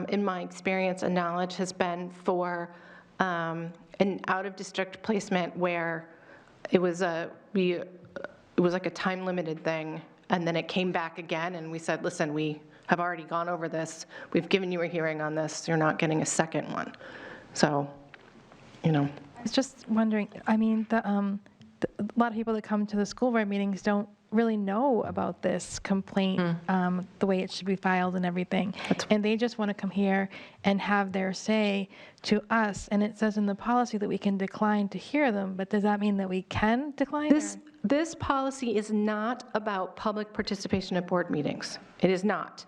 in my experience and knowledge, has been for an out-of-district placement where it was like a time-limited thing, and then it came back again, and we said, listen, we have already gone over this. We've given you a hearing on this. You're not getting a second one. So, you know. I was just wondering, I mean, a lot of people that come to the school board meetings don't really know about this complaint, the way it should be filed and everything. And they just want to come here and have their say to us. And it says in the policy that we can decline to hear them, but does that mean that we can decline? This policy is not about public participation at board meetings. It is not.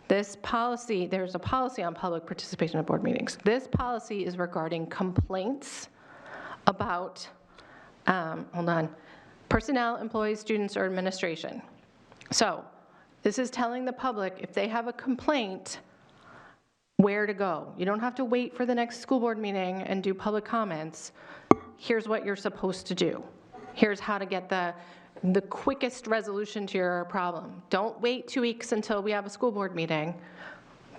This policy, there's a policy on public participation at board meetings. This policy is regarding complaints about, personnel, employees, students, or administration. So this is telling the public if they have a complaint, where to go. You don't have to wait for the next school board meeting and do public comments. Here's what you're supposed to do. Here's how to get the quickest resolution to your problem. Don't wait 2 weeks until we have a school board meeting.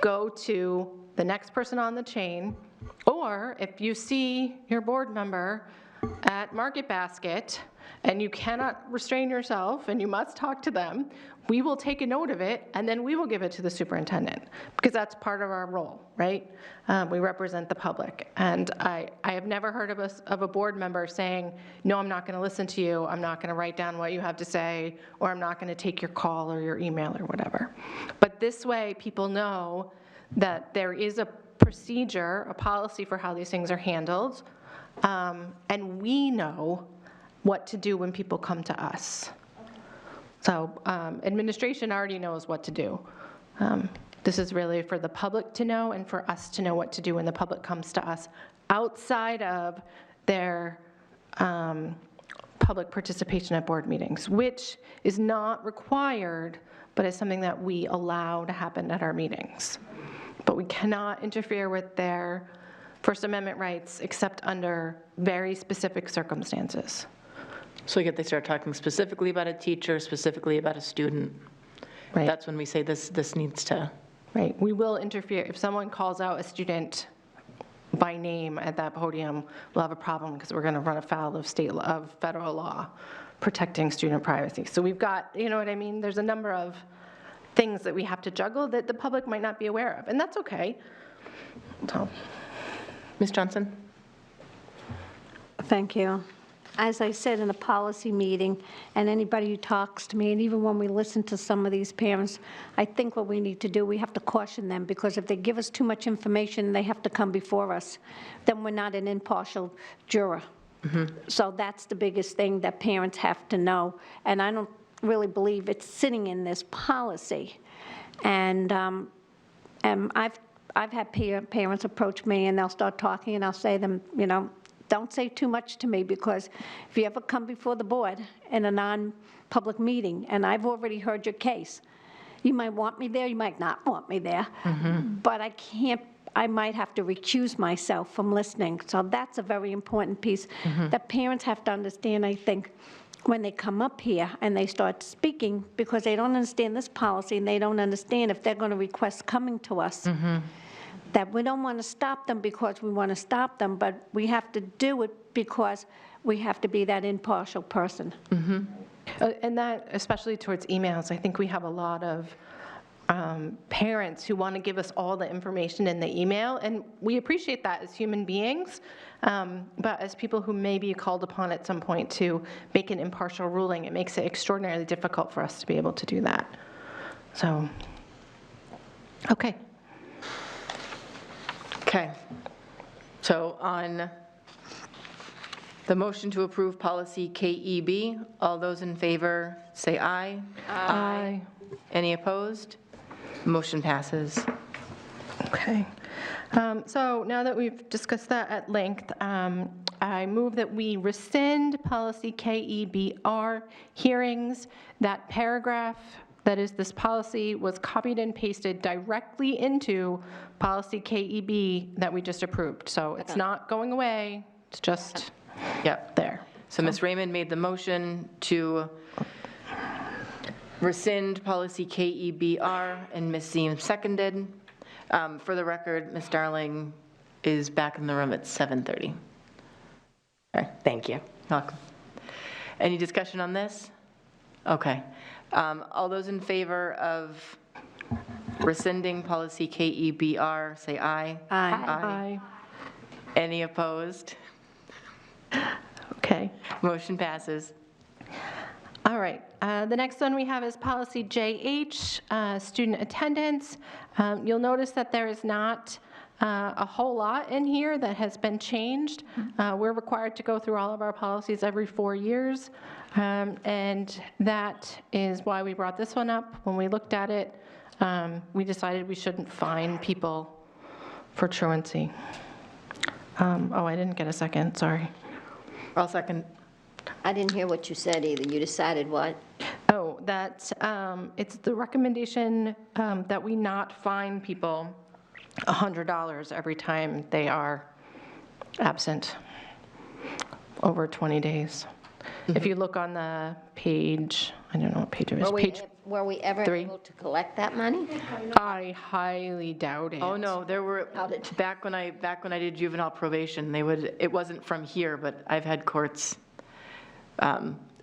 Go to the next person on the chain, or if you see your board member at Market Basket and you cannot restrain yourself and you must talk to them, we will take a note of it and then we will give it to the superintendent, because that's part of our role, right? We represent the public. And I have never heard of a board member saying, no, I'm not going to listen to you, I'm not going to write down what you have to say, or I'm not going to take your call or your email or whatever. But this way people know that there is a procedure, a policy for how these things are handled, and we know what to do when people come to us. So administration already knows what to do. This is really for the public to know and for us to know what to do when the public comes to us outside of their public participation at board meetings, which is not required, but is something that we allow to happen at our meetings. But we cannot interfere with their First Amendment rights except under very specific circumstances. So if they start talking specifically about a teacher, specifically about a student, right, that's when we say this needs to. Right, we will interfere. If someone calls out a student by name at that podium, we'll have a problem because we're going to run afoul of federal law. protecting student privacy. So we've got, you know what I mean? There's a number of things that we have to juggle that the public might not be aware of, and that's okay. So, Ms. Johnson? Thank you. As I said in a policy meeting, and anybody who talks to me, and even when we listen to some of these parents, I think what we need to do, we have to caution them, because if they give us too much information, they have to come before us, then we're not an impartial juror. So that's the biggest thing that parents have to know, and I don't really believe it's sitting in this policy. And I've had parents approach me, and they'll start talking, and I'll say to them, you know, don't say too much to me, because if you ever come before the board in a non-public meeting, and I've already heard your case, you might want me there, you might not want me there, but I might have to recuse myself from listening. So that's a very important piece that parents have to understand, I think, when they come up here and they start speaking, because they don't understand this policy, and they don't understand if they're going to request coming to us, that we don't want to stop them because we want to stop them, but we have to do it because we have to be that impartial person. And that, especially towards emails, I think we have a lot of parents who want to give us all the information in the email, and we appreciate that as human beings, but as people who may be called upon at some point to make an impartial ruling, it makes it extraordinarily difficult for us to be able to do that. So, okay. Okay. So on the motion to approve policy KEB, all those in favor say aye. Aye. Any opposed? Motion passes. Okay. So now that we've discussed that at length, I move that we rescind policy KEBR hearings. That paragraph, that is, this policy was copied and pasted directly into policy KEB that we just approved. So it's not going away, it's just there. So Ms. Raymond made the motion to rescind policy KEBR, and Ms. Ziem seconded. For the record, Ms. Darling is back in the room at 7:30. Okay. Thank you. Welcome. Any discussion on this? Okay. All those in favor of rescinding policy KEBR, say aye. Aye. Any opposed? Okay. Motion passes. All right. The next one we have is policy JH, student attendance. You'll notice that there is not a whole lot in here that has been changed. We're required to go through all of our policies every 4 years, and that is why we brought this one up. When we looked at it, we decided we shouldn't fine people for truancy. Oh, I didn't get a second, sorry. I'll second. I didn't hear what you said either. You decided what? Oh, that it's the recommendation that we not fine people $100 every time they are absent over 20 days. If you look on the page, I don't know what page it is. Were we ever 3. able to collect that money? I highly doubt it. Oh, no, there were, back when I did juvenile probation, it wasn't from here, but I've had courts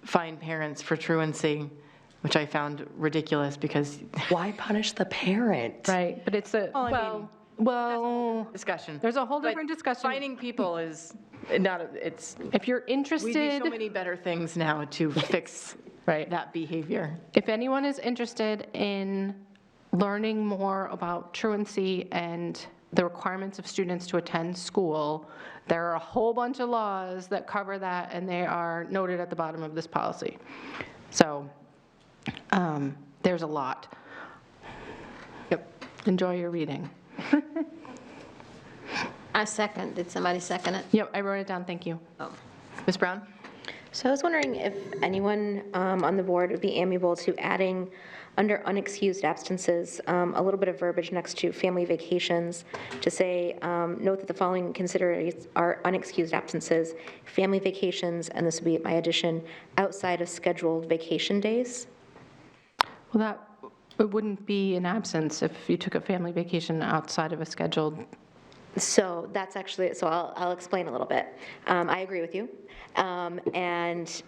fine parents for truancy, which I found ridiculous because. Why punish the parent? Right, but it's a, well, discussion. There's a whole different discussion. Fining people is not, it's. If you're interested. We do so many better things now to fix that behavior. If anyone is interested in learning more about truancy and the requirements of students to attend school, there are a whole bunch of laws that cover that, and they are noted at the bottom of this policy. So there's a lot. Yep. Enjoy your reading. I second. Did somebody second it? Yep, I wrote it down. Thank you. Oh. Ms. Brown? So I was wondering if anyone on the board would be amenable to adding, under unexcused absences, a little bit of verbiage next to family vacations to say, note that the following considerations are unexcused absences, family vacations, and this would be my addition, outside of scheduled vacation days. Well, it wouldn't be an absence if you took a family vacation outside of a scheduled. So that's actually, so I'll explain a little bit. I agree with you. And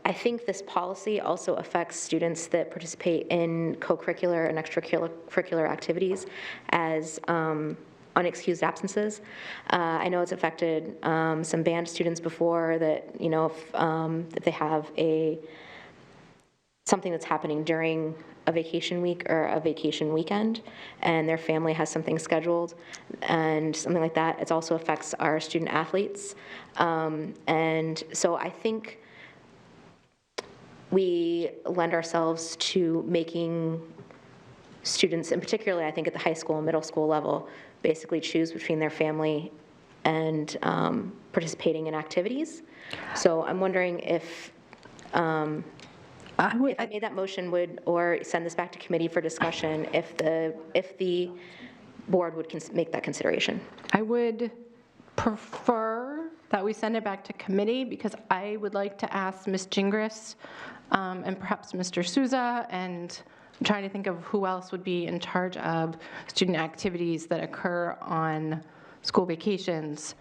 I think this policy also affects students that participate in co-curricular and extracurricular activities as unexcused absences. I know it's affected some band students before that, if they have something that's happening during a vacation week or a vacation weekend, and their family has something scheduled and something like that. It also affects our student athletes. And so I think we lend ourselves to making students, and particularly I think at the high school and middle school level, basically choose between their family and participating in activities. So I'm wondering if if I made that motion or send this back to committee for discussion, if the board would make that consideration. I would prefer that we send it back to committee, because I would like to ask Ms. Gingras and perhaps Mr. Souza, and I'm trying to think of who else would be in charge of student activities that occur on school vacations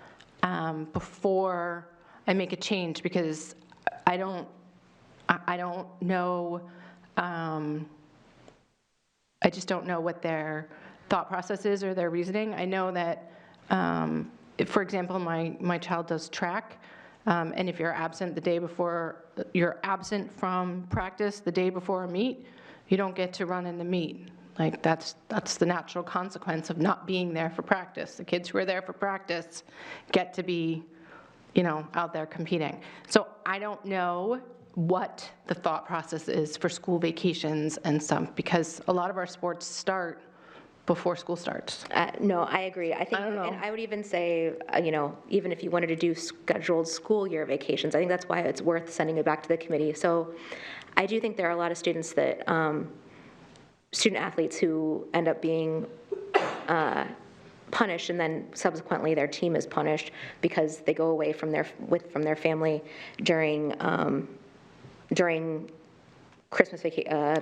before I make a change, because I don't know, I just don't know what their thought process is or their reasoning. I know that, if, for example, my child does track, and if you're absent the day before, you're absent from practice the day before a meet, you don't get to run in the meet. Like, that's the natural consequence of not being there for practice. The kids who are there for practice get to be, out there competing. So I don't know what the thought process is for school vacations and some, because a lot of our sports start before school starts. No, I agree. I think, and I would even say, even if you wanted to do scheduled school year vacations, I think that's why it's worth sending it back to the committee. So I do think there are a lot of students that, student athletes who end up being punished, and then subsequently their team is punished because they go away from their family during Christmas vacation,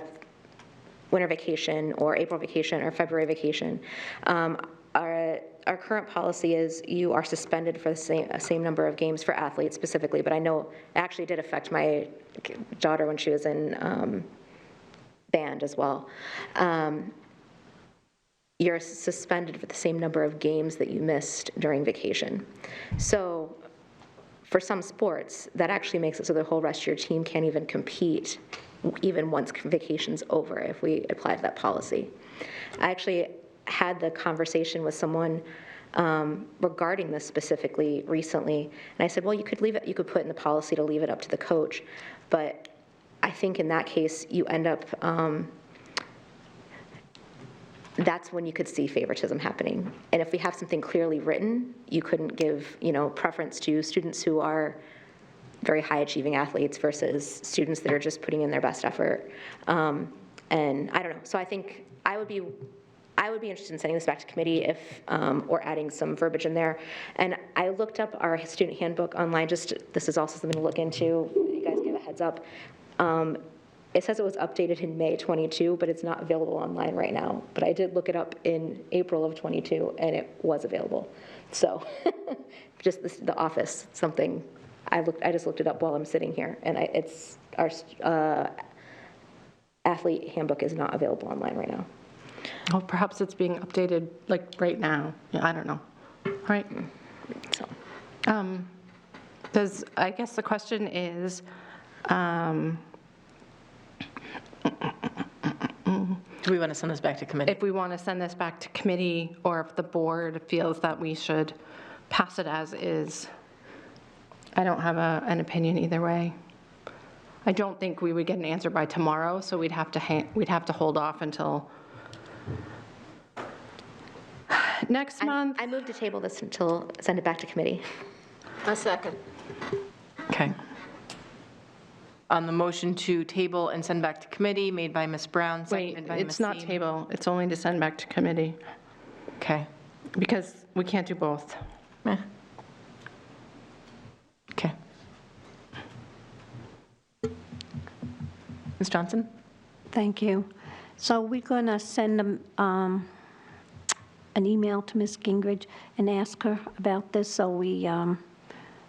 winter vacation, or April vacation, or February vacation. Our current policy is you are suspended for the same number of games for athletes specifically, but I know it actually did affect my daughter when she was in band as well. You're suspended for the same number of games that you missed during vacation. So for some sports, that actually makes it so the whole rest of your team can't even compete even once vacation's over if we apply that policy. I actually had the conversation with someone regarding this specifically recently, and I said, well, you could put in the policy to leave it up to the coach, but I think in that case, you end up, that's when you could see favoritism happening. And if we have something clearly written, you couldn't give, preference to students who are very high achieving athletes versus students that are just putting in their best effort. And I don't know. So I think I would be interested in sending this back to committee if, or adding some verbiage in there. And I looked up our student handbook online. This is also something to look into. You guys give a heads up. It says it was updated in May 22, but it's not available online right now. But I did look it up in April of 22, and it was available. So just the office, something. I just looked it up while I'm sitting here, and it's our athlete handbook is not available online right now. Well, perhaps it's being updated like right now. I don't know. Right. So, I guess the question is, do we want to send this back to committee? If we want to send this back to committee, or if the board feels that we should pass it as is. I don't have an opinion either way. I don't think we would get an answer by tomorrow, so we'd have to hold off until next month. I moved to table this until send it back to committee. A second. Okay. On the motion to table and send back to committee, made by Ms. Brown, seconded by Ms. It's not Seem. table, it's only to send back to committee, Okay. because we can't do both. Okay. Ms. Johnson? Thank you. So we're going to send an email to Ms. Gingrich and ask her about this, so we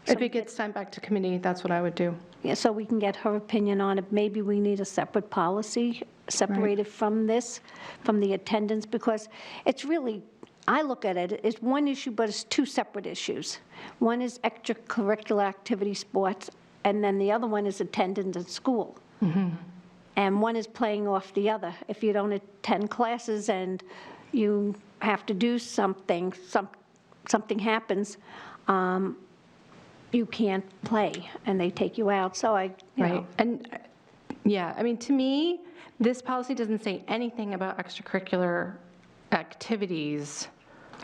If it gets sent back to committee, that's what I would do. Yeah, so we can get her opinion on it. Maybe we need a separate policy separated from this, from the attendance, because it's really, I look at it, it's one issue, but it's two separate issues. One is extracurricular activity sports, and then the other one is attendance at school. And one is playing off the other. If you don't attend classes and you have to do something, something happens, you can't play, and they take you out. So you know. And yeah, I mean, to me, this policy doesn't say anything about extracurricular activities.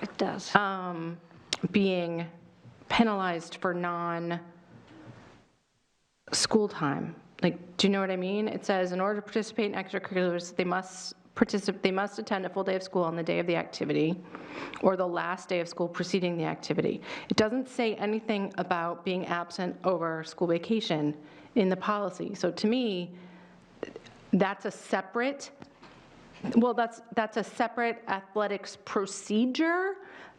It does. Being penalized for non-school time. Like, do you know what I mean? It says, in order to participate in extracurriculars, they must attend a full day of school on the day of the activity or the last day of school preceding the activity. It doesn't say anything about being absent over school vacation in the policy. So to me, that's a separate, that's a separate athletics procedure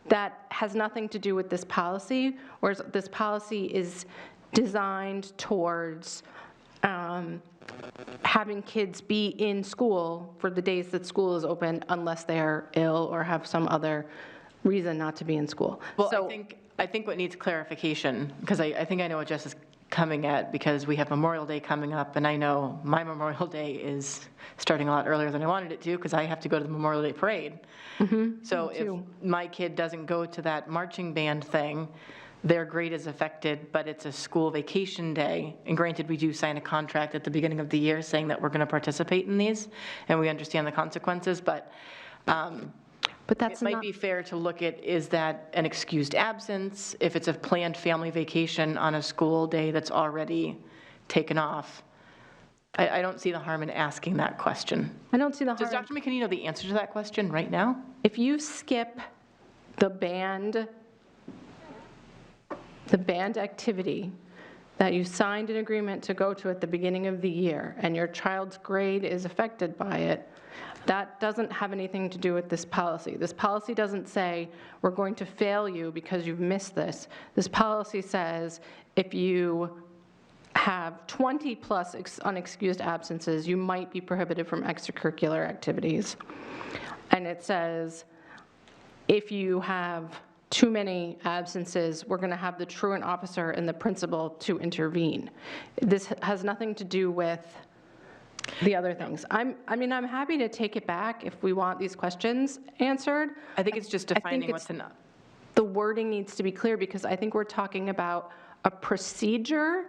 that has nothing to do with this policy, whereas this policy is designed towards having kids be in school for the days that school is open unless they are ill or have some other reason not to be in school. Well, so, I think what needs clarification, because I think I know what Jess is coming at, because we have Memorial Day coming up, and I know my Memorial Day is starting a lot earlier than I wanted it to, because I have to go to the Memorial Day parade. So if my kid doesn't go to that marching band thing, their grade is affected, but it's a school vacation day. And granted, we do sign a contract at the beginning of the year saying that we're going to participate in these, and we understand the consequences, but that's it might be fair to look at, is that an excused absence? If it's a planned family vacation on a school day that's already taken off, I don't see the harm in asking that question. I don't see the harm. Does Dr. McKinney know the answer to that question right now? If you skip the band activity that you signed an agreement to go to at the beginning of the year, and your child's grade is affected by it, that doesn't have anything to do with this policy. This policy doesn't say, we're going to fail you because you've missed this. This policy says, if you have 20 plus unexcused absences, you might be prohibited from extracurricular activities. And it says, if you have too many absences, we're going to have the truant officer and the principal to intervene. This has nothing to do with the other things. I'm happy to take it back if we want these questions answered. I think it's just defining what's enough. The wording needs to be clear, because I think we're talking about a procedure.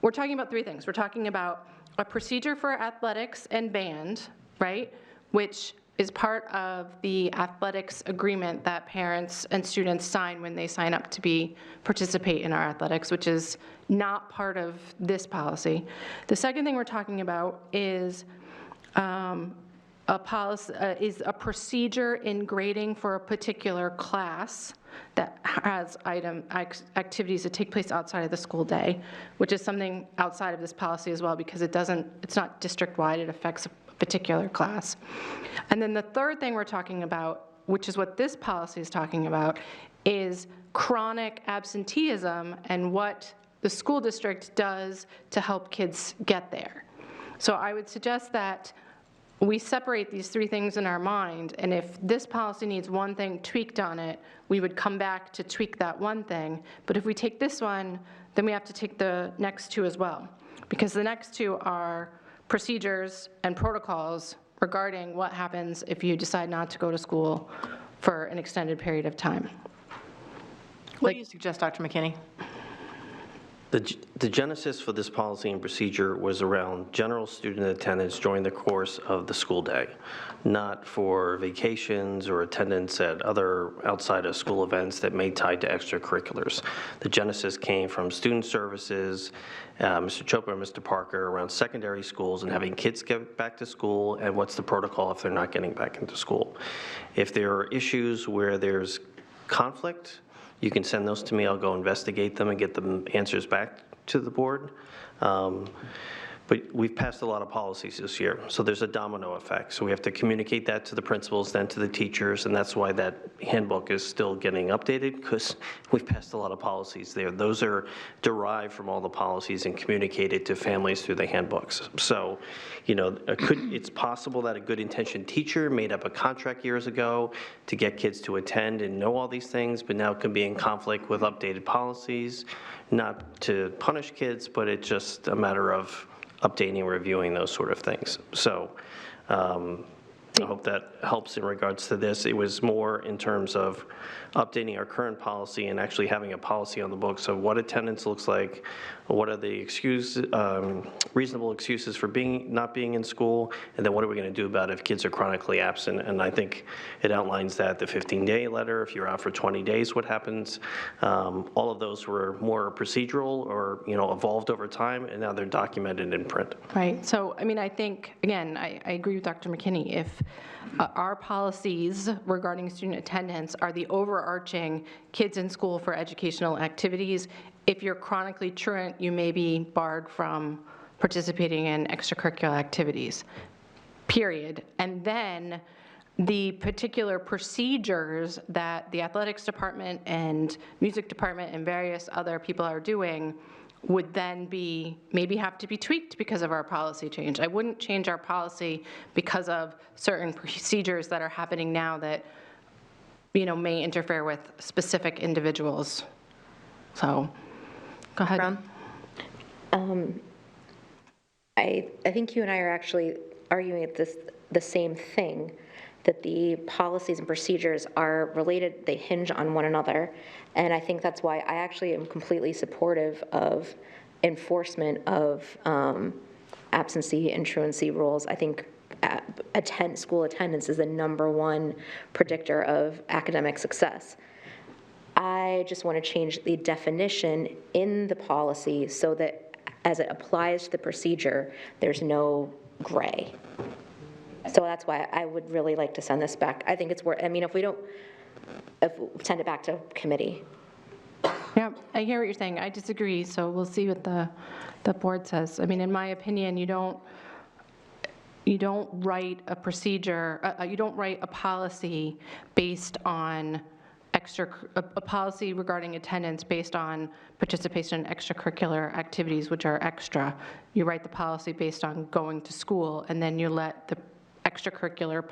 We're talking about three things. We're talking about a procedure for athletics and band, right, which is part of the athletics agreement that parents and students sign when they sign up to participate in our athletics, which is not part of this policy. The second thing we're talking about is a procedure in grading for a particular class that has activities that take place outside of the school day, which is something outside of this policy as well, because it's not district-wide, it affects a particular class. And then the third thing we're talking about, which is what this policy is talking about, is chronic absenteeism and what the school district does to help kids get there. So I would suggest that we separate these three things in our mind, and if this policy needs one thing tweaked on it, we would come back to tweak that one thing. But if we take this one, then we have to take the next two as well, because the next two are procedures and protocols regarding what happens if you decide not to go to school for an extended period of time. What do you suggest, Dr. McKinney? The genesis for this policy and procedure was around general student attendance during the course of the school day, not for vacations or attendance at other outside of school events that may tie to extracurriculars. The genesis came from student services, Mr. Chopra and Mr. Parker, around secondary schools and having kids get back to school, and what's the protocol if they're not getting back into school. If there are issues where there's conflict, you can send those to me. I'll go investigate them and get the answers back to the board. But we've passed a lot of policies this year, so there's a domino effect. So we have to communicate that to the principals, then to the teachers, and that's why that handbook is still getting updated, because we've passed a lot of policies there. Those are derived from all the policies and communicated to families through the handbooks. So, you know, it's possible that a good intentioned teacher made up a contract years ago to get kids to attend and know all these things, but now it can be in conflict with updated policies, not to punish kids, but it's just a matter of updating and reviewing those sort of things. So I hope that helps in regards to this. It was more in terms of updating our current policy and actually having a policy on the books of what attendance looks like, what are the reasonable excuses for not being in school, and then what are we going to do about it if kids are chronically absent. And I think it outlines that, the 15-day letter, if you're out for 20 days, what happens. All of those were more procedural or, you know, evolved over time, and now they're documented in print. Right. So, I mean, I think, again, I agree with Dr. McKinney. If our policies regarding student attendance are the overarching kids in school for educational activities, if you're chronically truant, you may be barred from participating in extracurricular activities, period. And then the particular procedures that the athletics department and music department and various other people are doing would then be, maybe have to be tweaked because of our policy change. I wouldn't change our policy because of certain procedures that are happening now that, you know, may interfere with specific individuals. So, go ahead. Brown? I think you and I are actually arguing at the same thing, that the policies and procedures are related, they hinge on one another, and I think that's why I actually am completely supportive of enforcement of absentee and truancy rules. I think school attendance is the #1 predictor of academic success. I just want to change the definition in the policy so that as it applies to the procedure, there's no gray. So that's why I would really like to send this back. I think it's worth, I mean, if we send it back to committee. Yeah, I hear what you're saying. I disagree, so we'll see what the board says. I mean, in my opinion, you don't write a procedure, you don't write a policy based on a policy regarding attendance based on participation in extracurricular activities, which are extra. You write the policy based on going to school, and then you let the extracurricular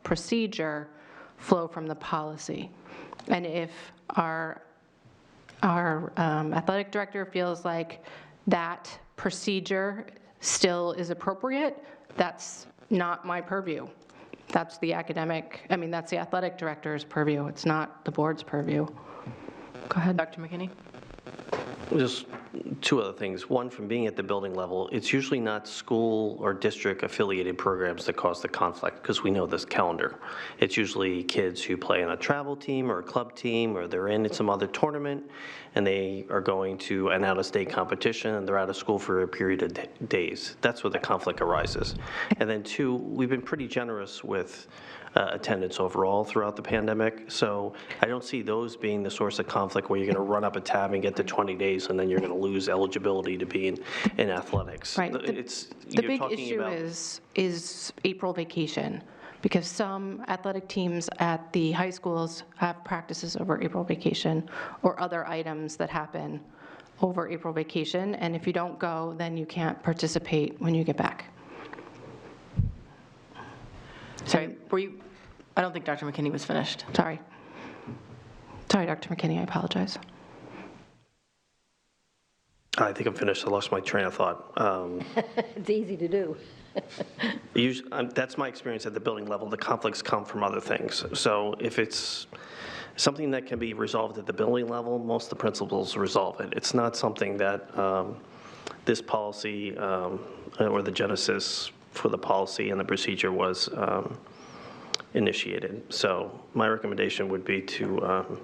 procedure flow from the policy. And if our athletic director feels like that procedure still is appropriate, that's not my purview. That's the that's the athletic director's purview. It's not the board's purview. Go ahead, Dr. McKinney. Just two other things. One, from being at the building level, it's usually not school or district affiliated programs that cause the conflict, because we know this calendar. It's usually kids who play on a travel team or a club team, or they're in some other tournament, and they are going to an out-of-state competition, and they're out of school for a period of days. That's where the conflict arises. And then two, we've been pretty generous with attendance overall throughout the pandemic. So I don't see those being the source of conflict where you're going to run up a tab and get to 20 days and then you're going to lose eligibility to be in athletics. Right. The big issue is April vacation, because some athletic teams at the high schools have practices over April vacation or other items that happen over April vacation. And if you don't go, then you can't participate when you get back. Sorry, I don't think Dr. McKinney was finished. Sorry, Dr. McKinney, I apologize. I think I'm finished. I lost my train of thought. It's easy to do. That's my experience at the building level. The conflicts come from other things. So if it's something that can be resolved at the building level, most of the principals resolve it. It's not something that this policy or the genesis for the policy and the procedure was initiated. So my recommendation would be to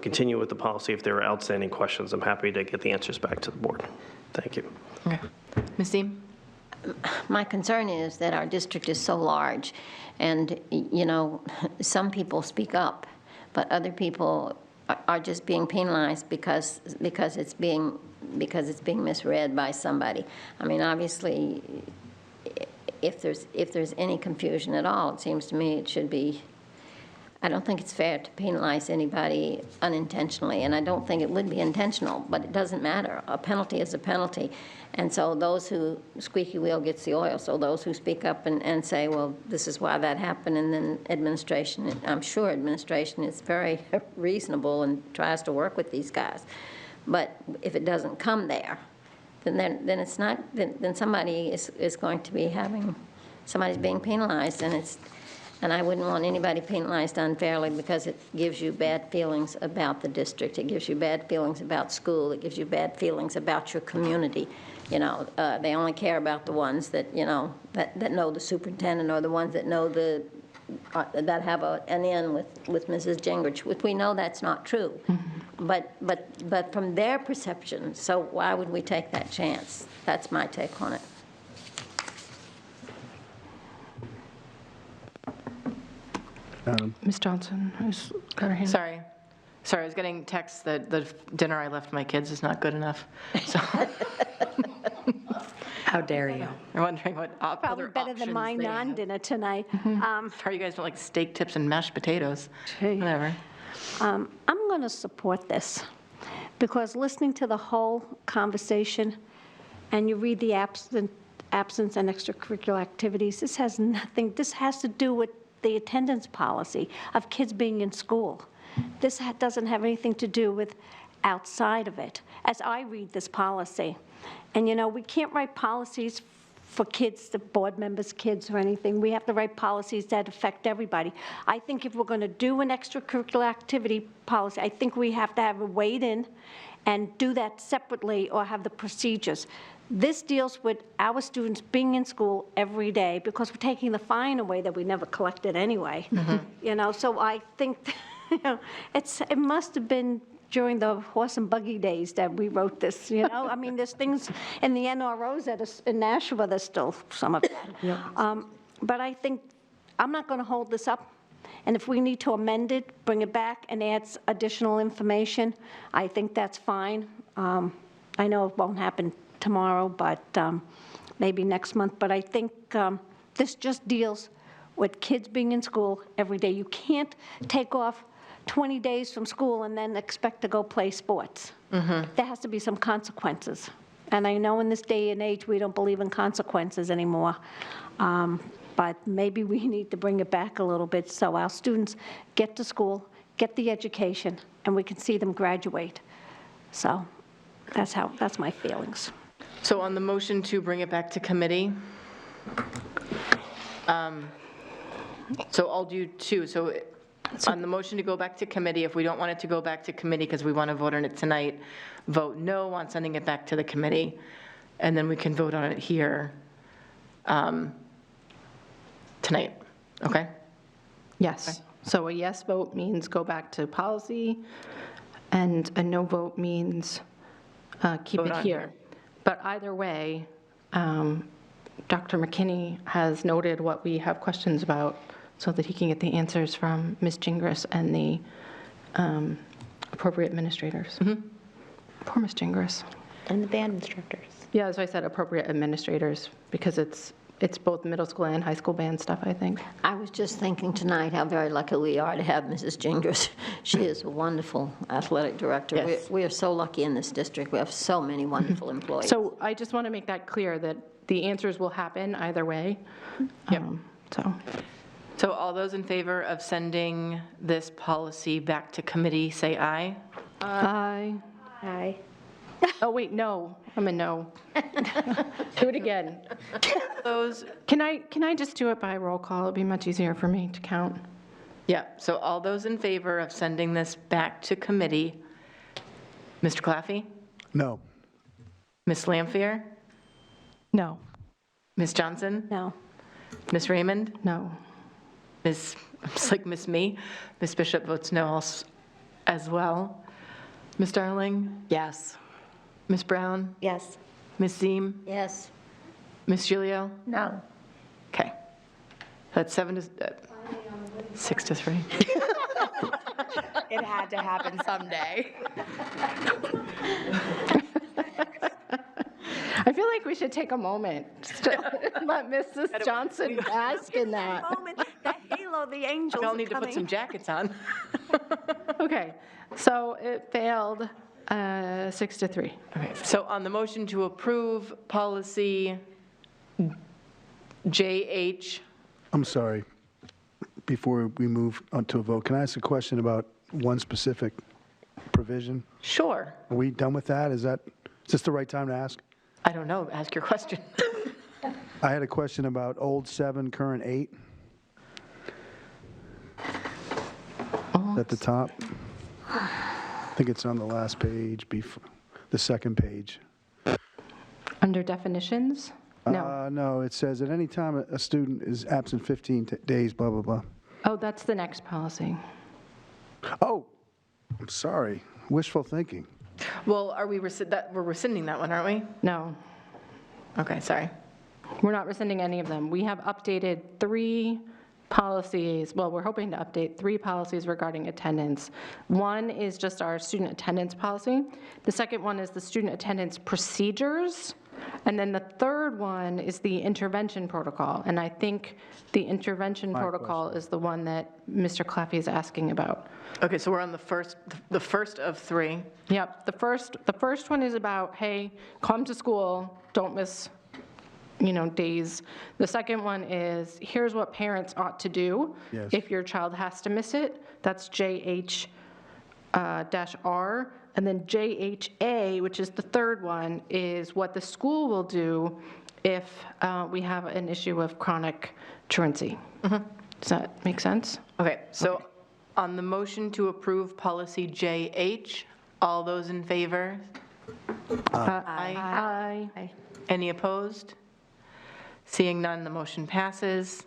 continue with the policy. If there are outstanding questions, I'm happy to get the answers back to the board. Thank you. Okay. Ms. Deem? My concern is that our district is so large, and, some people speak up, but other people are just being penalized because it's being because it's being misread by somebody. I mean, obviously, if there's any confusion at all, it seems to me it should be, I don't think it's fair to penalize anybody unintentionally, and I don't think it would be intentional, but it doesn't matter. A penalty is a penalty. And so those who, squeaky wheel gets the oil, so those who speak up and say, well, this is why that happened, and then administration, I'm sure administration is very reasonable and tries to work with these guys. But if it doesn't come there, then it's not, then somebody is going to be somebody's being penalized, and I wouldn't want anybody penalized unfairly because it gives you bad feelings about the district. It gives you bad feelings about school. It gives you bad feelings about your community. You know, they only care about the ones that, you know, that know the superintendent, or the ones that know that have an in with Mrs. Gingrich, which we know that's not true. Mm-hmm. But from their perception, so why would we take that chance? That's my take on it. Ms. Johnson has got her hand. Sorry, I was getting texts that the dinner I left my kids is not good enough. So How dare you? I'm wondering what Probably other better options than my they have. non-dinner tonight. Sorry, you guys don't like steak tips and mashed potatoes. Whatever. I'm going to support this, because listening to the whole conversation, and you read the absence and extracurricular activities, this has to do with the attendance policy of kids being in school. This doesn't have anything to do with outside of it, as I read this policy. And, you know, we can't write policies for kids, the board members' kids or anything. We have to write policies that affect everybody. I think if we're going to do an extracurricular activity policy, I think we have to have a weighed in and do that separately, or have the procedures. This deals with our students being in school every day, because we're taking the fine away that we never collected anyway. Mm-hmm. You know, so I think, you know, it must have been during the horse and buggy days that we wrote this, you know? I mean, there's things in the NROs that is in Nashua, there's still some of that. Yeah. But I think, I'm not going to hold this up. And if we need to amend it, bring it back and add additional information, I think that's fine. I know it won't happen tomorrow, but maybe next month. But I think this just deals with kids being in school every day. You can't take off 20 days from school and then expect to go play sports. Mm-hmm. There has to be some consequences. And I know in this day and age, we don't believe in consequences anymore. But maybe we need to bring it back a little bit so our students get to school, get the education, and we can see them graduate. So that's my feelings. So on the motion to bring it back to committee, so I'll do two. So on the motion to go back to committee, if we don't want it to go back to committee because we want to vote on it tonight, vote no on sending it back to the committee, and then we can vote on it here tonight. Okay? Yes. Okay. So a yes vote means go back to policy, and a no vote means keep Vote it on here. But either way, Dr. McKinney has noted what we have questions about so that he can get the answers from Ms. Gingras and the appropriate administrators. Mm-hmm. Poor Ms. Gingras. And the band instructors. Yeah, as I said, appropriate administrators, because it's both middle school and high school band stuff, I think. I was just thinking tonight how very lucky we are to have Mrs. Gingras. She is a wonderful athletic director. Yes. We are so lucky in this district. We have so many wonderful employees. So I just want to make that clear, that the answers will happen either way. Yep. So all those in favor of sending this policy back to committee, say aye. Aye. Aye. Oh, wait, no. I'm a no. Do it again. Those, Can I just do it by roll call? It'd be much easier for me to count. yeah, so all those in favor of sending this back to committee, Mr. Claffey? No. Ms. Lampier? No. Ms. Johnson? No. Ms. Raymond? No. It's like Miss Me. Ms. Bishop votes no as well. Ms. Darling? Yes. Ms. Brown? Yes. Ms. Ziem? Yes. Ms. Gilio? No. Okay. That's 6 to 3. It had to happen someday. I feel like we should take a moment to let Mrs. Johnson bask in that. Moment, that halo, the angels We all are need to put coming. some jackets on. Okay, so it failed 6-3. Okay, so on the motion to approve policy JH, I'm sorry. Before we move on to a vote, can I ask a question about one specific provision? sure. Are we done with that? Is this the right time to ask? I don't know, ask your question. I had a question about old 7, current 8. At the top. I think it's on the last page, the second page. Under definitions? No. No, it says at any time a student is absent 15 days, blah, blah, blah. Oh, that's the next policy. Oh, I'm sorry. Wishful thinking. Well, we're rescinding that one, aren't we? No, Okay, sorry. we're not rescinding any of them. We have updated 3 policies. Well, we're hoping to update 3 policies regarding attendance. One is just our student attendance policy. The second one is the student attendance procedures. And then the third one is the intervention protocol. And I think the intervention protocol is the one that Mr. Claffey is asking about. Okay, so we're on the first of 3. Yep, the first one is about, hey, come to school, don't miss, days. The second one is, here's what parents ought to do Yes. if your child has to miss it. That's JH -R. And then JHA, which is the third one, is what the school will do if we have an issue of chronic truancy. Does that make sense? Okay, so on the motion to approve policy JH, all those in favor? Aye. Any opposed? Seeing none, the motion passes.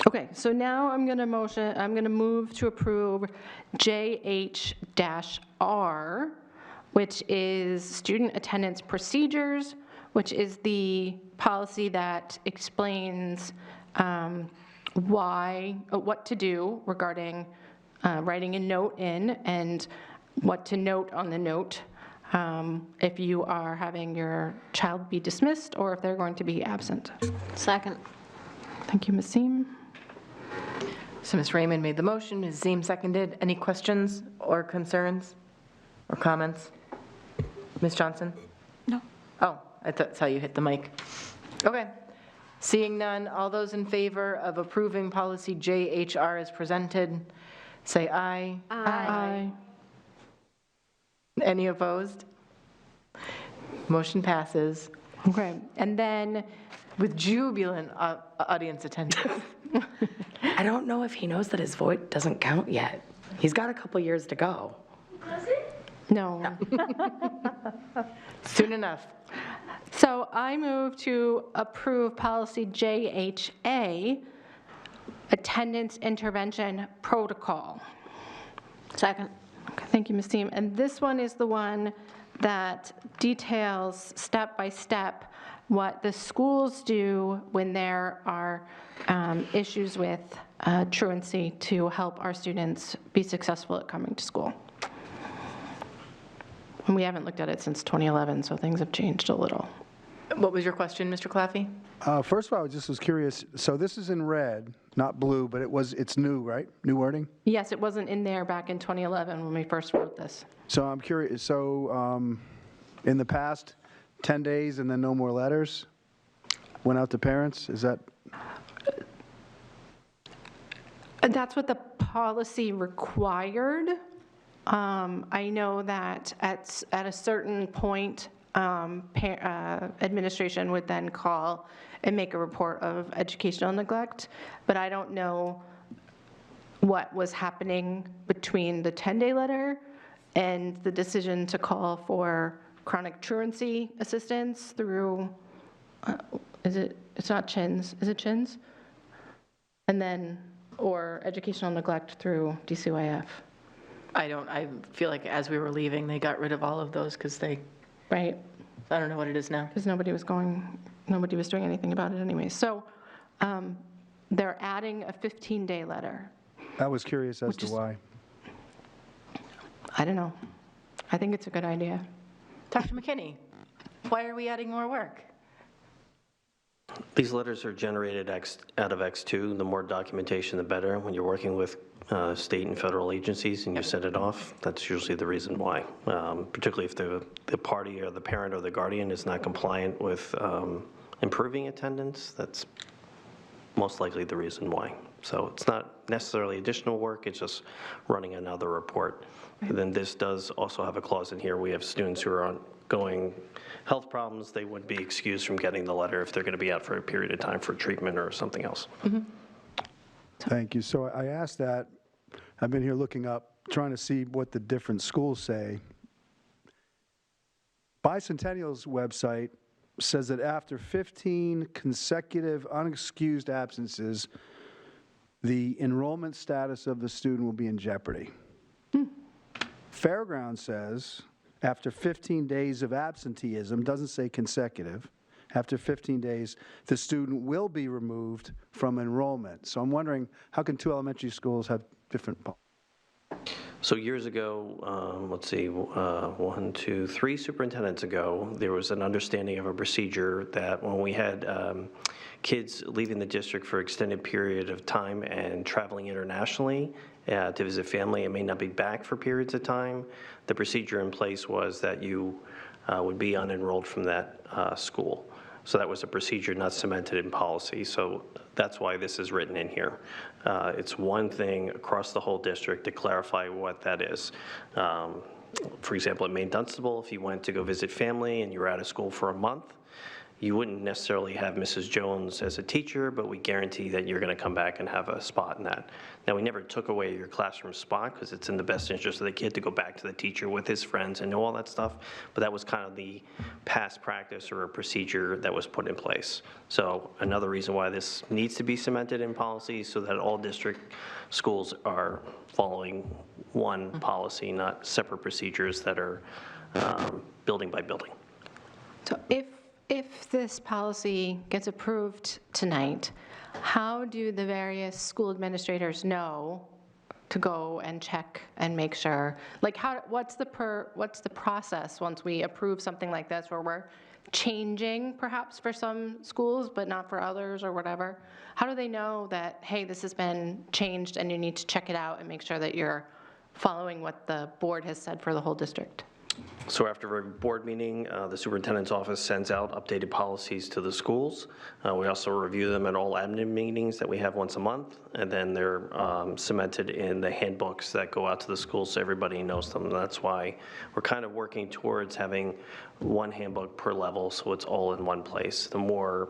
Okay, so now I'm going to move to approve JH-R, which is student attendance procedures, which is the policy that explains what to do regarding writing a note in and what to note on the note if you are having your child be dismissed or if they're going to be absent. Second. Thank you, Ms. Seem. So Ms. Raymond made the motion, Ms. Ziem seconded. Any questions or concerns or comments? Ms. Johnson? No. Oh, I thought that's how you hit the mic. Okay. Seeing none, all those in favor of approving policy JHR as presented, say aye. Aye. Any opposed? Motion passes Okay, and then, with jubilant audience attendance. I don't know if he knows that his vote doesn't count yet. He's got a couple years to go. no. Soon enough. So I move to approve policy JHA, attendance intervention protocol. Second. Okay, thank you, Ms. Seem. And this one is the one that details step by step what the schools do when there are issues with truancy to help our students be successful at coming to school. And we haven't looked at it since 2011, so things have changed a little. What was your question, Mr. Claffey? First of all, I just was curious. So this is in red, not blue, but it's new, right? New wording? Yes, it wasn't in there back in 2011 when we first wrote this. So I'm curious. So in the past, 10 days and then no more letters went out to parents? Is that? That's what the policy required. I know that at a certain point, administration would then call and make a report of educational neglect, but I don't know what was happening between the 10-day letter and the decision to call for chronic truancy assistance through, it's not CHINS, is it CHINS? And then, or educational neglect through DCYF. I feel like as we were leaving, they got rid of all of those because Right. I don't know what it is now. Because nobody was doing anything about it anyway. So they're adding a 15-day letter. I was curious as to why. I don't know. I think it's a good idea. Dr. McKinney? Why are we adding more work? These letters are generated out of X2. The more documentation, the better. When you're working with state and federal agencies and you send it off, that's usually the reason why. Particularly if the party or the parent or the guardian is not compliant with improving attendance, that's most likely the reason why. So it's not necessarily additional work, it's just running another report. And then this does also have a clause in here. We have students who are ongoing health problems. They would be excused from getting the letter if they're going to be out for a period of time for treatment or something else. Thank you. So I asked that. I've been here looking up, trying to see what the different schools say. Bicentennial's website says that after 15 consecutive unexcused absences, the enrollment status of the student will be in jeopardy. Fairground says after 15 days of absenteeism, doesn't say consecutive, after 15 days, the student will be removed from enrollment. So I'm wondering, how can two elementary schools have different policies? So years ago, let's see, 1, 2, 3 superintendents ago, there was an understanding of a procedure that when we had kids leaving the district for extended period of time and traveling internationally to visit family and may not be back for periods of time, the procedure in place was that you would be unenrolled from that school. So that was a procedure not cemented in policy. So that's why this is written in here. It's one thing across the whole district to clarify what that is. For example, at Maine Dunstable, if you went to go visit family and you were out of school for a month, you wouldn't necessarily have Mrs. Jones as a teacher, but we guarantee that you're going to come back and have a spot in that. Now, we never took away your classroom spot because it's in the best interest of the kid to go back to the teacher with his friends and know all that stuff, but that was kind of the past practice or a procedure that was put in place. So another reason why this needs to be cemented in policy so that all district schools are following one policy, not separate procedures that are building by building. So if this policy gets approved tonight, how do the various school administrators know to go and check and make sure? Like, what's the process once we approve something like this, where we're changing perhaps for some schools but not for others or whatever? How do they know that, hey, this has been changed and you need to check it out and make sure that you're following what the board has said for the whole district? So after a board meeting, the superintendent's office sends out updated policies to the schools. We also review them at all admin meetings that we have once a month, and then they're cemented in the handbooks that go out to the schools so everybody knows them. And that's why we're kind of working towards having one handbook per level so it's all in one place. The more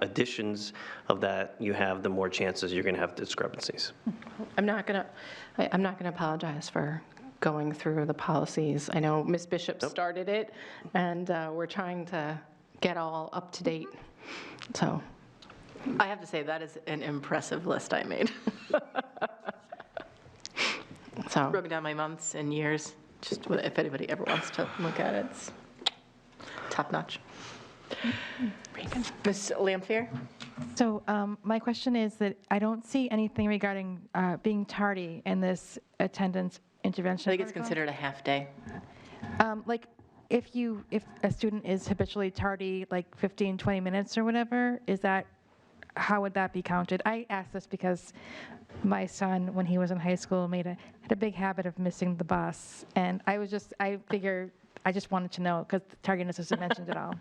additions of that you have, the more chances you're going to have discrepancies. I'm not going to apologize for going through the policies. I know Ms. Bishop started it, and we're trying to get all up to date. So I have to say, that is an impressive list I made. So broken down my months and years, just if anybody ever wants to look at it, it's top notch. Ms. Lampier? So my question is that I don't see anything regarding being tardy in this attendance intervention. I think it's protocol. considered a half day. Like if a student is habitually tardy, like 15, 20 minutes or whatever, how would that be counted? I asked this because my son, when he was in high school, had a big habit of missing the bus, and I just wanted to know because tardiness isn't mentioned at all.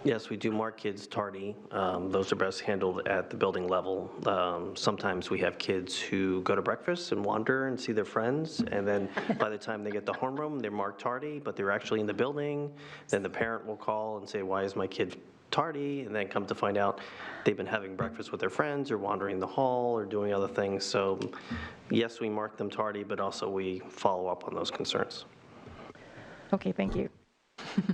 Yes, we do mark kids tardy. Those are best handled at the building level. Sometimes we have kids who go to breakfast and wander and see their friends, and then by the time they get to homeroom, they're marked tardy, but they're actually in the building. Then the parent will call and say, why is my kid tardy? And then come to find out they've been having breakfast with their friends or wandering the hall or doing other things. So yes, we mark them tardy, but also we follow up on those concerns. Okay, thank you.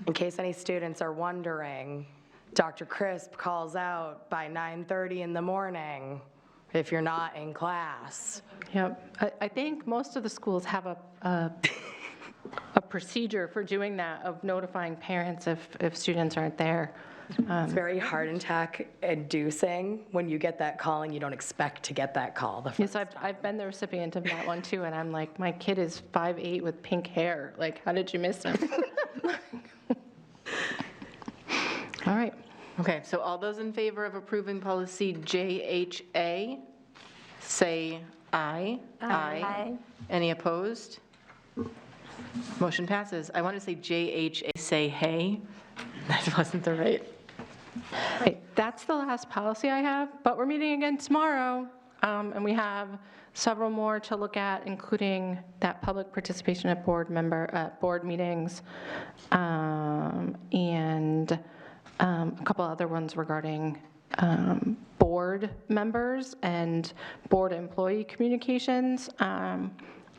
In case any students are wondering, Dr. Crisp calls out by 9:30 in the morning if you're not in class. Yep. I think most of the schools have a procedure for doing that, of notifying parents if students aren't there. It's very heart attack inducing when you get that call and you don't expect to get that call. Yes, I've been the recipient of that one too, and I'm like, my kid is 5'8" with pink hair. Like, how did you miss him? All right. Okay, so all those in favor of approving policy JHA, say aye. Aye. Any opposed? Motion passes. I want to say JHA, say hey. That wasn't the right. Right, that's the last policy I have, but we're meeting again tomorrow, and we have several more to look at, including that public participation at board meetings, and a couple other ones regarding board members and board employee communications.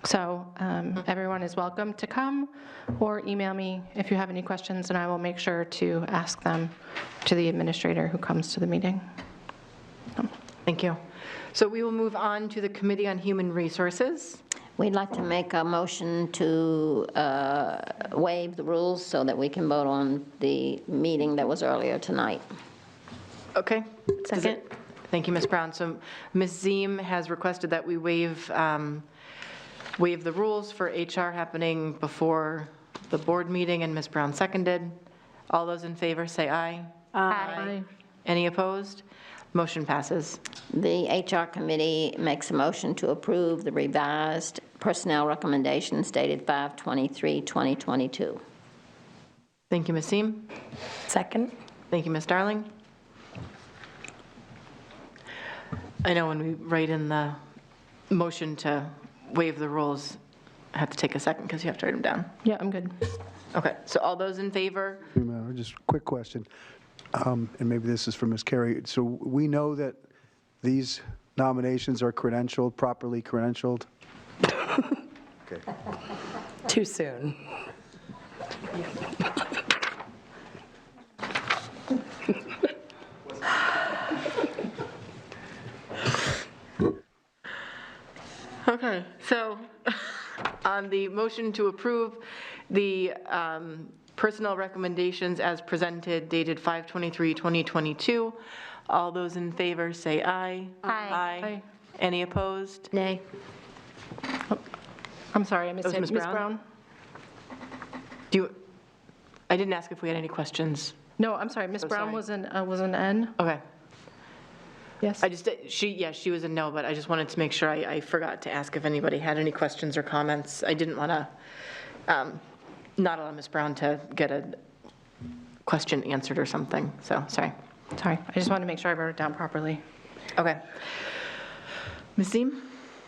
So everyone is welcome to come or email me if you have any questions, and I will make sure to ask them to the administrator who comes to the meeting. Thank you. So we will move on to the Committee on Human Resources. We'd like to make a motion to waive the rules so that we can vote on the meeting that was earlier tonight. Okay. Second. Thank you, Ms. Brown. So Ms. Ziem has requested that we waive the rules for HR happening before the board meeting, and Ms. Brown seconded. All those in favor say aye. Aye. Any opposed? Motion passes. The HR committee makes a motion to approve the revised personnel recommendations dated 5/23/2022. Thank you, Ms. Ziem. Second. Thank you, Ms. Darling. I know when we write in the motion to waive the rules, I have to take a second because you have to write them down. Yeah, I'm good. Okay, so all those in favor? Just a quick question, and maybe this is for Ms. Carey. So we know that these nominations are credentialed, properly credentialed? Okay. Too soon. Okay, so on the motion to approve the personnel recommendations as presented dated 5/23/2022, all those in favor say aye. Aye. Any opposed? Nay. I'm sorry, I missed was it. Ms. Ms. Brown? I didn't ask if we had any questions. No, I'm sorry, Ms. So Brown sorry. was an N? Okay. Yes? She was a no, but I just wanted to make sure I forgot to ask if anybody had any questions or comments. I didn't want to not allow Ms. Brown to get a question answered or something, so sorry. Sorry, I just wanted to make sure I wrote it down properly. Okay. Ms. Ziem?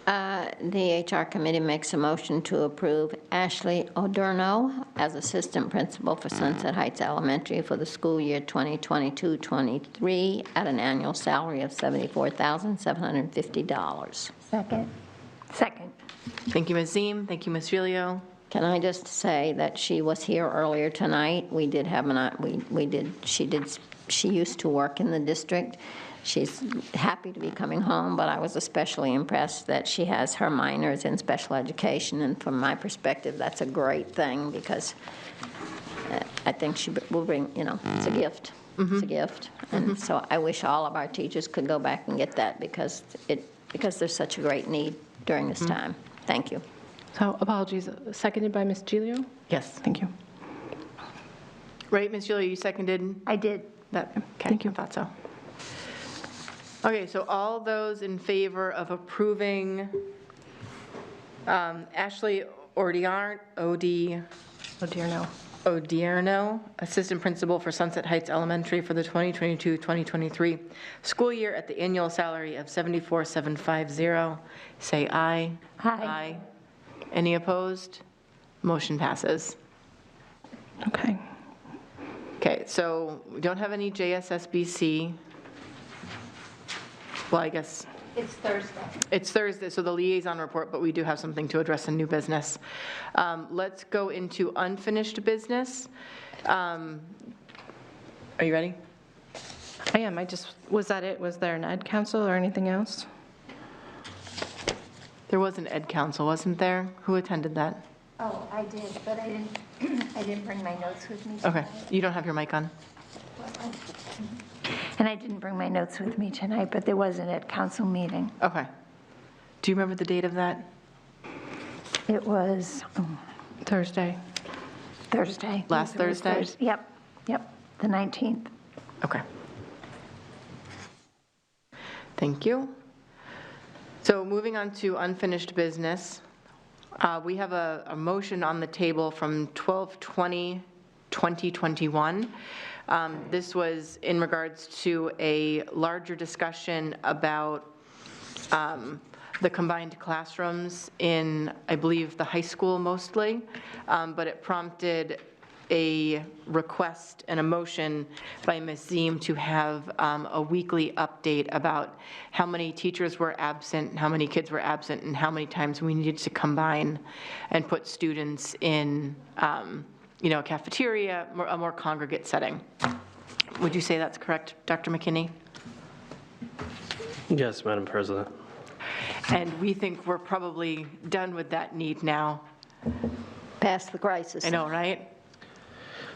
The HR committee makes a motion to approve Ashley Odorno as assistant principal for Sunset Heights Elementary for the school year 2022-23 at an annual salary of $74,750. Second. Thank you, Ms. Ziem. Thank you, Ms. Filio. Can I just say that she was here earlier tonight? We did have she used to work in the district. She's happy to be coming home, but I was especially impressed that she has her minors in special education, and from my perspective, that's a great thing because I think she will bring, it's a gift. It's a gift. And so I wish all of our teachers could go back and get that because there's such a great need during this time. Thank you. So apologies, seconded by Ms. Giglio? Yes. Thank you. Right, Ms. Giglio, you seconded? I did. That, okay, thank you. I thought so. Okay, so all those in favor of approving Ashley Odierno, assistant principal for Sunset Heights Elementary for the 2022-2023 school year at the annual salary of $74,750, say aye. Aye. Any opposed? Motion passes. Okay. Okay, so we don't have any JSSBC. Well, I guess. It's Thursday. It's Thursday, so the liaison report, but we do have something to address in new business. Let's go into unfinished business. Are you ready? I am. Was that it? Was there an ed council or anything else? There was an ed council, wasn't there? Who attended that? Oh, I did, but I didn't bring my notes with me. Okay, you don't have your mic on. And I didn't bring my notes with me tonight, but there wasn't at council meeting. Okay. Do you remember the date of that? It was Thursday. Thursday. Last It was Thursday? Yep, the 19th. Okay. Thank you. So moving on to unfinished business, we have a motion on the table from 12/20/2021. This was in regards to a larger discussion about the combined classrooms in, I believe, the high school mostly, but it prompted a request and a motion by Ms. Ziem to have a weekly update about how many teachers were absent, how many kids were absent, and how many times we needed to combine and put students in, a cafeteria, a more congregate setting. Would you say that's correct, Dr. McKinney? Yes, Madam President. And we think we're probably done with that need now. Past the crisis. I know, right?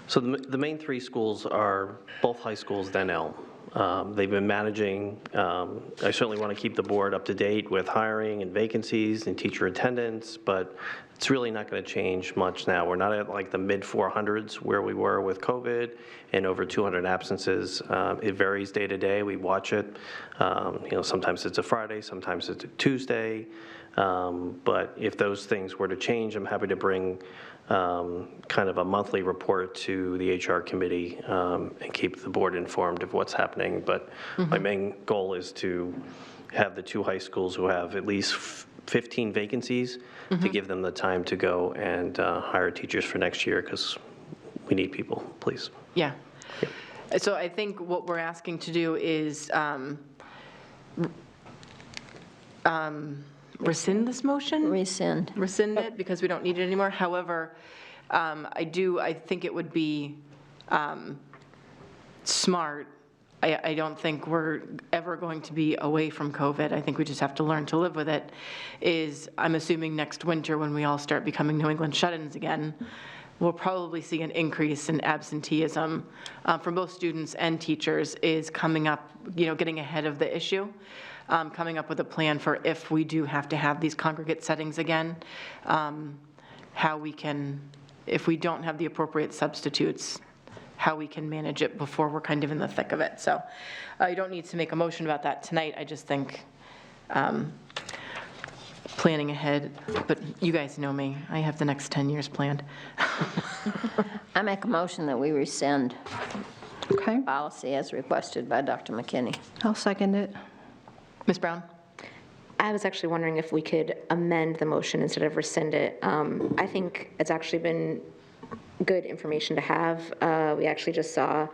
So the main three schools are both high schools, then Elm. They've been managing, I certainly want to keep the board up to date with hiring and vacancies and teacher attendance, but it's really not going to change much now. We're not at like the mid 400s where we were with COVID and over 200 absences. It varies day to day. We watch it. Sometimes it's a Friday, sometimes it's a Tuesday. But if those things were to change, I'm happy to bring kind of a monthly report to the HR committee and keep the board informed of what's happening. But my main goal is to have the two high schools who have at least 15 vacancies to give them the time to go and hire teachers for next year, because we need people, please. Yeah. So I think what we're asking to do is rescind this motion? Rescind. Rescind it because we don't need it anymore. However, I think it would be smart. I don't think we're ever going to be away from COVID. I think we just have to learn to live with it. I'm assuming next winter when we all start becoming New England shut-ins again, we'll probably see an increase in absenteeism from both students and teachers is coming up, getting ahead of the issue. Coming up with a plan for if we do have to have these congregate settings again, how we can, if we don't have the appropriate substitutes, how we can manage it before we're kind of in the thick of it. So you don't need to make a motion about that tonight. I just think planning ahead, but you guys know me. I have the next 10 years planned. I make a motion that we rescind Okay, policy as requested by Dr. McKinney. I'll second it. Ms. Brown? I was actually wondering if we could amend the motion instead of rescind it. I think it's actually been good information to have. We actually just saw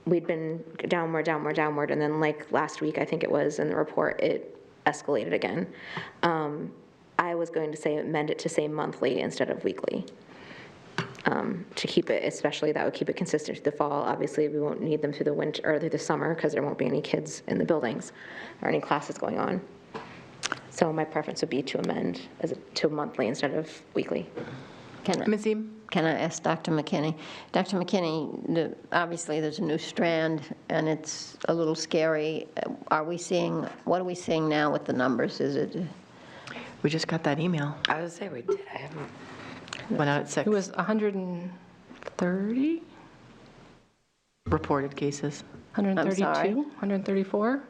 we'd been downward, and then like last week, I think it was, in the report, it escalated again. I was going to say amend it to say monthly instead of weekly. To keep it, especially that would keep it consistent through the fall. Obviously, we won't need them through the winter or through the summer because there won't be any kids in the buildings or any classes going on. So my preference would be to amend to monthly instead of weekly. Ms. Ziem? Can I ask Dr. McKinney? Dr. McKinney, obviously there's a new strand and it's a little scary. What are we seeing now with the numbers? Is it? We just got that email. I would say we did. I haven't. Went out at 6. It was 130? Reported cases. 132? I'm sorry? 134?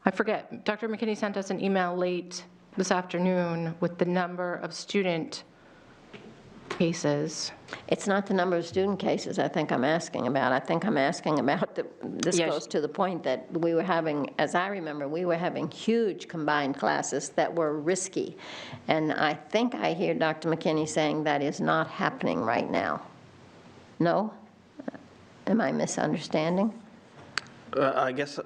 I forget. Dr. McKinney sent us an email late this afternoon with the number of student cases. It's not the number of student cases I think I'm asking about. I think I'm asking about, this goes to the point that we were having, as I remember, we were having huge combined classes that were risky. And I think I hear Dr. McKinney saying that is not happening right now. No? Am I misunderstanding? I guess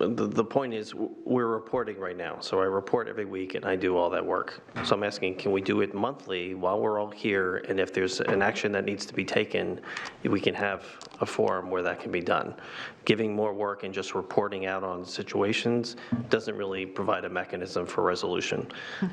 the point is, we're reporting right now, so I report every week and I do all that work. So I'm asking, can we do it monthly while we're all here, and if there's an action that needs to be taken, we can have a forum where that can be done. Giving more work and just reporting out on situations doesn't really provide a mechanism for resolution.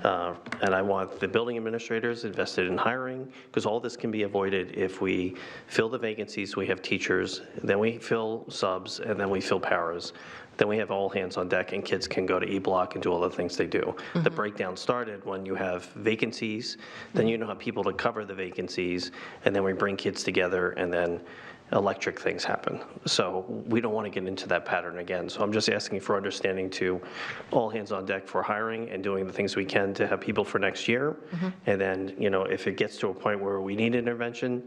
And I want the building administrators invested in hiring, because all this can be avoided if we fill the vacancies, we have teachers, then we fill subs, and then we fill paras. Then we have all hands on deck, and kids can go to E-Block and do all the things they do. The breakdown started when you have vacancies, then you don't have people to cover the vacancies, and then we bring kids together, and then electric things happen. So we don't want to get into that pattern again. So I'm just asking for understanding to all hands on deck for hiring and doing the things we can to have people for next year. And then, if it gets to a point where we need intervention,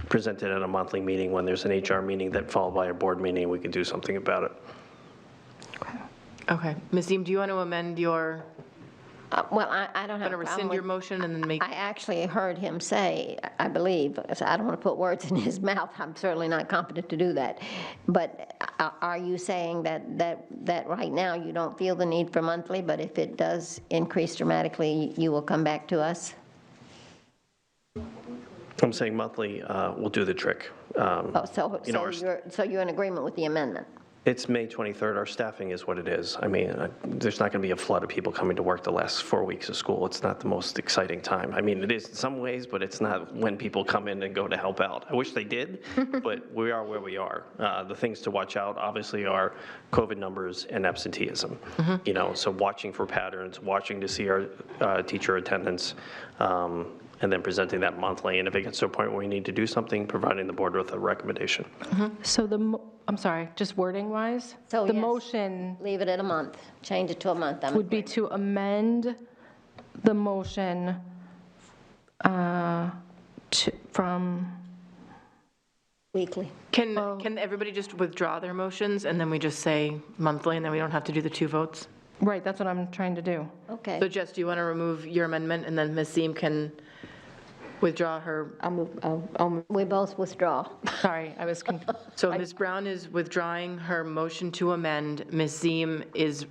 present it at a monthly meeting when there's an HR meeting that followed by a board meeting, we can do something about it. Okay. Ms. Ziem, do you want to amend your, Well, I don't have a want to problem rescind with... your motion and then make? I actually heard him say, I believe, so I don't want to put words in his mouth, I'm certainly not competent to do that, but are you saying that right now you don't feel the need for monthly, but if it does increase dramatically, you will come back to us? I'm saying monthly will do the trick. So you're in agreement with the amendment? It's May 23rd. Our staffing is what it is. I mean, there's not going to be a flood of people coming to work the last 4 weeks of school. It's not the most exciting time. I mean, it is in some ways, but it's not when people come in and go to help out. I wish they did, but we are where we are. The things to watch out, obviously, are COVID numbers and absenteeism. So watching for patterns, watching to see our teacher attendance, and then presenting that monthly. And if it gets to a point where we need to do something, providing the board with a recommendation. So I'm sorry, just wording-wise? So the yes, motion leave it at a month, change it to a month. would be to amend the motion from... Weekly. Can everybody just withdraw their motions and then we just say monthly and then we don't have to do the two votes? Right, that's what I'm trying to do. Okay. So Jess, do you want to remove your amendment and then Ms. Ziem can withdraw her? We both withdraw. Sorry, I was confused. So Ms. Brown is withdrawing her motion to amend. Ms. Ziem is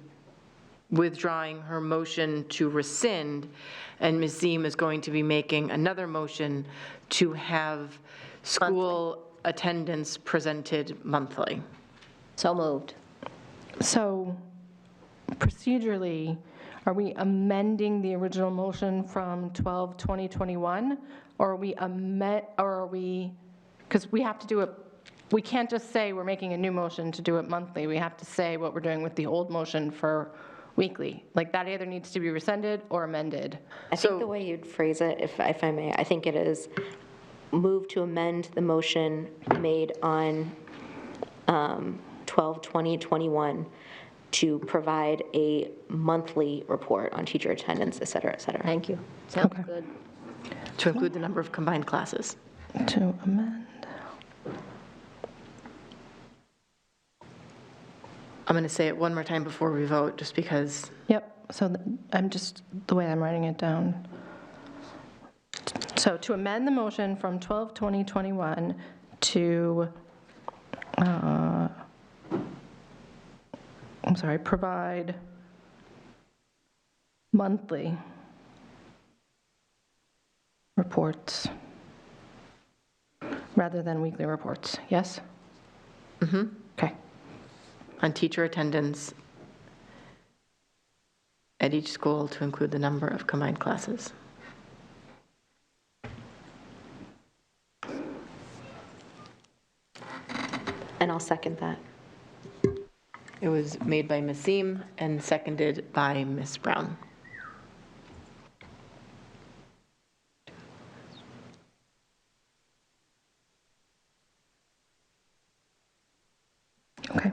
withdrawing her motion to rescind. And Ms. Ziem is going to be making another motion to have school attendance presented monthly. So moved. So procedurally, are we amending the original motion from 12/20/21, or are we, because we have to do it, we can't just say we're making a new motion to do it monthly. We have to say what we're doing with the old motion for weekly. Like, that either needs to be rescinded or amended. I think the way you'd phrase it, if I may, I think it is move to amend the motion made on 12/20/21 to provide a monthly report on teacher attendance, et cetera, et cetera. Thank you. Sounds good. To include the number of combined classes. To amend. I'm going to say it one more time before we vote, just because. Yep, so I'm just, the way I'm writing it down. So to amend the motion from 12/20/21 to, provide monthly reports rather than weekly reports, yes? Okay. On teacher attendance at each school to include the number of combined classes. And I'll second that. It was made by Ms. Ziem and seconded by Ms. Brown. Okay.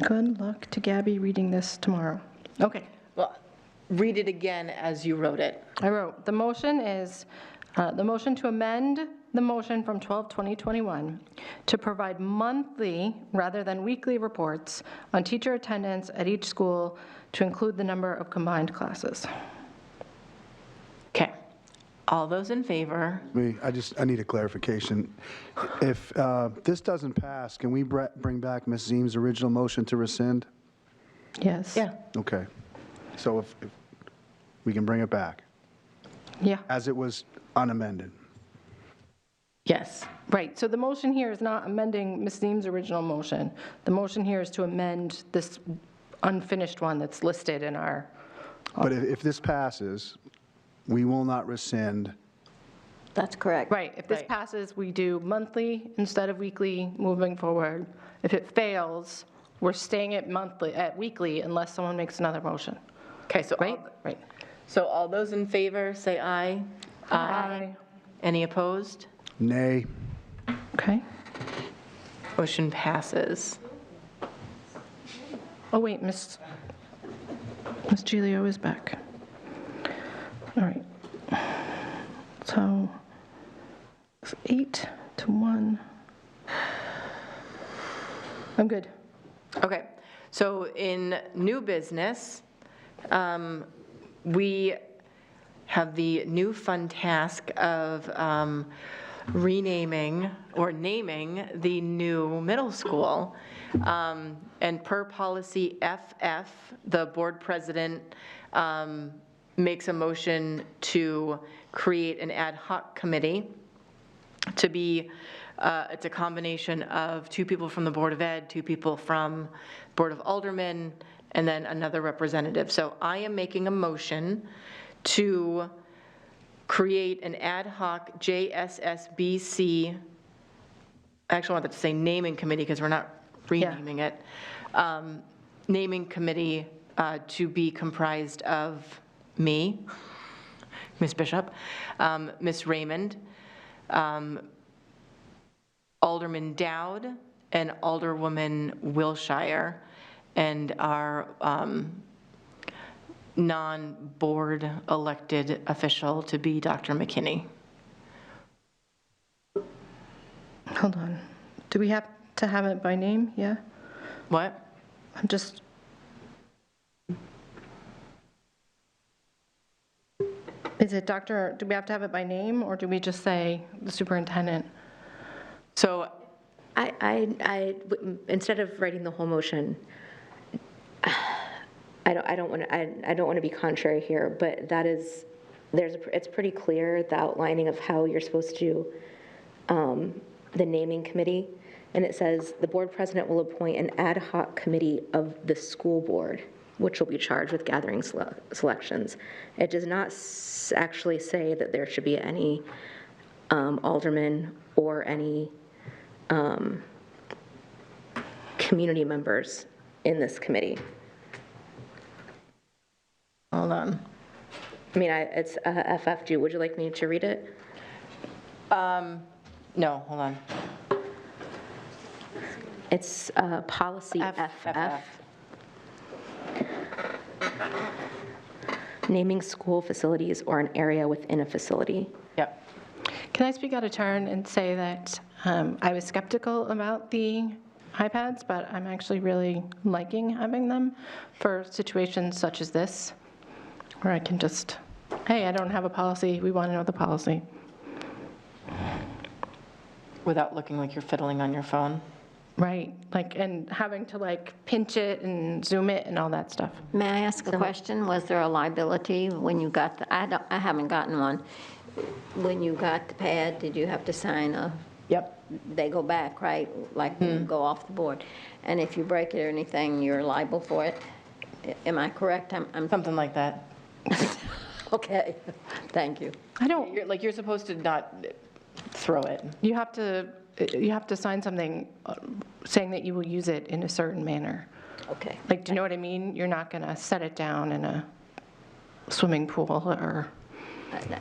Good luck to Gabby reading this tomorrow. Okay. Well, read it again as you wrote it. I wrote, the motion is, the motion to amend the motion from 12/20/21 to provide monthly rather than weekly reports on teacher attendance at each school to include the number of combined classes. Okay. All those in favor? I need a clarification. If this doesn't pass, can we bring back Ms. Zeem's original motion to rescind? Yes. Yeah. Okay. So if we can bring it back, Yeah. as it was unamended. Yes. Right, so the motion here is not amending Ms. Zeem's original motion. The motion here is to amend this unfinished one that's listed in our, But if this passes, we will not rescind. That's correct. right, if this passes, we do monthly instead of weekly moving forward. If it fails, we're staying at weekly unless someone makes another motion. Okay, so Right? Right. So all those in favor, say aye. Aye. Any opposed? Nay. Okay. Motion passes. Oh, wait, Ms. Gilio is back. All right. So it's 8-1. I'm good. Okay, so in new business, we have the new fun task of renaming or naming the new middle school. And per policy FF, the board president makes a motion to create an ad hoc committee to be, it's a combination of 2 people from the Board of Ed, 2 people from Board of Aldermen, and then another representative. So I am making a motion to create an ad hoc JSSBC, I actually wanted to say naming committee because we're not renaming it, naming committee to be comprised of me, Ms. Bishop, Ms. Raymond, Alderman Dowd, and Alderwoman Wilshire, and our non-board elected official to be Dr. McKinney. Hold on. Do we have to have it by name? Yeah? What? I'm just, is it Dr., do we have to have it by name, or do we just say the superintendent? So Instead of writing the whole motion, I don't want to be contrary here, but that is, it's pretty clear, the outlining of how you're supposed to do the naming committee. And it says, the board president will appoint an ad hoc committee of the school board, which will be charged with gathering selections. It does not actually say that there should be any aldermen or any community members in this committee. Hold on. I mean, it's FFG. Would you like me to read it? No, hold on. It's policy FF. Naming school facilities or an area within a facility. Yep. Can I speak out of turn and say that I was skeptical about the iPads, but I'm actually really liking having them for situations such as this, where I can just, hey, I don't have a policy, we want to know the policy. Without looking like you're fiddling on your phone. Right, like, and having to like pinch it and zoom it and all that stuff. May I ask a question? Was there a liability when you got the, I haven't gotten one. When you got the pad, did you have to sign a? Yep. They go back, right? Like go off the board. And if you break it or anything, you're liable for it? Am I correct? I'm Something like that. Okay, thank you. I don't, You're supposed to not throw it. you have to sign something saying that you will use it in a certain manner. Okay. Like, do you know what I mean? You're not going to set it down in a swimming pool or.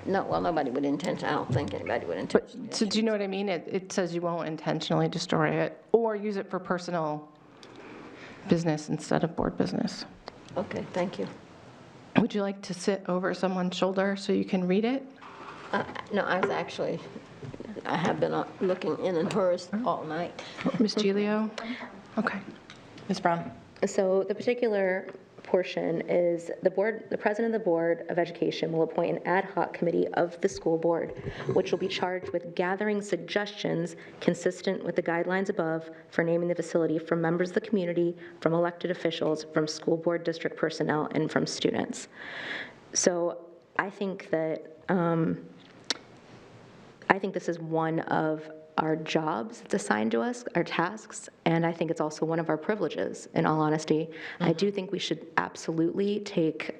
No, well, nobody would intentionally, I don't think anybody would intentionally. So do you know what I mean? It says you won't intentionally destroy it or use it for personal business instead of board business. Okay, thank you. Would you like to sit over someone's shoulder so you can read it? No, I was actually I have been looking in hers all night. Ms. Gilio? Okay. Ms. Brown? So the particular portion is the president of the Board of Education will appoint an ad hoc committee of the school board, which will be charged with gathering suggestions consistent with the guidelines above for naming the facility from members of the community, from elected officials, from school board district personnel, and from students. So I think that, I think this is one of our jobs that's assigned to us, our tasks, and I think it's also one of our privileges, in all honesty. I do think we should absolutely take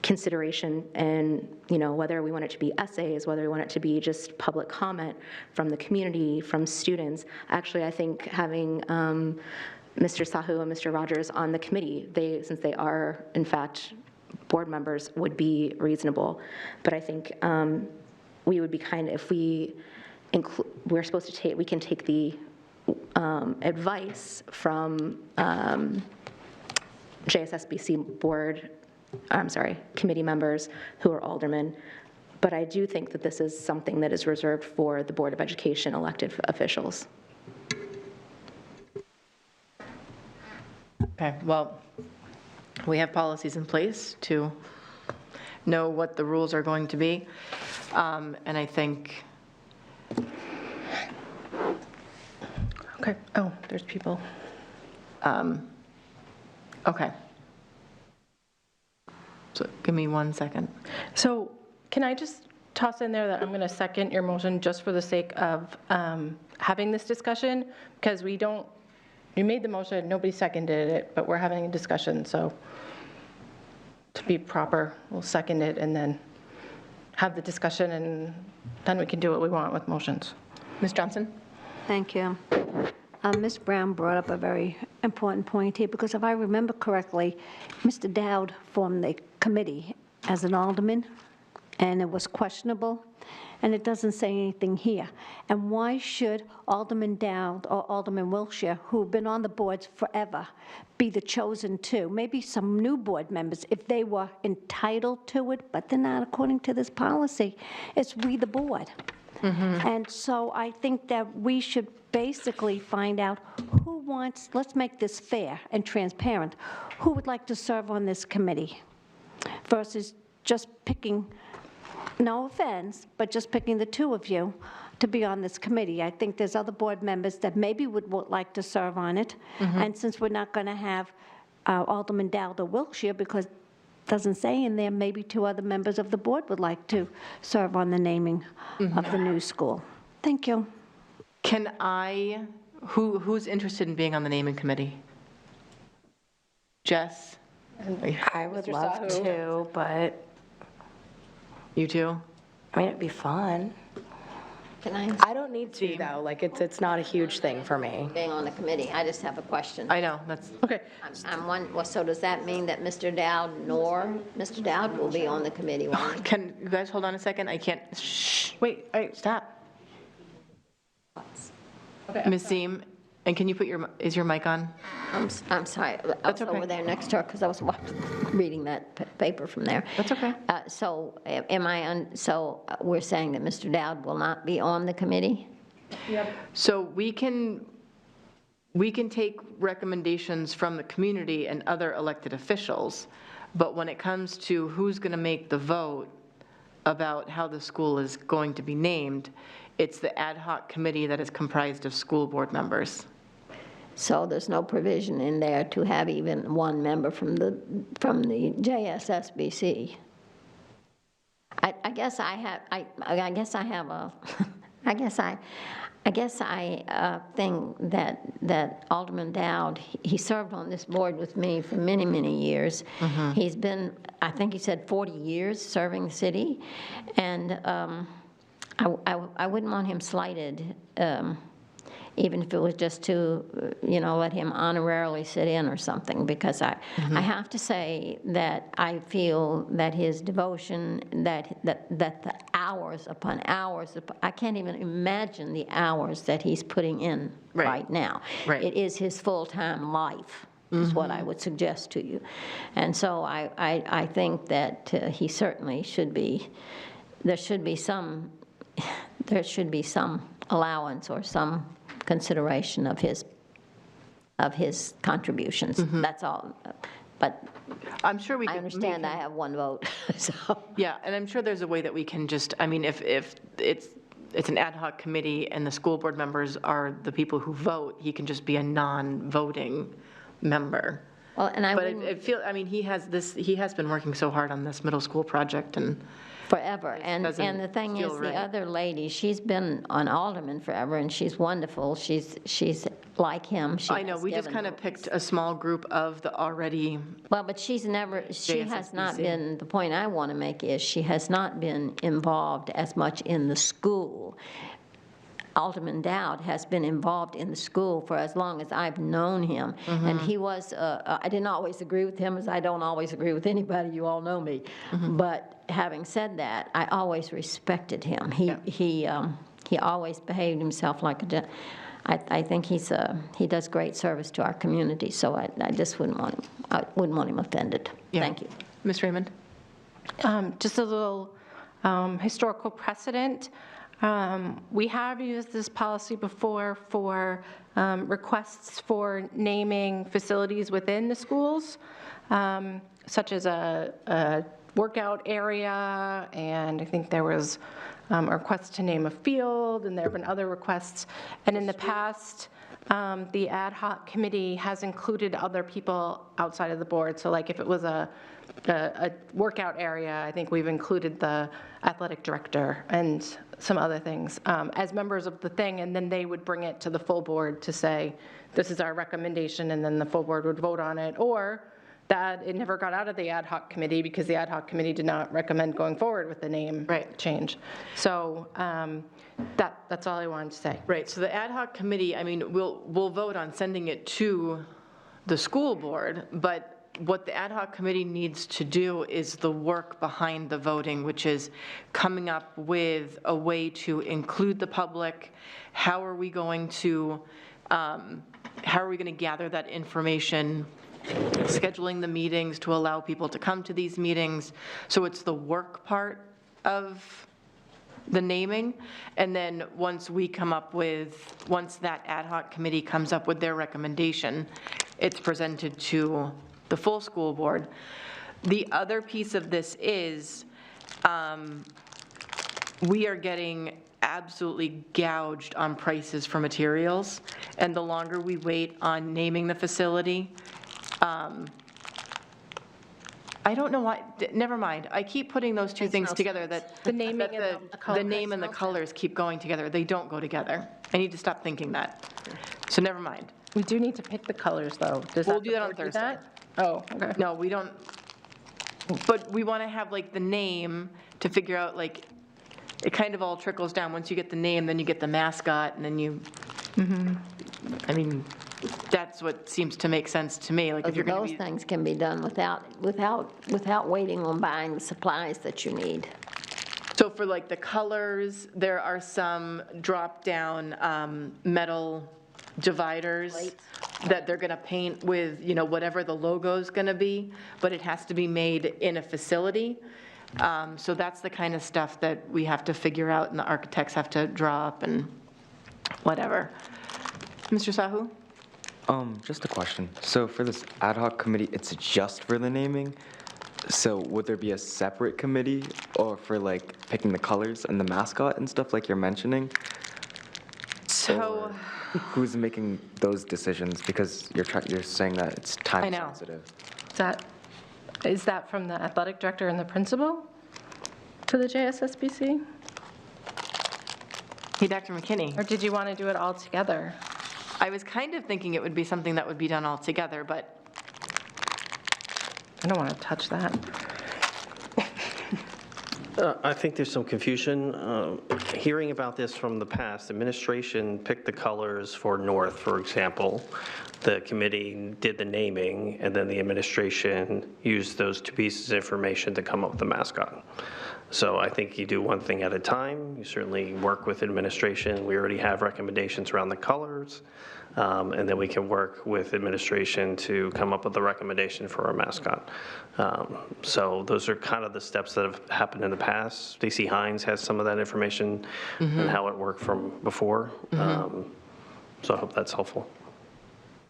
consideration and, whether we want it to be essays, whether we want it to be just public comment from the community, from students. Actually, I think having Mr. Sahu and Mr. Rogers on the committee, since they are, in fact, board members, would be reasonable. But I think we would be if we're supposed to take, we can take the advice from JSSBC committee members who are aldermen, but I do think that this is something that is reserved for the Board of Education elected officials. Okay, well, we have policies in place to know what the rules are going to be, and I think. Okay. Oh, there's people. Okay. So give me 1 second. So can I just toss in there that I'm going to second your motion just for the sake of having this discussion? Because you made the motion, nobody seconded it, but we're having a discussion. So to be proper, we'll second it and then have the discussion, and then we can do what we want with motions. Ms. Johnson? Thank you. Ms. Brown brought up a very important point here, because if I remember correctly, Mr. Dowd formed the committee as an alderman, and it was questionable, and it doesn't say anything here. And why should Alderman Dowd or Alderman Wilshire, who've been on the boards forever, be the chosen two? Maybe some new board members, if they were entitled to it, but they're not according to this policy. It's we, the board. And so I think that we should basically find out who wants, let's make this fair and transparent, who would like to serve on this committee versus just picking, no offense, but just picking the two of you to be on this committee. I think there's other board members that maybe would like to serve on it. And since we're not going to have Alderman Dowd or Wilshire, because doesn't say in there, maybe two other members of the board would like to serve on the naming of the new school. Thank you. Who's interested in being on the naming committee? Jess? I would love to, but You too? I mean, it'd be fun. Can I? I don't need to, though. Like, it's not a huge thing for me. Being on the committee, I just have a question. I know, that's, okay. Well, so does that mean that Mr. Dowd nor Mr. Dowd will be on the committee? Won't he? Can you guys hold on a second? I can't, wait, stop. Ms. Seem, and can you put is your mic on? I'm sorry, I was over there next to her because I was reading that paper from there. That's okay. So so we're saying that Mr. Dowd will not be on the committee? Yep. So we can take recommendations from the community and other elected officials, but when it comes to who's going to make the vote about how the school is going to be named, it's the ad hoc committee that is comprised of school board members. So there's no provision in there to have even one member from the JSSBC. I guess I think that Alderman Dowd, he served on this board with me for many, many years. He's been, I think he said 40 years serving the city, and I wouldn't want him slighted, even if it was just to, let him honorarily sit in or something, because I have to say that I feel that his devotion, that the hours upon hours, I can't even imagine the hours that he's putting in right now. It is his full-time life, is what I would suggest to you. And so I think that he certainly should be, there should be some, there should be some allowance or some consideration of his contributions. That's all. But I'm sure we I can. understand I have one vote, so. Yeah, and I'm sure there's a way that we can just, I mean, if it's an ad hoc committee and the school board members are the people who vote, he can just be a non-voting member. Well, and I But wouldn't. I feel, I mean, he has been working so hard on this middle school project, and Forever. And doesn't the thing feel is, right. the other lady, she's been on Alderman forever, and she's wonderful. She's like him. She I know, has we just given- kind of picked a small group of the already, Well, but she has not JSSBC. been, the point I want to make is, she has not been involved as much in the school. Alderman Dowd has been involved in the school for as long as I've known him. And he was, I didn't always agree with him, as I don't always agree with anybody, you all know me. But having said that, I always respected him. He always behaved himself like a I think he does great service to our community, so I just wouldn't want him offended. Thank you. Ms. Raymond? Just a little historical precedent. We have used this policy before for requests for naming facilities within the schools, such as a workout area, and I think there was a request to name a field, and there have been other requests. And in the past, the ad hoc committee has included other people outside of the board. So like if it was a workout area, I think we've included the athletic director and some other things as members of the thing, and then they would bring it to the full board to say, this is our recommendation, and then the full board would vote on it, or that it never got out of the ad hoc committee because the ad hoc committee did not recommend going forward with the name change. So that's all I wanted to say. Right, so the ad hoc committee, I mean, we'll vote on sending it to the school board, but what the ad hoc committee needs to do is the work behind the voting, which is coming up with a way to include the public. How are we going to gather that information, scheduling the meetings to allow people to come to these meetings? So it's the work part of the naming, and then once that ad hoc committee comes up with their recommendation, it's presented to the full school board. The other piece of this is we are getting absolutely gouged on prices for materials, and the longer we wait on naming the facility, I don't know why, never mind. I keep putting those two things together, that The naming and the color. the name and the colors keep going together. They don't go together. I need to stop thinking that. So never mind. We do need to pick the colors, though. We'll do that on Thursday. Oh, okay. No, we don't, but we want to have like the name to figure out, like, it kind of all trickles down. Once you get the name, then you get the mascot, and then you, I mean, that's what seems to make sense to me. Like if you're going Those to be, things can be done without waiting on buying the supplies that you need. so for like the colors, there are some drop-down metal dividers that they're going to paint with, whatever the logo's going to be, but it has to be made in a facility. So that's the kind of stuff that we have to figure out, and the architects have to draw up and whatever. Mr. Sahu? Just a question. So for this ad hoc committee, it's just for the naming? So would there be a separate committee or for like picking the colors and the mascot and stuff like you're mentioning? So who's making those decisions? Because you're saying that it's time sensitive. Is that from the athletic director and the principal to the JSSBC? Hey, Dr. McKinney. Or did you want to do it all together? I was kind of thinking it would be something that would be done all together, but I don't want to touch that. I think there's some confusion. Hearing about this from the past, administration picked the colors for North, for example. The committee did the naming, and then the administration used those two pieces of information to come up with the mascot. So I think you do one thing at a time. You certainly work with administration. We already have recommendations around the colors. And then we can work with administration to come up with a recommendation for our mascot. So those are kind of the steps that have happened in the past. Stacy Hines has some of that information and how it worked from before. So I hope that's helpful.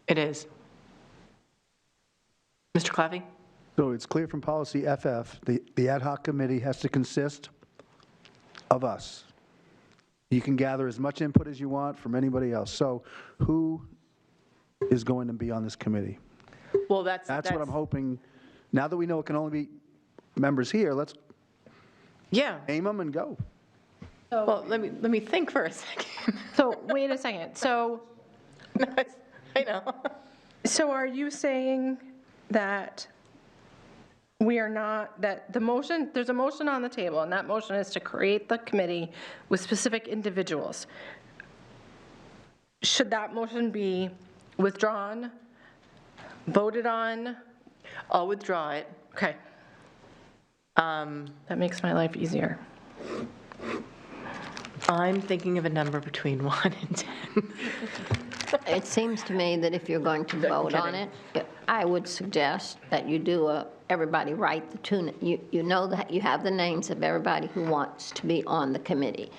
It is. Mr. Claffey? So it's clear from policy FF, the ad hoc committee has to consist of us. You can gather as much input as you want from anybody else. So who is going to be on this committee? Well, that's what I'm hoping. Now that we know it can only be members here, let's name them and go. Well, let me think for a second. So wait a second. So I know. So are you saying that we are not, that the motion, there's a motion on the table, and that motion is to create the committee with specific individuals? Should that motion be withdrawn, voted on? I'll withdraw it. Okay. That makes my life easier. I'm thinking of a number between 1 and 10. It seems to me that if you're going to vote on it, I would suggest that you do everybody write the two, you know that you have the names of everybody who wants to be on the committee.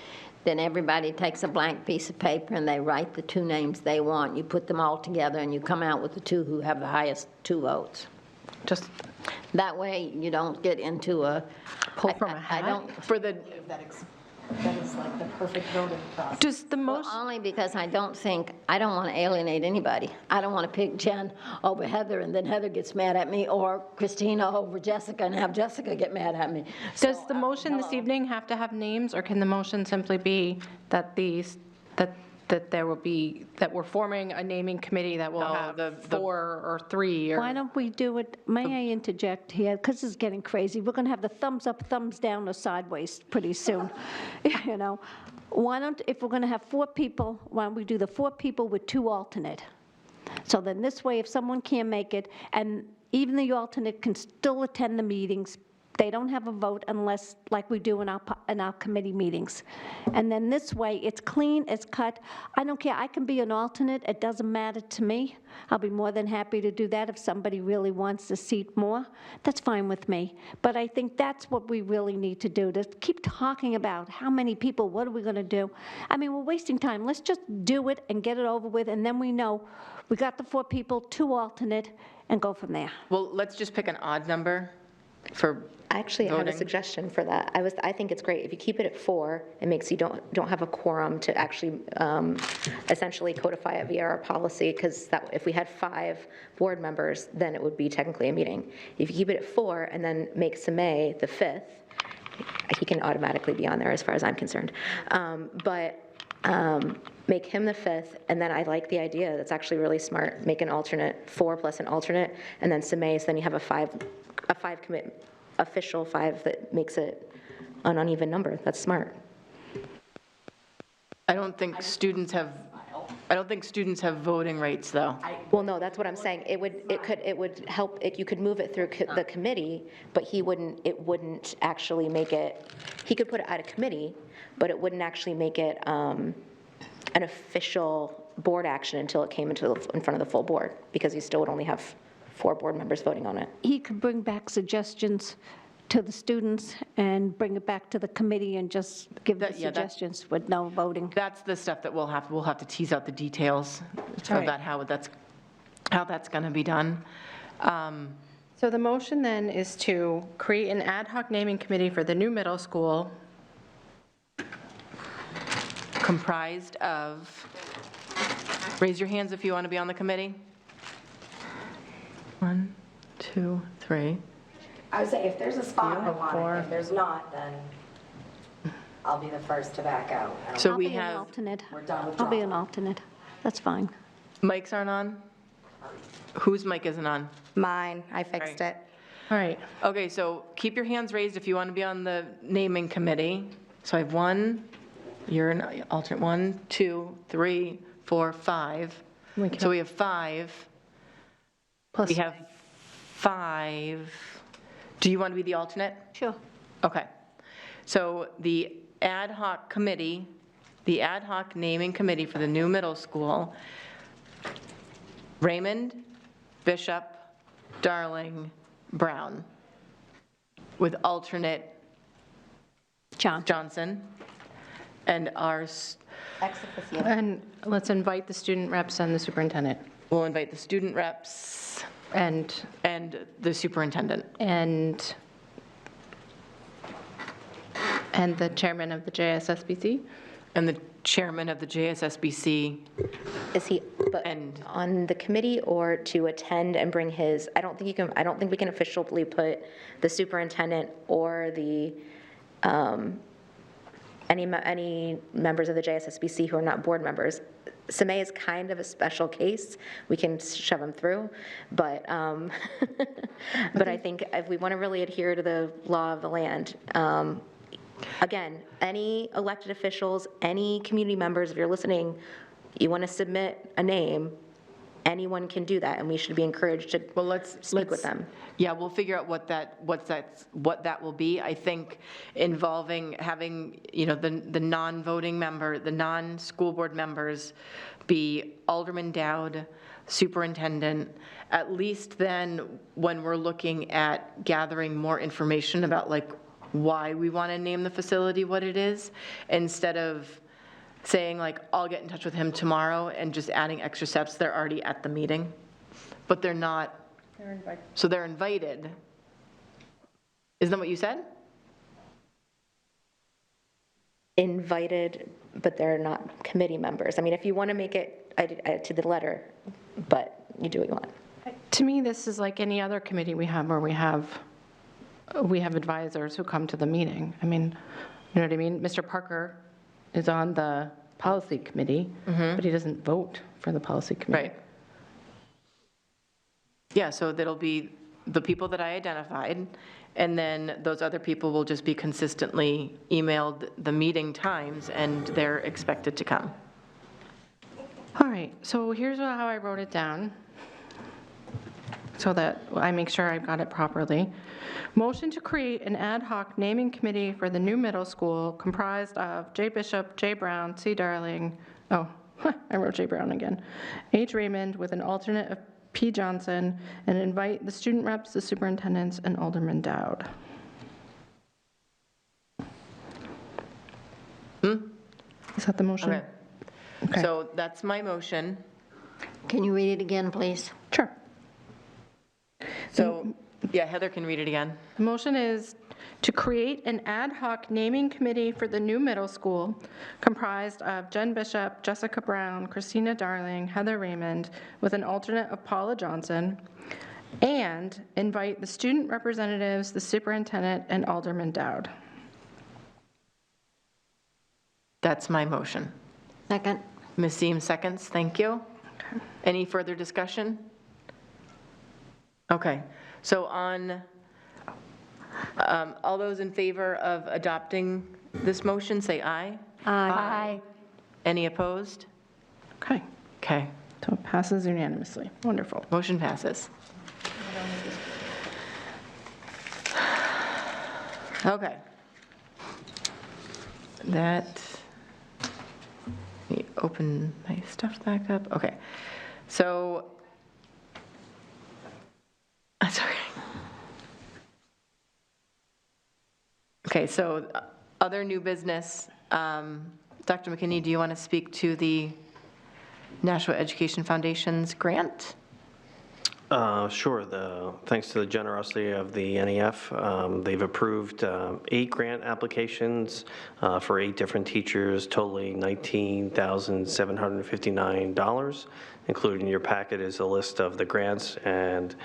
Then everybody takes a blank piece of paper and they write the 2 names they want. You put them all together and you come out with the 2 who have the highest 2 votes. Just that way you don't get into a pull from a hat. I don't for the That is like the perfect voting process. Just the most. Well, only because I don't want to alienate anybody. I don't want to pick Jen over Heather and then Heather gets mad at me, or Christina over Jessica and have Jessica get mad at me. Does the motion this evening have to have names, or can the motion simply be that that there will be, that we're forming a naming committee that will have 4 or 3? Or Why don't we do it, may I interject here, because this is getting crazy. We're going to have the thumbs up, thumbs down, or sideways pretty soon, you know. Why don't, if we're going to have 4 people, why don't we do the 4 people with 2 alternate? So then this way, if someone can't make it, and even the alternate can still attend the meetings, they don't have a vote unless, like we do in our committee meetings. And then this way, it's clean, it's cut. I don't care, I can be an alternate, it doesn't matter to me. I'll be more than happy to do that if somebody really wants the seat more. That's fine with me. But I think that's what we really need to do, to keep talking about how many people, what are we gonna do? I mean, we're wasting time. Let's just do it and get it over with, and then we know we got the 4 people, 2 alternate, and go from there. Well, let's just pick an odd number for Actually, I have a voting. suggestion for that. I think it's great. If you keep it at 4, it makes you don't have a quorum to actually essentially codify it via our policy, because if we had 5 board members, then it would be technically a meeting. If you keep it at 4 and then make Samay the 5th, he can automatically be on there as far as I'm concerned. Make him the 5th, and then I like the idea. That's actually really smart. Make an alternate, 4 plus an alternate, and then Samay, so then you have a 5 commit. Official 5 that makes it an uneven number. That's smart. I don't think students have voting rights, though. Well, no, that's what I'm saying. It would help, you could move it through the committee, but it wouldn't actually make it, he could put it out of committee, but it wouldn't actually make it an official board action until it came in front of the full board, because you still would only have 4 board members voting on it. He could bring back suggestions to the students and bring it back to the committee and just give the suggestions with no voting. That's the stuff that we'll have to tease out the details about how that's going to be done. So the motion then is to create an ad hoc naming committee for the new middle school, Comprised of, raise your hands if you want to be on the committee. 1, 2, 3. I would say if there's a spot, I want it. If there's not, then I'll be the first to back out. So we I'll be have. an alternate. We're done with I'll be drama. an alternate. That's fine. Mics aren't on? Whose mic isn't on? Mine, I fixed it. All right. Okay, so keep your hands raised if you want to be on the naming committee. So I have 1, you're an alternate, 1, 2, 3, 4, 5. So we have 5. Plus we have 5. Do you want to be the alternate? Sure. Okay. So the ad hoc committee, the ad hoc naming committee for the new middle school, Raymond, Bishop, Darling, Brown, with alternate Johnson, and ours. And let's invite the student reps and the superintendent. We'll invite the student reps. And the superintendent. And the chairman of the JSSBC. And the chairman of the JSSBC. Is he on the committee or to attend and bring his, I don't think we can officially put the superintendent or the, any members of the JSSBC who are not board members. Samay is kind of a special case. We can shove him through, but but I think if we want to really adhere to the law of the land, again, any elected officials, any community members, if you're listening, you want to submit a name, anyone can do that, and we should be encouraged to speak with them. Yeah, we'll figure out what that will be. I think involving having, the non-voting member, the non-school board members be Alderman Dowd, superintendent, at least then when we're looking at gathering more information about like why we want to name the facility what it is, instead of saying like, I'll get in touch with him tomorrow and just adding extra steps. They're already at the meeting, but they're not. They're invited. So they're invited. Isn't that what you said? Invited, but they're not committee members. I mean, if you want to make it to the letter, but you do what you want. To me, this is like any other committee we have where we have advisors who come to the meeting. I mean, you know what I mean? Mr. Parker is on the policy committee, but he doesn't vote for the policy committee. Right. Yeah, so that'll be the people that I identified, and then those other people will just be consistently emailed the meeting times, and they're expected to come. All right, so here's how I wrote it down so that I make sure I've got it properly. Motion to create an ad hoc naming committee for the new middle school comprised of J. Bishop, J. Brown, C. Darling, I wrote J. Brown again, H. Raymond with an alternate of P. Johnson, and invite the student reps, the superintendents, and Alderman Dowd. Is that the motion? Okay. So that's my motion. Can you read it again, please? Sure. So, yeah, Heather can read it again. The motion is to create an ad hoc naming committee for the new middle school comprised of Jen Bishop, Jessica Brown, Christina Darling, Heather Raymond, with an alternate of Paula Johnson, and invite the student representatives, the superintendent, and Alderman Dowd. That's my motion. Second. Ms. Seem seconds, thank you. Okay. Any further discussion? Okay, so on, all those in favor of adopting this motion, say aye. Aye. Any opposed? Okay, Okay, so it passes unanimously. Wonderful. motion passes. Okay. That, let me open my stuff back up. Okay, so, that's okay. Okay, so other new business. Dr. McKinney, do you want to speak to the Nashua Education Foundation's grant? Sure. Thanks to the generosity of the NEF, they've approved 8 grant applications for 8 different teachers, totaling $19,759. Included in your packet is a list of the grants and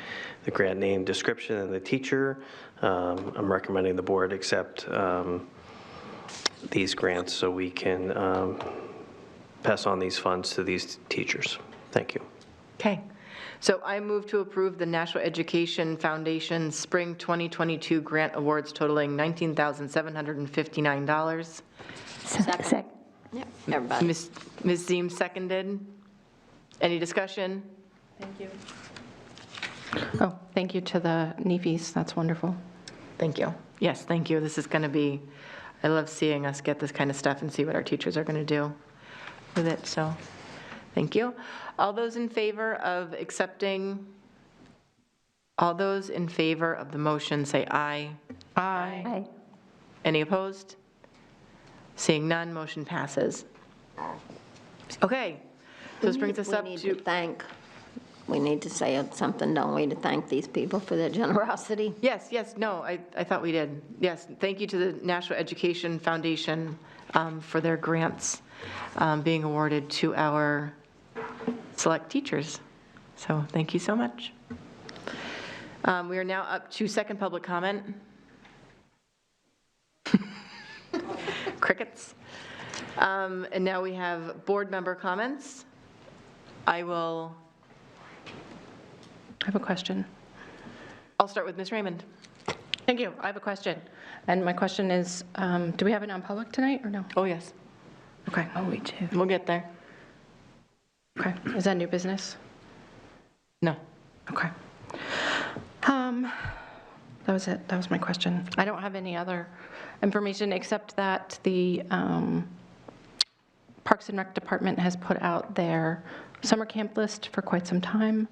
the grant name description and the teacher. I'm recommending the board accept these grants so we can pass on these funds to these teachers. Thank you. Okay. So I move to approve the Nashua Education Foundation Spring 2022 Grant Awards totaling $19,759. Second. Yep, everybody. Ms. Ziem seconded. Any discussion? Thank you. Oh, thank you to the NEFIs. That's wonderful. Thank you. Yes, thank you. This is going to be I love seeing us get this kind of stuff and see what our teachers are going to do with it, so thank you. All those in favor of accepting, all those in favor of the motion, say aye. Aye. Aye. Any opposed? Seeing none, motion passes. Okay, so this brings us up We to. we need to say something, don't we, to thank these people for their generosity? Yes, no, I thought we did. Yes, thank you to the Nashua Education Foundation for their grants being awarded to our select teachers. So thank you so much. We are now up to second public comment. Crickets. And now we have board member comments. I have a question. I'll start with Ms. Raymond. Thank you. I have a question. And my question is, do we have a non-public tonight or no? Oh, yes. Okay. Oh, we do. We'll get there. Okay. Is that new business? No. Okay. That was it. That was my question. I don't have any other information except that the Parks and Rec Department has put out their summer camp list for quite some time.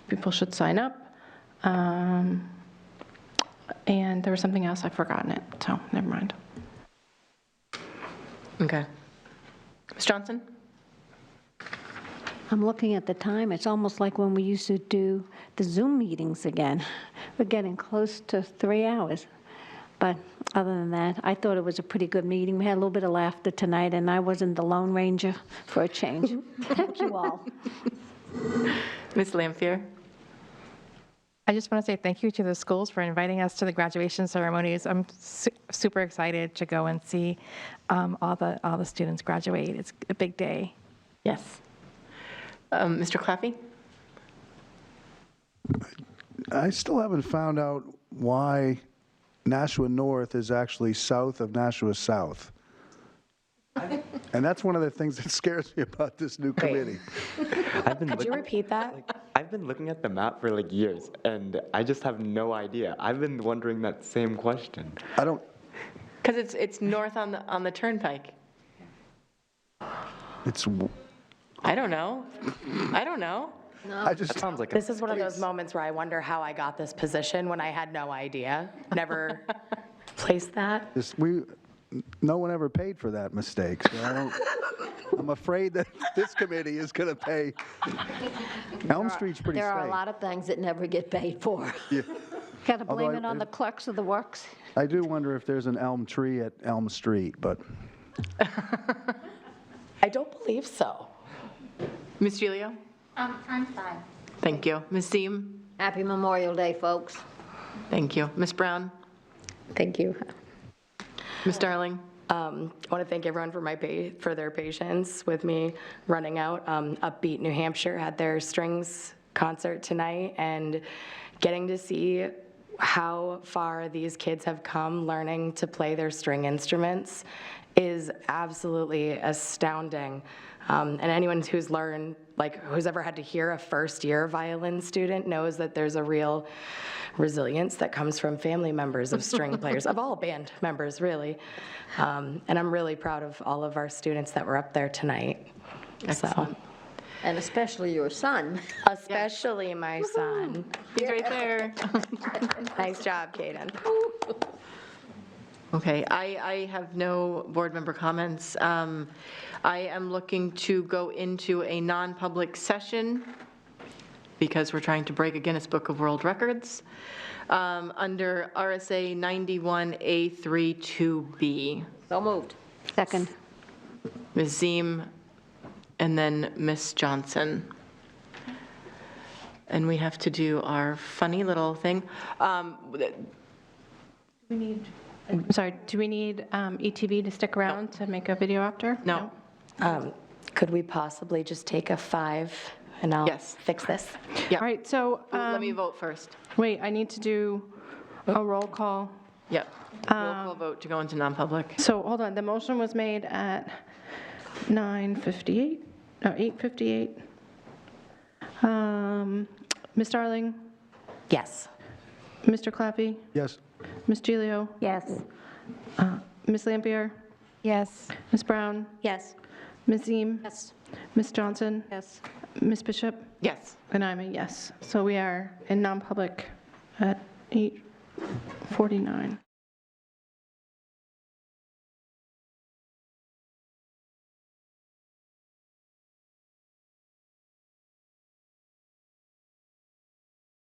People should sign up. And there was something else, I've forgotten it, so never mind. Okay. Ms. Johnson? I'm looking at the time. It's almost like when we used to do the Zoom meetings again. We're getting close to 3 hours. But other than that, I thought it was a pretty good meeting. We had a little bit of laughter tonight, and I wasn't the Lone Ranger for a change. Thank you all. Ms. Lampier? I just want to say thank you to the schools for inviting us to the graduation ceremonies. I'm super excited to go and see all the students graduate. It's a big day. Yes. Mr. Claffey? I still haven't found out why Nashua North is actually south of Nashua South. And that's one of the things that scares me about this new committee. Could you repeat that? I've been looking at the map for like years, and I just have no idea. I've been wondering that same question. I don't. Because it's north on the turnpike. It's. I don't know. I just. That sounds like This is one of those moments where I wonder how I got this position when I had no idea. Never placed that. No one ever paid for that mistake, so I'm afraid that this committee is going to pay. Elm Street's pretty There are a safe. lot of things that never get paid for. Yeah. Got to blame Although it on the clerks of the works. I do wonder if there's an elm tree at Elm Street, but. I don't believe so. Ms. Gilio? I'm fine. Thank you. Ms. Seem? Happy Memorial Day, folks. Thank you. Ms. Brown? Thank you. Ms. Darling? I want to thank everyone for their patience with me running out. Upbeat New Hampshire had their strings concert tonight, and getting to see how far these kids have come learning to play their string instruments is absolutely astounding. And anyone who's learned, who's ever had to hear a first-year violin student knows that there's a real resilience that comes from family members of string players, of all band members, really. And I'm really proud of all of our students that were up there tonight. Excellent. And especially your son. Especially my son. He's right there. Nice job, Caden. Okay, I have no board member comments. I am looking to go into a non-public session because we're trying to break a Guinness Book of World Records under RSA 91A32B. So moved. Second. Ms. Ziem, and then Ms. Johnson. And we have to do our funny little thing. We need. I'm sorry, do we need ETV to stick around to make a video after? No. Could we possibly just take a 5 and I'll fix this? Yeah. All right, so. Let me vote first. Wait, I need to do a roll call. Yep. Roll call vote to go into non-public. So hold on, the motion was made at 8:58. Ms. Darling? Yes. Mr. Claffey? Yes. Ms. Gilio? Yes. Ms. Lampier? Yes. Ms. Brown? Yes. Ms. Ziem? Yes. Ms. Johnson? Yes. Ms. Bishop? Yes. And I'm a yes. So we are in non-public at 8:49.